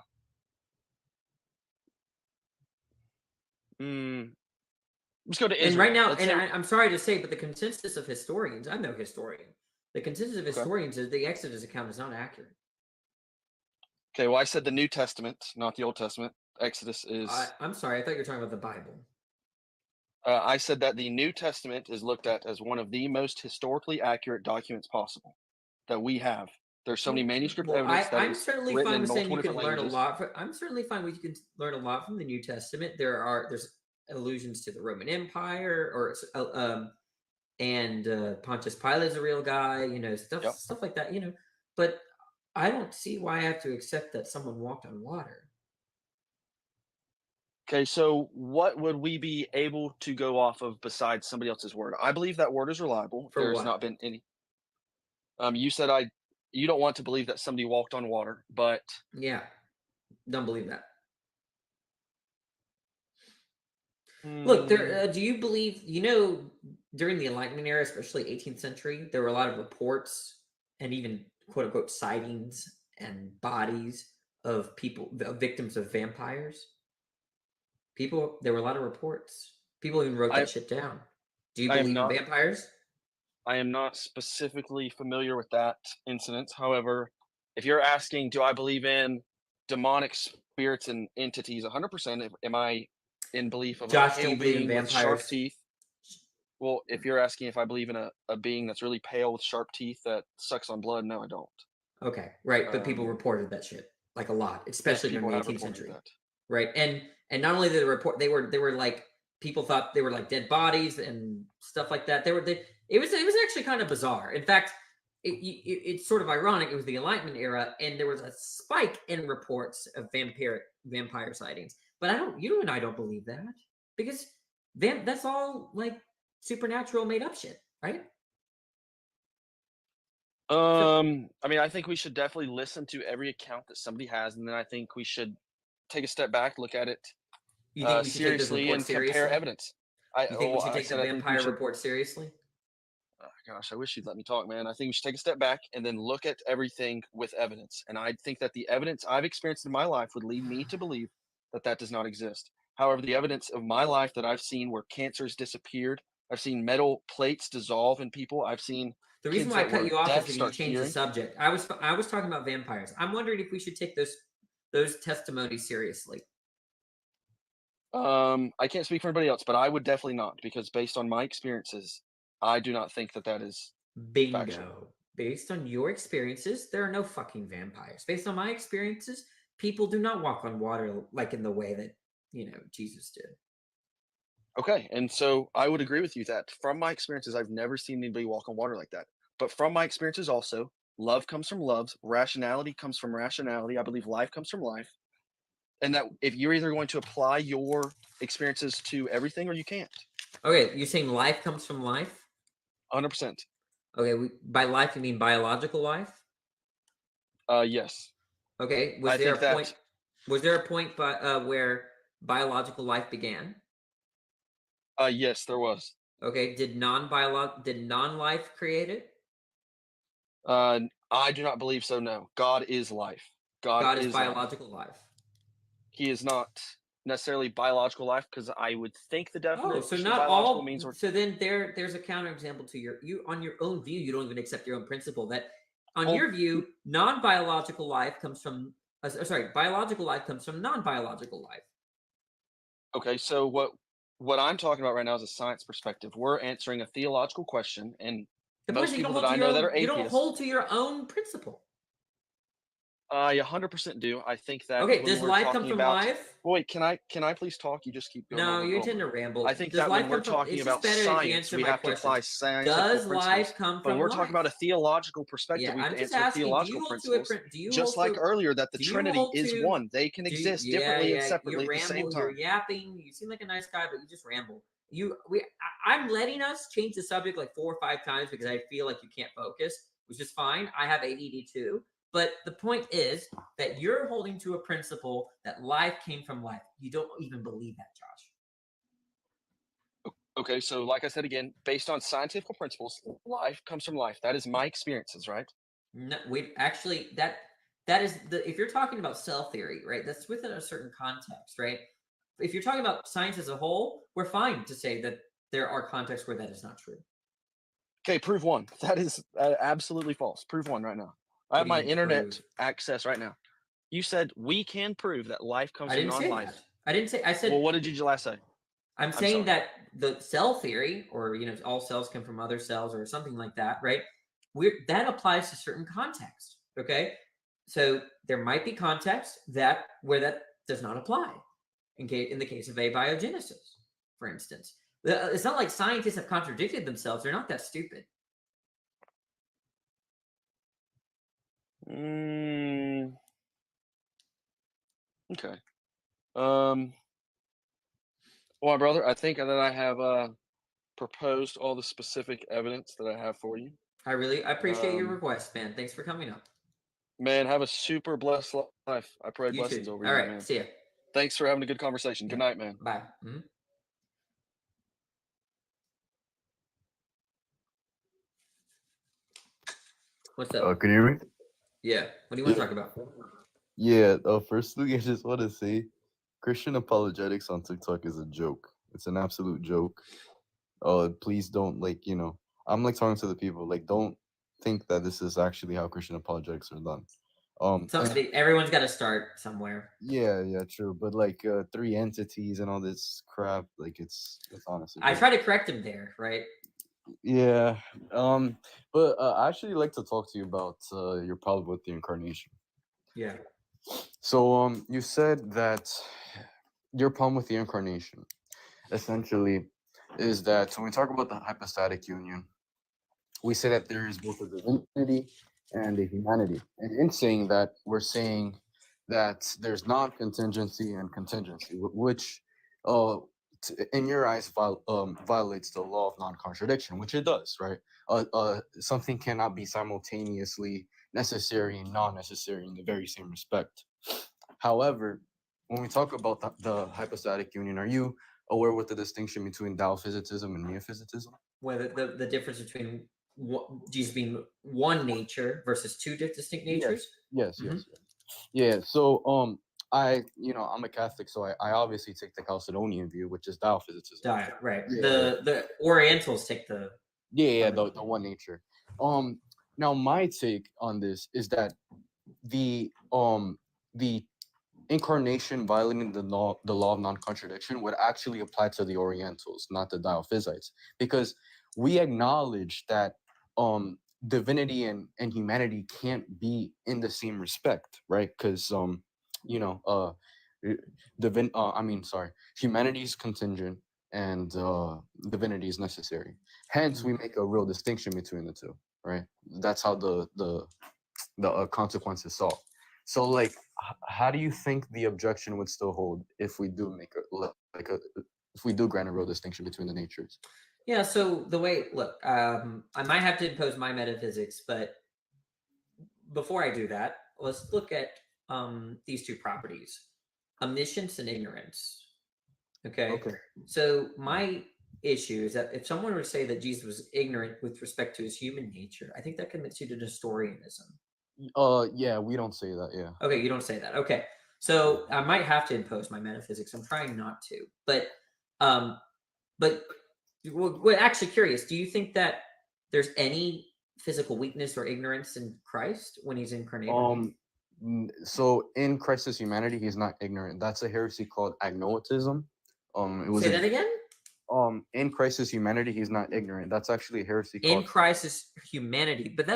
go to Israel. And right now, Let's and say- I'm sorry to say, but the consensus of historians, I'm no historian. The consensus of historians is the Exodus account is not accurate. Okay, well, I said the New Testament, not the Old Testament. Exodus is. I'm sorry, I thought you were talking about the Bible. I said that the New Testament is looked at as one of the most historically accurate documents possible that we have. There's so many manuscript Well, evidence that I'm is certainly written fine in with saying multiple you can different learn a languages. lot. I'm certainly fine with you can learn a lot from the New Testament. There's allusions to the Roman Empire, or and Pontius Pilate is a real guy. Yep. Stuff like that. But I don't see why I have to accept that someone walked on water. Okay, so what would we be able to go off of besides somebody else's word? I believe that word is reliable. For There's what? not been any. You said you don't want to believe that somebody walked on water, but Yeah, don't believe that. Look, do you believe, during the Enlightenment era, especially 18th century, there were a lot of reports and even quote unquote sightings and bodies of victims of vampires? There were a lot of reports. People even wrote that shit down. Do you I am believe in not- vampires? I am not specifically familiar with that incident. However, if you're asking, do I believe in demonic spirits and entities? 100%. Am I in belief of Josh, a do you pale believe in being with sharp vampires? teeth? Well, if you're asking if I believe in a being that's really pale with sharp teeth that sucks on blood, no, I don't. Okay, right. But people reported that shit like a lot, especially people during the have 18th reported century. that. Right. And not only did they report, they were like, people thought they were like dead bodies and stuff like that. It was actually kind of bizarre. In fact, it's sort of ironic. It was the Enlightenment era, and there was a spike in reports of vampire sightings. But you and I don't believe that, because that's all like supernatural made up shit, right? I mean, I think we should definitely listen to every account that somebody has, and then I think we should take a step back, look at it You think we should take those seriously, reports and compare seriously? evidence. You think we should I take the said I think we vampire should. report seriously? Oh, gosh, I wish you'd let me talk, man. I think we should take a step back and then look at everything with evidence. And I think that the evidence I've experienced in my life would lead me to believe that does not exist. However, the evidence of my life that I've seen where cancers disappeared, I've seen metal plates dissolve in people, I've seen The reason kids why I that cut were you off is deaf because you start changed the hearing. subject. I was talking about vampires. I'm wondering if we should take those testimonies seriously. I can't speak for anybody else, but I would definitely not, because based on my experiences, I do not think that is Bingo. factual. Based on your experiences, there are no fucking vampires. Based on my experiences, people do not walk on water like in the way that, Jesus did. Okay, and so I would agree with you that from my experiences, I've never seen anybody walk on water like that. But from my experiences also, love comes from love, rationality comes from rationality. I believe life comes from life. And that if you're either going to apply your experiences to everything or you can't. Okay, you're saying life comes from life? 100%. Okay, by life you mean biological life? Yes. Okay, I think that- was there a point where biological life began? Yes, there was. Okay, did non-life create it? I do not believe so, no. God is life. God is life. biological life. He is not necessarily biological life, because I would think the definition Oh, so of not biological all. means we're So then there's a counterexample to you on your own view. You don't even accept your own principle that, on Well, your view, non-biological life comes from. Biological life comes from non-biological life. okay. So what I'm talking about right now is a science perspective. We're answering a theological question, and The point most is you don't people that hold I to your know that own. are You don't atheists, hold to your own principle. I 100% do. I think that Okay, when does we're life come talking from about, life? wait, can I please talk? You just keep going No, over and you over. tend to ramble. I think Does that life when we're come from? talking It's about just better if you science, answer we my have to apply question. scientific Does principles. life come But from when we're life? talking about a theological perspective, Yeah, we have I'm to just answer asking. Do you theological hold to principles. do you Just hold like to? earlier, that the Do you Trinity hold is to? one. They can exist differently and separately You at the same ramble. You're time. yapping. You seem like a nice guy, but you just ramble. I'm letting us change the subject like 4 or 5 times because I feel like you can't focus, which is fine. I have ADD too. But the point is that you're holding to a principle that life came from life. You don't even believe that, Josh. Okay, so like I said again, based on scientific principles, life comes from life. That is my experiences, right? No, we actually that is if you're talking about cell theory, right? That's within a certain context, right? If you're talking about science as a whole, we're fine to say that there are contexts where that is not true. Okay, prove one. That is absolutely false. Prove one right now. I What have do my you mean internet prove? access right now. You said we can prove that life comes I from didn't say non-life. that. I didn't say. I said. Well, what did you last say? I'm saying sorry. that the cell theory, or all cells come from other cells, or something like that, right? That applies to certain context. Okay, so there might be contexts that where that does not apply. In the case of abiogenesis, for instance, it's not like scientists have contradicted themselves. They're not that stupid. Okay. Well, my brother, I think that I have proposed all the specific evidence that I have for you. I appreciate your Um, request, man. Thanks for coming up. Man, have a super blessed life. I pray You blessings too. over All you, right. man. See ya. Thanks for having a good conversation. Good Yeah. night, man. Bye. Mhm. What's up? Can you hear me? Yeah. What do you want to Yeah. talk about? Yeah. Firstly, I just want to say Christian apologetics on TikTok is a joke. It's an absolute joke. Please don't I'm like talking to the people, like don't think that this is actually how Christian apologetics are done. And Everyone's got to start somewhere. yeah, true. But three entities and all this crap, like it's honestly. I try to correct him there, right? Yeah. But I actually like to talk to you about your problem with the incarnation. Yeah. So you said that your problem with the incarnation essentially is that when we talk about the hypostatic union, we say that there is both a divinity and a humanity. And in saying that, we're saying that there's non-contingency and contingency, which in your eyes violates the law of non-contradiction, which it does, right? Something cannot be simultaneously necessary and non-necessary in the very same respect. However, when we talk about the hypostatic union, are you aware what the distinction between Diophysitism and Neophysitism? Whether the difference between Jesus being one nature versus two distinct natures? Yes. Yeah. So I'm a Catholic, so I obviously take the Chalcedonian view, which is Diophysitism. Right. Yeah. The Orientals take the the one nature. Now my take on this is that the incarnation violating the law of non-contradiction would actually apply to the Orientals, not the Diophysites, because we acknowledge that divinity and humanity can't be in the same respect, right? Because humanity is contingent and divinity is necessary. Hence, we make a real distinction between the two, right? That's how the consequences solve. So, how do you think the objection would still hold if we do if we do grant a real distinction between the natures? Yeah. So the way, look, I might have to impose my metaphysics, but before I do that, let's look at these two properties: omniscience and ignorance. Okay. So my issue is that if someone were to say that Jesus was ignorant with respect to his human nature, I think that commits you to Nestorianism. Yeah, we don't say that. Yeah. Okay, you don't say that. Okay, so I might have to impose my metaphysics. I'm trying not to, but we're actually curious. Do you think that there's any physical weakness or ignorance in Christ when he's incarnated? So in Christ's humanity, he's not ignorant. That's a heresy called agnoatism. Say that again. In Christ's humanity, he's not ignorant. That's actually a heresy In called Christ's humanity, but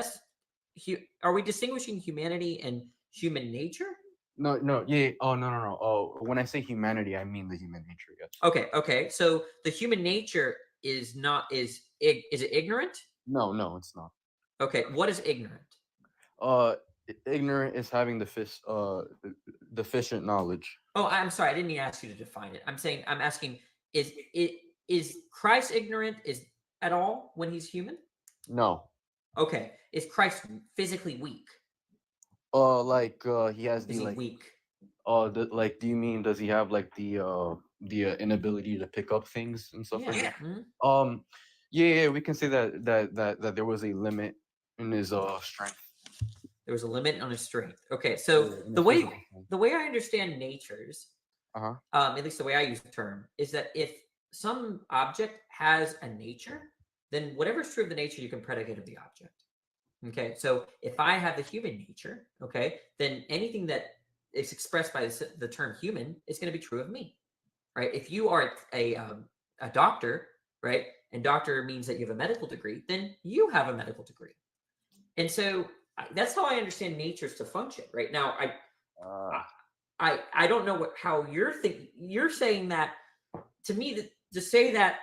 are we distinguishing humanity and human nature? No, yeah. Oh, no. Oh, when I say humanity, I mean the human nature. Yes. Okay. So the human nature is it ignorant? No, it's not. Okay, what is ignorant? Ignorant is having deficient knowledge. Oh, I'm sorry. I didn't even ask you to define it. I'm asking, is Christ ignorant at all when he's human? No. Okay. Is Christ physically weak? He has Is he weak? do you mean does he have the inability to pick up things and stuff like that? Mm-hmm. Yeah, we can say that there was a limit in his strength. There was a limit on his strength. Okay, so the way I understand natures, at least the way I use the term, is that if some object has a nature, then whatever's true of the nature, you can predicate of the object. Okay, so if I have the human nature, okay, then anything that is expressed by the term human is going to be true of me, right? If you are a doctor, right, and doctor means that you have a medical degree, then you have a medical degree. And so that's how I understand natures to function. Right now, Uh, I don't know how you're thinking. You're saying that to me to say that.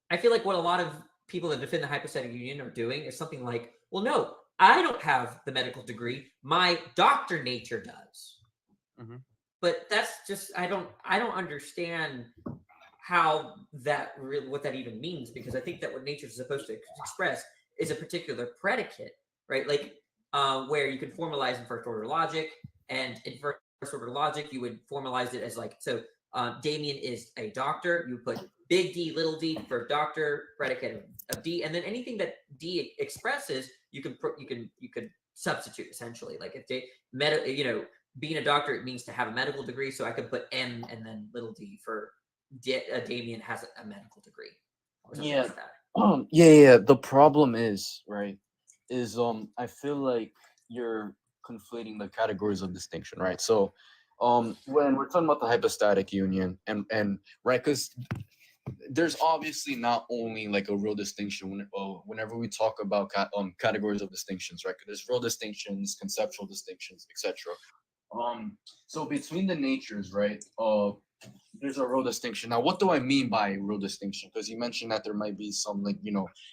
I feel like what a lot of people that defend the hypostatic union are doing is something like, well, no, I don't have the medical degree. My doctor nature does. Mhm. But that's just I don't understand how that really what that even means, because I think that what nature is supposed to express is a particular predicate, right? Like where you can formalize in first order logic, and in first order logic you would formalize it as like so. Damien is a doctor. You put big D, little d for doctor, predicate of D, and then anything that D expresses, you can substitute essentially. Like if they being a doctor, it means to have a medical degree. So I could put M and then little d for Damien has a medical degree. Or something Yeah. like that. Yeah. The problem is, right, is I feel like you're conflating the categories of distinction, right? So when we're talking about the hypostatic union and right, because there's obviously not only like a real distinction whenever we talk about categories of distinctions, right? 'Cause there's real distinctions, conceptual distinctions, etc. So between the natures, right? There's a real distinction. Now, what do I mean by real distinction? Because you mentioned that there might be some like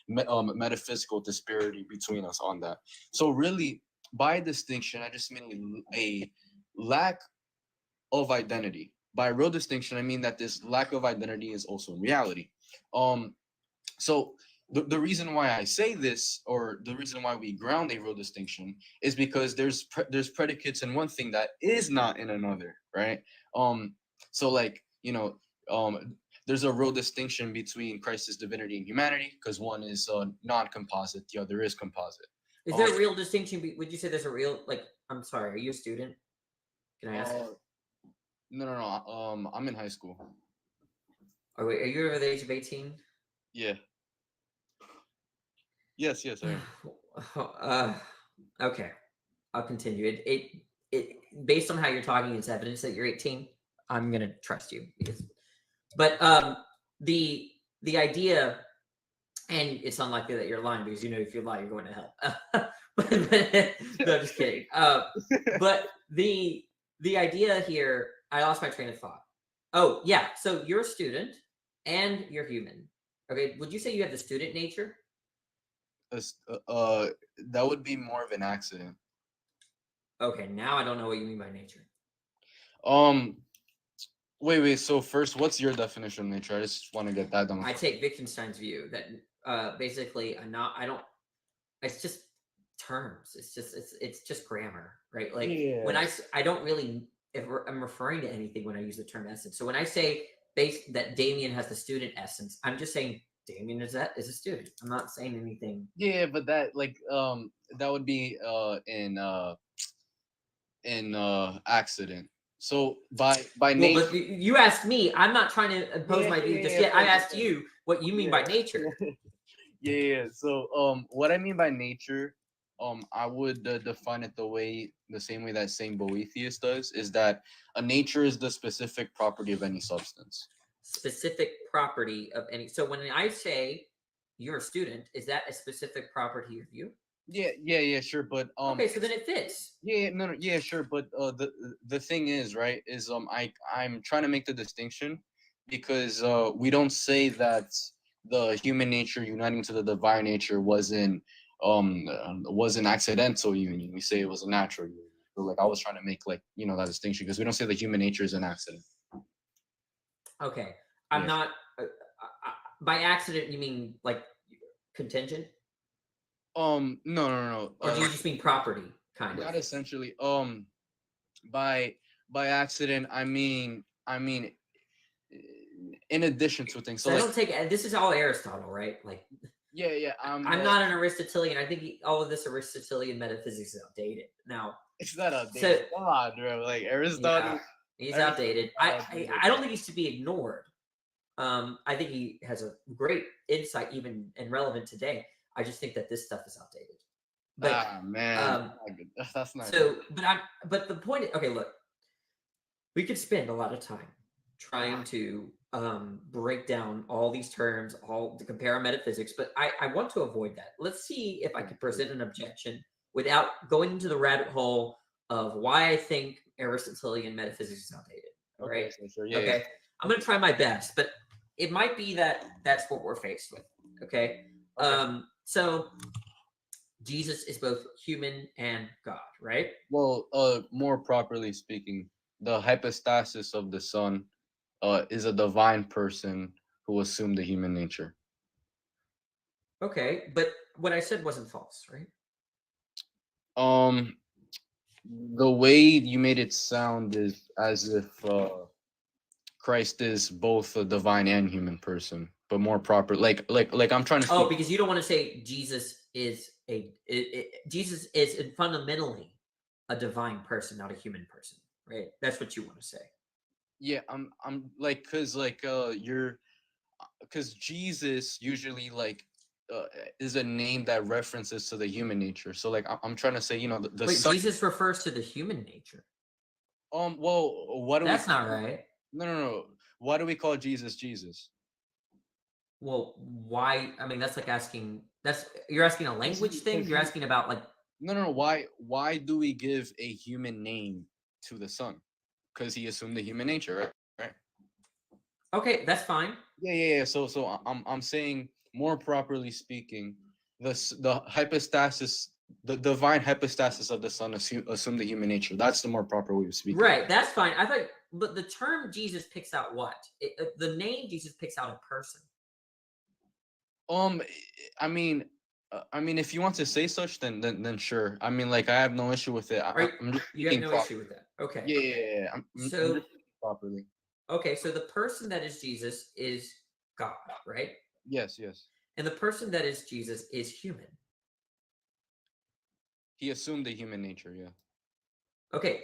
metaphysical disparity between us on that. So really, by distinction, I just mean a lack of identity. By real distinction, I mean that this lack of identity is also reality. So the reason why I say this, or the reason why we ground a real distinction, is because there's predicates in one thing that is not in another, right? So like there's a real distinction between Christ's divinity and humanity, because one is non-composite, the other is composite. Is there a real distinction? Would you say there's a real I'm sorry, are you a student? Can I ask? No. I'm in high school. Are you over the age of 18? Yeah. Yes, I am. Okay, I'll continue. It based on how you're talking, it's evidence that you're 18. I'm gonna trust you but the idea, and it's unlikely that you're lying, because if you lie, you're going to hell. No, just kidding. But the idea here, I lost my train of thought. Oh yeah, so you're a student and you're human. Okay, would you say you have the student nature? That would be more of an accident. Okay, now I don't know what you mean by nature. Wait. So first, what's your definition of nature? I just want to get that done. I take Wittgenstein's view that basically I don't. It's just terms. It's just grammar, right? Like when I don't really. If I'm referring to anything when I use the term essence. So when I say that Damien has the student essence, I'm just saying Damien is a student. I'm not saying anything. Yeah, but that that would be in accident. So by nature, but you asked me. I'm not trying to impose my view just yet. I asked you what you mean by nature. Yeah. So what I mean by nature, I would define it the same way that Saint Boethius does, is that a nature is the specific property of any substance. Specific property of any. So when I say you're a student, is that a specific property of you? Yeah, sure, but okay, so then it fits. Yeah, sure, but the thing is, right, is I'm trying to make the distinction, because we don't say that the human nature uniting to the divine nature was an accidental union. We say it was a natural union. So like I was trying to make that distinction, because we don't say the human nature is an accident. Okay, I'm not. By accident, you mean like contingent? No. Or do you just mean property, kind of? Not essentially. By accident, I mean, in addition to things. So I don't take this is all Aristotle, right? Like. Yeah. I'm not an Aristotelian. I think all of this Aristotelian metaphysics is outdated now. It's not outdated. Come on, bro. Like Aristotle. Yeah, he's outdated. I don't think he's to be ignored. I think he has a great insight, even and relevant today. I just think that this stuff is outdated. But, man, that's not. So, but the point is, okay, look, we could spend a lot of time trying to break down all these terms, all to compare metaphysics, but I want to avoid that. Let's see if I can present an objection without going into the rabbit hole of why I think Aristotelian metaphysics is outdated. All right. Sure. Yeah, Okay. I'm going to try my best, but it might be that that's what we're faced with. Okay. So Jesus is both human and God, right? Well, more properly speaking, the hypostasis of the Son is a divine person who assumed the human nature. Okay, but what I said wasn't false, right? The way you made it sound is as if Christ is both a divine and human person, but more proper. Like I'm trying to. Oh, because you don't want to say Jesus is Jesus is fundamentally a divine person, not a human person, right? That's what you want to say. Yeah, I'm like, cause Jesus usually is a name that references to the human nature. So like I'm trying to say, the Wait, Son. Jesus refers to the human nature. Well, what do That's not right. No. Why do we call Jesus Jesus? Well, why? I mean, that's like asking. You're asking a language thing. You're asking about like. No. Why do we give a human name to the Son? Because he assumed the human nature, right? Okay, that's fine. Yeah. So I'm saying, more properly speaking, the hypostasis, the divine hypostasis of the Son assumed the human nature. That's the more proper way of speaking. Right, that's fine. I thought, but the term Jesus picks out what? The name Jesus picks out a person. I mean, if you want to say such, then sure. I mean, like, I have no issue with it. Right, I'm just you have speaking no issue with that. Okay. Yeah. I'm just speaking properly. Okay, so the person that is Jesus is God, right? Yes. And the person that is Jesus is human. He assumed the human nature, yeah. Okay.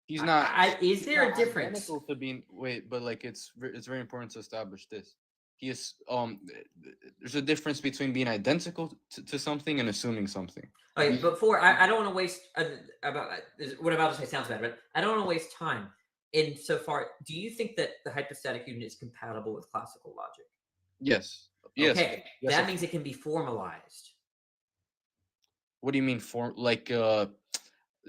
He's not. Is there a difference? To being, but like it's very important to establish this. He is there's a difference between being identical to something and assuming something. Okay, before I don't want to waste what I'm about to say sounds bad, but I don't want to waste time. Insofar, do you think that the hypostatic union is compatible with classical logic? Yes. Okay, Yes, that means it can be formalized. What do you mean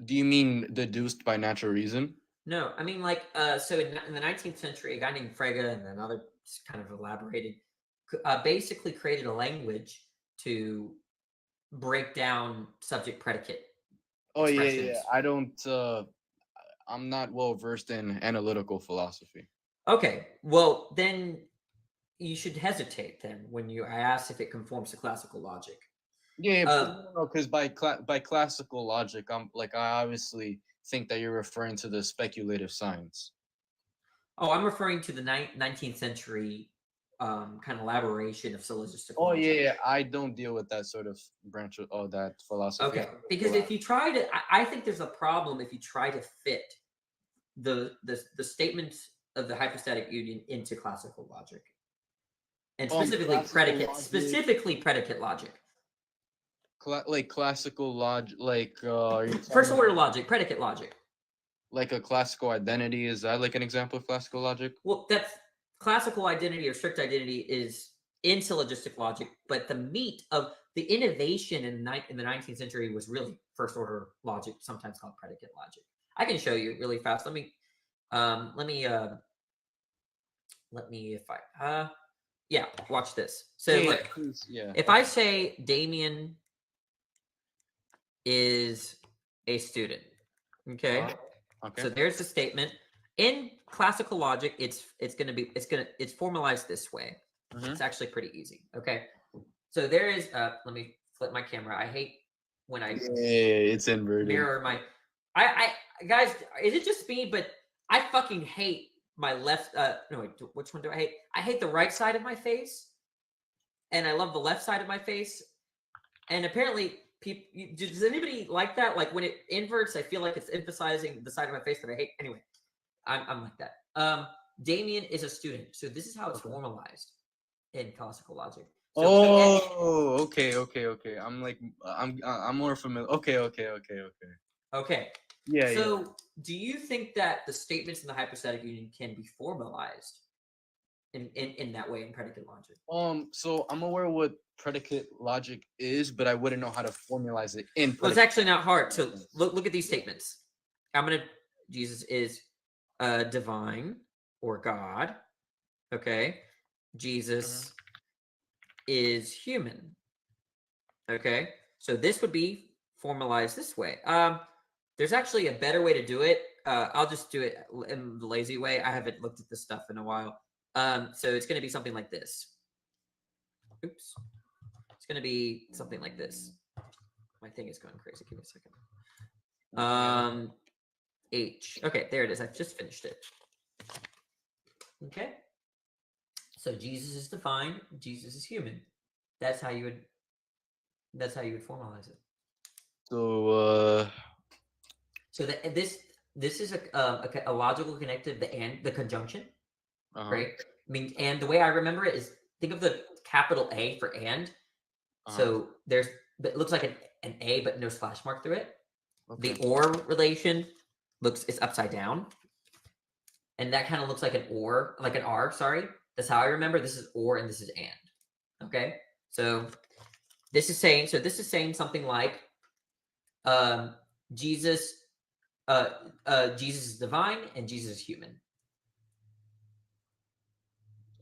do you mean deduced by natural reason? No, I mean like so in the 19th century, a guy named Frege and another kind of elaborated, basically created a language to break down subject predicate. Oh yeah. I don't. I'm not well versed in analytical philosophy. Okay, well then you should hesitate then when I ask if it conforms to classical logic. Yeah, no, because by classical logic, I obviously think that you're referring to the speculative science. Oh, I'm referring to the 19th century kind of elaboration of syllogistic Oh logic. yeah, I don't deal with that sort of branch of that philosophy. Okay, because if you try to, I think there's a problem if you try to fit the statements of the hypostatic union into classical logic, and specifically predicate logic. Like classical logic, First order logic, predicate logic. Like a classical identity, is that like an example of classical logic? Well, that's classical identity or strict identity is in syllogistic logic, but the meat of the innovation in the 19th century was really first order logic, sometimes called predicate logic. I can show you really fast. Let me watch this. So look, if I say Damien is a student, okay. So there's the statement. In classical logic, it's formalized this way. It's actually pretty easy. Okay. So there is let me flip my camera. I hate when I it's inverted. Mirror my I guys, is it just me, but I fucking hate my left no wait, which one do I hate? I hate the right side of my face and I love the left side of my face. And apparently does anybody like that? Like when it inverts, I feel like it's emphasizing the side of my face that I hate. Anyway, I'm like that. Damien is a student, so this is how it's formalized in classical logic. So okay. I'm more familiar. Okay. Okay. Yeah. So do you think that the statements in the hypostatic union can be formalized in that way in predicate logic. So I'm aware what predicate logic is, but I wouldn't know how to formalize it in. Well, it's actually not hard. So look at these statements. Jesus is divine or God. Okay. Jesus is human. Okay. So this would be formalized this way. There's actually a better way to do it. I'll just do it in the lazy way. I haven't looked at this stuff in a while. So it's going to be something like this. Oops. It's going to be something like this. My thing is going crazy. Give me a second. H. Okay, there it is. I've just finished it. Okay. So Jesus is divine. Jesus is human. That's how you would formalize it. So So this is a logical connective, the conjunction, right? I mean, and the way I remember it is think of the capital A for and. So it looks like an A but no slash mark through it. Okay. The or relation is upside down, and that kind of looks like an or, like an R. Sorry, that's how I remember. This is or and this is and. Okay, so this is saying something like, Jesus is divine and Jesus is human.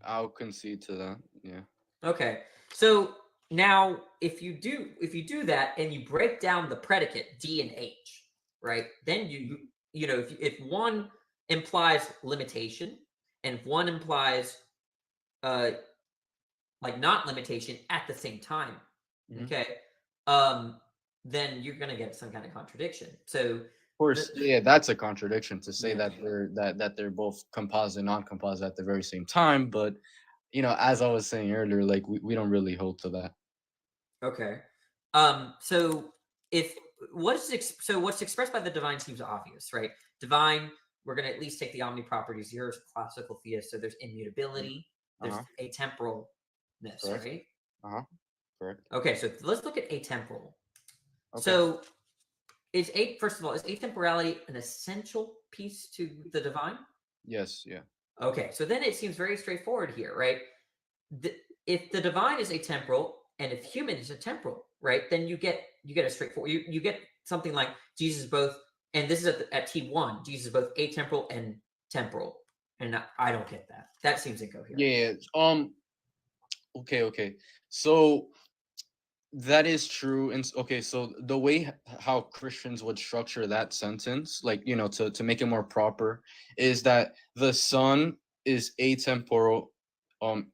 I'll concede to that. Yeah. Okay. So now if you do that and you break down the predicate D and H, right? Then you know if one implies limitation and if one implies like not limitation at the same time, okay? Then you're gonna get some kind of contradiction. So of course, yeah, that's a contradiction to say that they're both composite and non-composite at the very same time. But as I was saying earlier, like we don't really hold to that. Okay. So what's expressed by the divine seems obvious, right? Divine, we're gonna at least take the omni properties. You're a classical theist, so there's immutability, there's atemporalness, right? Correct. Okay, so let's look at atemporal. Okay. So first of all, is atemporality an essential piece to the divine? Yes. Yeah. Okay, so then it seems very straightforward here, right? If the divine is atemporal and if human is atemporal, right? Then you get a straightforward. You get something like Jesus is both, and this is at T1. Jesus is both atemporal and temporal, and I don't get that. That seems incoherent. Yeah. Okay. So that is true. And okay, so the way how Christians would structure that sentence, like to make it more proper, is that the Son is atemporal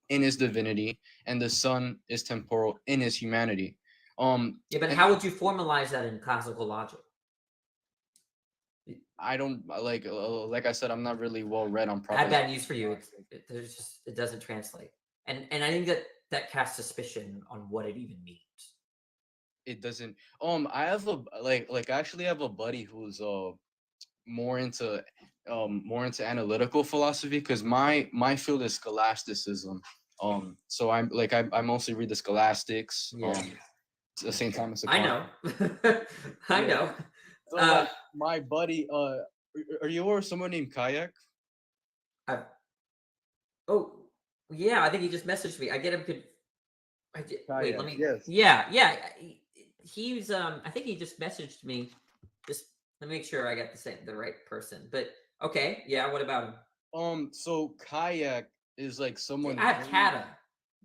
in his divinity, and the Son is temporal in his humanity. Yeah, but how would you formalize that in classical logic? I don't like I said, I'm not really well read on I have proper. bad news for you. It doesn't translate, and I think that casts suspicion on what it even means. It doesn't. I have I actually have a buddy who's more into analytical philosophy, because my field is scholasticism. So I mostly read the scholastics. Yeah. The same time as I know. I know. So my buddy, are you aware of someone named Kayak? Oh, yeah. I think he just messaged me. I get him. Wait, let me. Yes. Yeah. He's. I think he just messaged me. Just let me make sure I got the right person. But okay, yeah. What about him? So Kayak is like someone. I have Kata.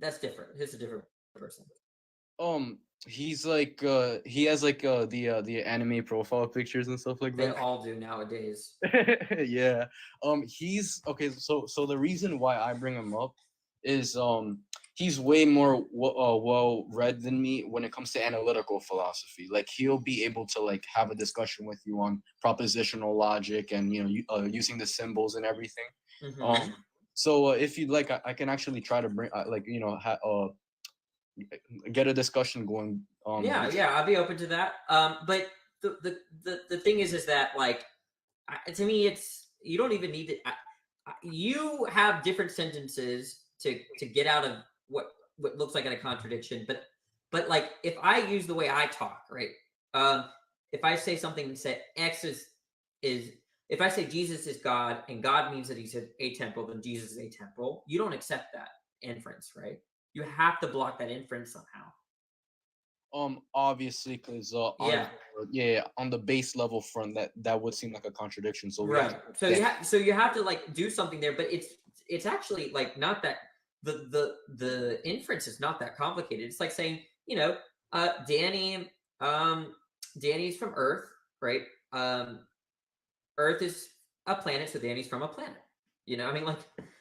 That's different. He's a different person. He's like he has like the anime profile pictures and stuff like They that. all do nowadays. Yeah. He's okay. So the reason why I bring him up is he's way more well read than me when it comes to analytical philosophy. Like he'll be able to like have a discussion with you on propositional logic and using the symbols and everything. Mhm. So if you'd like, I can actually try to bring get a discussion going. Yeah, I'll be open to that. But the thing is that like to me, it's you don't even need to. You have different sentences to get out of what looks like a contradiction. But like if I use the way I talk, right? If I say something and say X is if I say Jesus is God and God means that he's atemporal, then Jesus is atemporal, you don't accept that inference, right? You have to block that inference somehow. Obviously, because on the base level front, that would seem like a contradiction. So we have Right. to So you have to like do something there, but it's actually like not that the inference is not that complicated. It's like saying, Danny's from Earth, right? Earth is a planet, so Danny's from a planet. I mean, like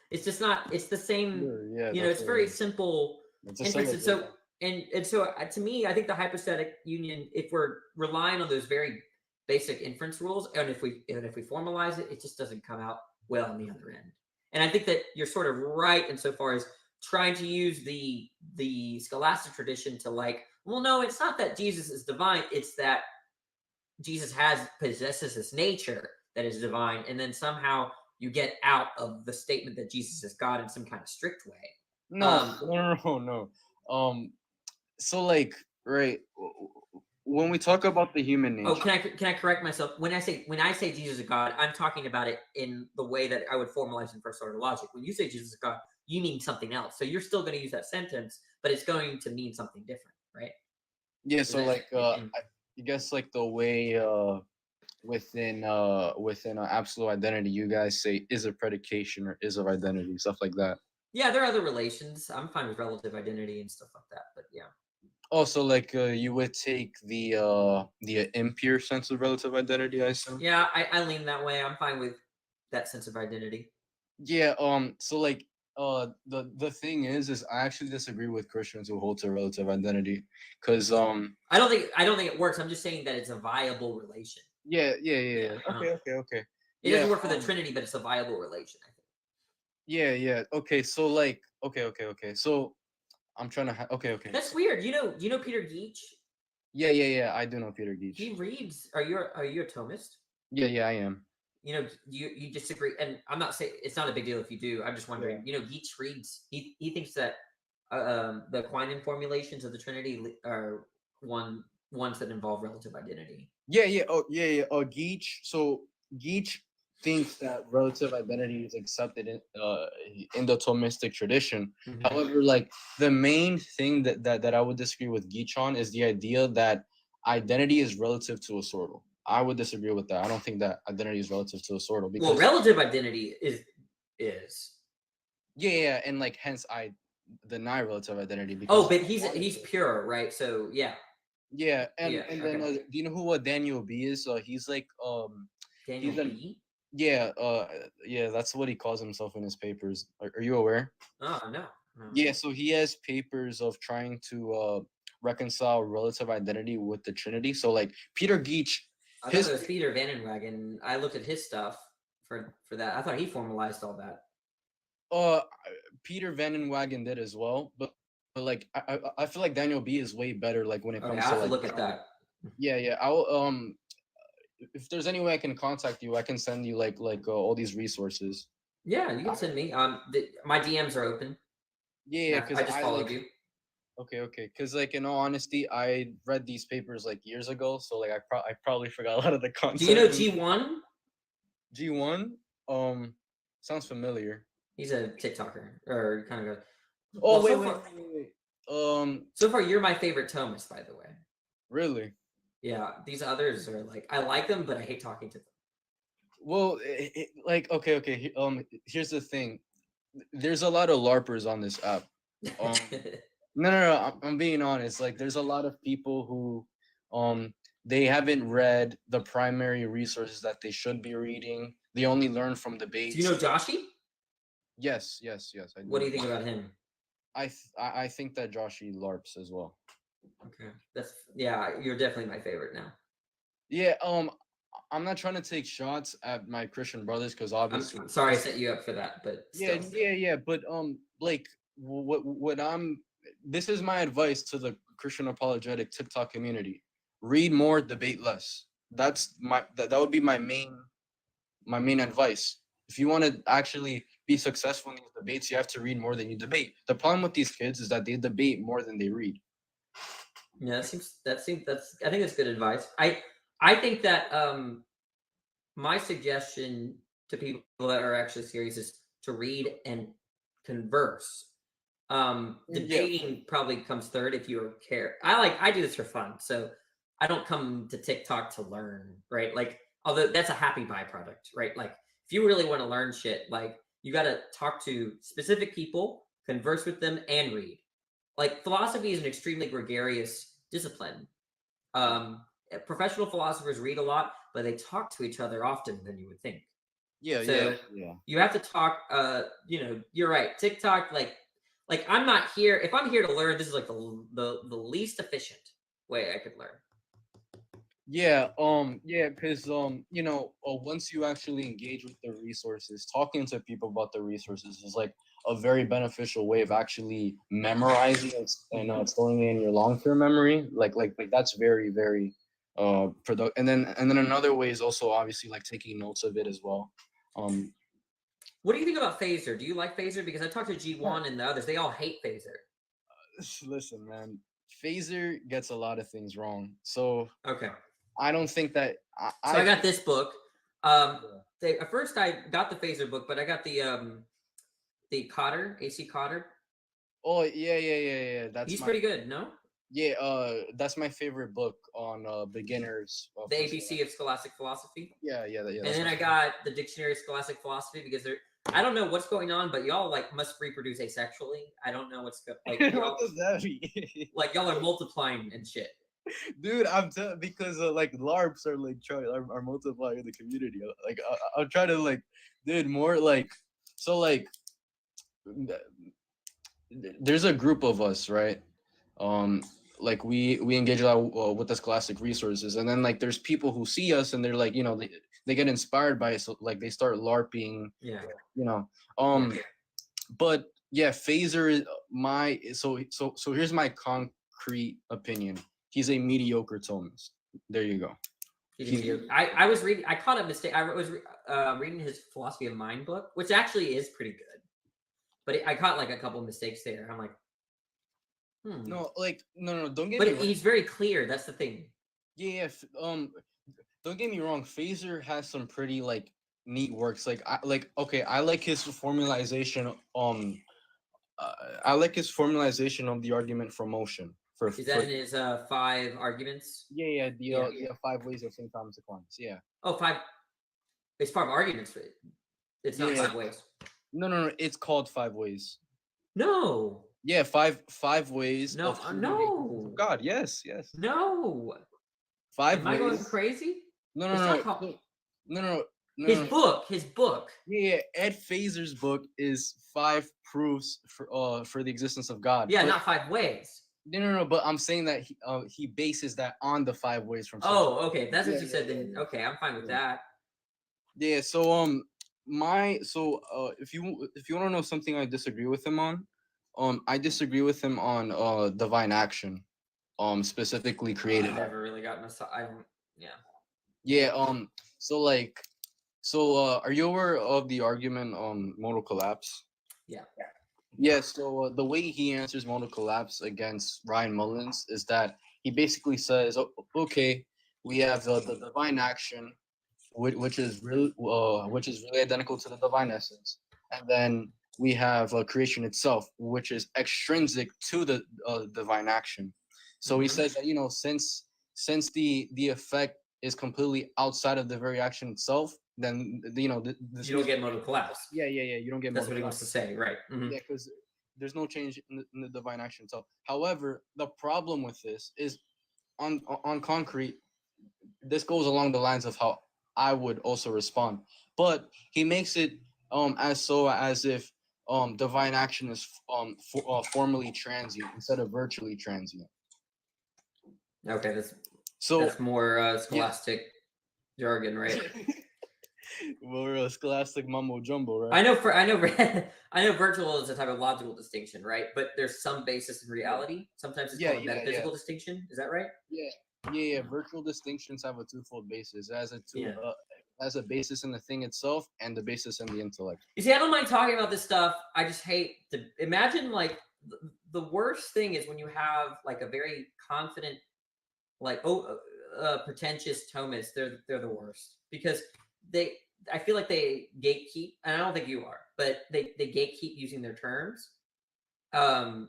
it's just not. It's the same. Sure, yeah, It's very simple It's a inference. single And so to me, I think the hypostatic union, if we're relying on those very basic inference rules, and if we formalize it, it just doesn't come out well on the other end. And I think that you're sort of right insofar as trying to use the scholastic tradition to like, well, no, it's not that Jesus is divine, it's that Jesus possesses this nature that is divine, and then somehow you get out of the statement that Jesus is God in some kind of strict way. No. So like, right, when we talk about the human nature. Oh, can I correct myself? When I say Jesus is God, I'm talking about it in the way that I would formalize in first order logic. When you say Jesus is God, you mean something else. So you're still going to use that sentence, but it's going to mean something different, right? Yeah, so like I guess like the way within absolute identity, you guys say is a predication or is of identity, stuff like that. Yeah, there are other relations. I'm fine with relative identity and stuff like that, but yeah. Also, like you would take the impure sense of relative identity, I assume. Yeah, I lean that way. I'm fine with that sense of identity. Yeah. So like the thing is I actually disagree with Christians who hold to relative identity, because I don't think it works. I'm just saying that it's a viable relation. Yeah. Okay. It doesn't work for the Trinity, but it's a viable relation, I think. Yeah. Okay. So like, okay. So I'm trying to. Okay. That's weird. You know Peter Geach? Yeah. I do know Peter Geach. He reads. Are you a Thomist? Yeah, I am. You disagree, and I'm not saying it's not a big deal if you do. I'm just wondering. Geach reads. He thinks that the Aquinan formulations of the Trinity are ones that involve relative identity. Yeah. Oh, yeah. Geach. So Geach thinks that relative identity is accepted in the Thomistic tradition. Mm-hmm. However, like the main thing that I would disagree with Geach on is the idea that identity is relative to a sortal. I would disagree with that. I don't think that identity is relative to a sortal. Because relative identity is. Yeah, and like hence I deny relative identity. Because but he's pure, right? So yeah. Yeah, and then do you know who Daniel B is? He's like Daniel B. Yeah, that's what he calls himself in his papers. Are you aware? Oh, no. Yeah, so he has papers of trying to reconcile relative identity with the Trinity. So like Peter Geach, I thought it was Peter Van Inwagen. I looked at his stuff for that. I thought he formalized all that. Peter Van Inwagen did as well, but like I feel like Daniel B is way better. Like when it comes I have to look at that. Yeah. I'll if there's any way I can contact you, I can send you like all these resources. Yeah, you can send me. My DMs are open. Yeah, because I just followed you. Okay. Because like in all honesty, I read these papers like years ago, so like I probably forgot a lot of the content. Do you know G1? G1, sounds familiar. He's a TikToker or kind of a. Oh wait. So far, you're my favorite Thomist, by the way. Really? Yeah, these others are like I like them, but I hate talking to them. Well, okay. Here's the thing. There's a lot of LARPers on this app. No. I'm being honest. Like, there's a lot of people who, they haven't read the primary resources that they should be reading. They only learn from debates. Do you know Joshi? Yes. I do. What do you think about him? I think that Joshi LARPs as well. Okay, you're definitely my favorite now. Yeah, I'm not trying to take shots at my Christian brothers because obviously. I'm sorry I set you up for that, but still. Yeah. But like this is my advice to the Christian apologetic TikTok community: read more, debate less. That would be my main advice. If you want to actually be successful in these debates, you have to read more than you debate. The problem with these kids is that they debate more than they read. Yeah, I think that's good advice. I think that my suggestion to people that are actually serious is to read and converse. Debating probably comes third if you care. I do this for fun, so I don't come to TikTok to learn, right? Like, although that's a happy byproduct, right? Like, if you really want to learn shit, like, you got to talk to specific people, converse with them, and read. Like, philosophy is an extremely gregarious discipline. Professional philosophers read a lot, but they talk to each other often than you would think. Yeah, So yeah. you have to talk. You're right. TikTok, like I'm not here. If I'm here to learn, this is like the least efficient way I could learn. Yeah, because once you actually engage with the resources, talking to people about the resources is like a very beneficial way of actually memorizing and storing it in your long-term memory. Like that's very, very productive. And then another way is also obviously like taking notes of it as well. What do you think about Phaser? Do you like Phaser? Because I talked to G1 and the others. They all hate Phaser. Listen, man, Phaser gets a lot of things wrong. So okay. I don't think that I got this book. At first I got the Phaser book, but I got the Cotter, AC Cotter. Oh yeah. He's pretty good, no? Yeah, that's my favorite book on beginners. The ABC of Scholastic Philosophy. Yeah. And then I got the Dictionary of Scholastic Philosophy because I don't know what's going on, but y'all like must reproduce asexually. I don't know what's like. What does that mean? Like y'all are multiplying and shit. Dude, I'm because like LARPs are like are multiplying in the community. Like I'm trying to like, dude, more like so like. There's a group of us, right? Like we engage a lot with the scholastic resources, and then like there's people who see us and they're like, they get inspired by it, so like they start LARPing. Yeah. But yeah, Phaser is so here's my concrete opinion. He's a mediocre Thomist. There you go. I was reading. I caught a mistake. I was reading his Philosophy of Mind book, which actually is pretty good. But I caught like a couple mistakes there. I'm like, No, don't get me wrong. But he's very clear. That's the thing. Yeah. Don't get me wrong. Phaser has some pretty like neat works. I like his formalization. I like his formalization of the argument for motion. Is that in his 5 arguments? Yeah. The 5 ways of St. Thomas Aquinas. Yeah. Oh, 5. It's 5 arguments. It's not 5 ways. No. It's called 5 ways. No. Yeah, 5 ways. No. No. God, yes. No. 5 Am ways. I going crazy? No. His book. Yeah, Ed Phaser's book is 5 proofs for the existence of God. Yeah, not 5 ways. No. But I'm saying that he bases that on the 5 ways from. Oh, okay. If that's what you said. Then okay, I'm fine with that. Yeah. So if you want to know something I disagree with him on, I disagree with him on divine action, specifically created. I've never really gotten I don't. Yeah. Yeah. So are you aware of the argument on modal collapse? Yeah. Yeah. So the way he answers modal collapse against Ryan Mullins is that he basically says, okay, we have the divine action, which is really identical to the divine essence, and then we have creation itself, which is extrinsic to the divine action. So he says that since the effect is completely outside of the very action itself, then you don't get modal collapse. Yeah. You don't get. That's what he wants to say, right? Mm-hmm. Yeah, because there's no change in the divine action itself. However, the problem with this is on concrete. This goes along the lines of how I would also respond, but he makes it as if divine action is formally transient instead of virtually transient. Okay, that's more scholastic jargon, right? More scholastic mumbo jumbo, right? I know virtual is a type of logical distinction, right? But there's some basis in reality. Sometimes it's called a metaphysical distinction. Is that right? Yeah. Virtual distinctions have a twofold basis. It has a basis in the thing itself and the basis in the intellect. You see, I don't mind talking about this stuff. I just hate to imagine like the worst thing is when you have like a very confident, like pretentious Thomist. They're the worst because I feel like they gatekeep, and I don't think you are, but they gatekeep using their terms. And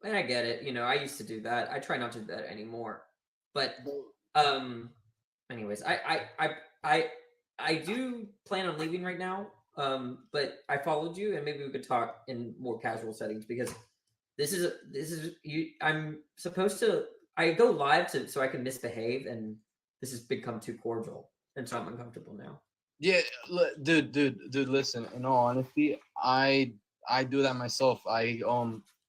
I get it. You know, I used to do that. I try not to do that anymore. But anyways, I do plan on leaving right now. But I followed you, and maybe we could talk in more casual settings because this is you. I'm supposed to. I go live so I can misbehave, and this has become too cordial, and so I'm uncomfortable now. Yeah, dude, listen. In all honesty, I do that myself.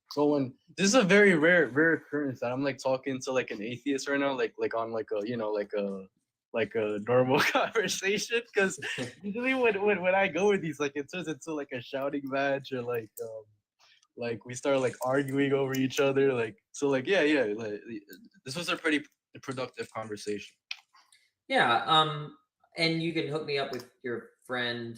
So when this is a very rare occurrence that I'm like talking to like an atheist right now, like on like a like a normal conversation. Because usually when I go with these, like it turns into like a shouting match or like we start like arguing over each other. Like so like yeah. Like, this was a pretty productive conversation. Yeah. And you can hook me up with your friend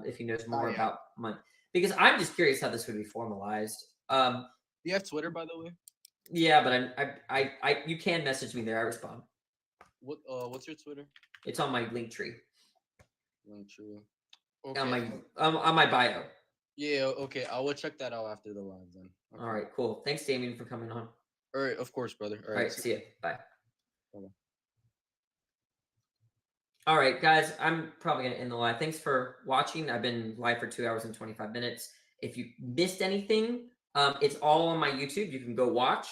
if he knows more about my. Because I'm just curious how this would be formalized. Do you have Twitter, by the way? Yeah, but I you can message me there. I respond. What's your Twitter? It's on my link tree. Link tree. Okay. On my bio. Yeah. Okay. I will check that out after the live then. Okay. All right. Cool. Thanks, Damien, for coming on. All right. Of course, brother. All right. See ya. Bye. Bye. All right, guys, I'm probably going to end the live. Thanks for watching. I've been live for 2 hours and 25 minutes. If you missed anything, it's all on my YouTube. You can go watch.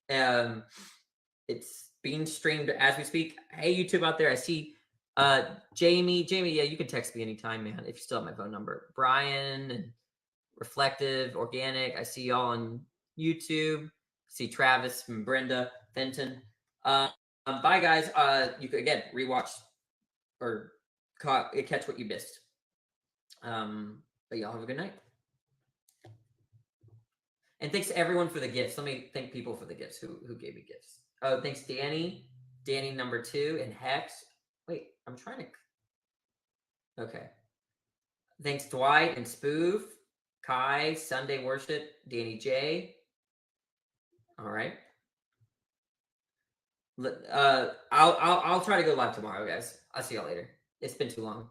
It's being streamed as we speak. Hey, YouTube out there, I see Jamie, yeah, you can text me anytime, man, if you still have my phone number. Brian and Reflective, Organic, I see y'all on YouTube. I see Travis and Brenda, Fenton. Bye, guys. You could, again, rewatch or catch what you missed. But y'all have a good night. And thanks to everyone for the gifts. Let me thank people for the gifts who gave me gifts. Oh, thanks Danny number 2, and Hex. Wait, I'm trying to. Okay. Thanks Dwight and Spoof, Kai, Sunday Worship, Danny J. All right. I'll try to go live tomorrow, guys. I'll see y'all later. It's been too long.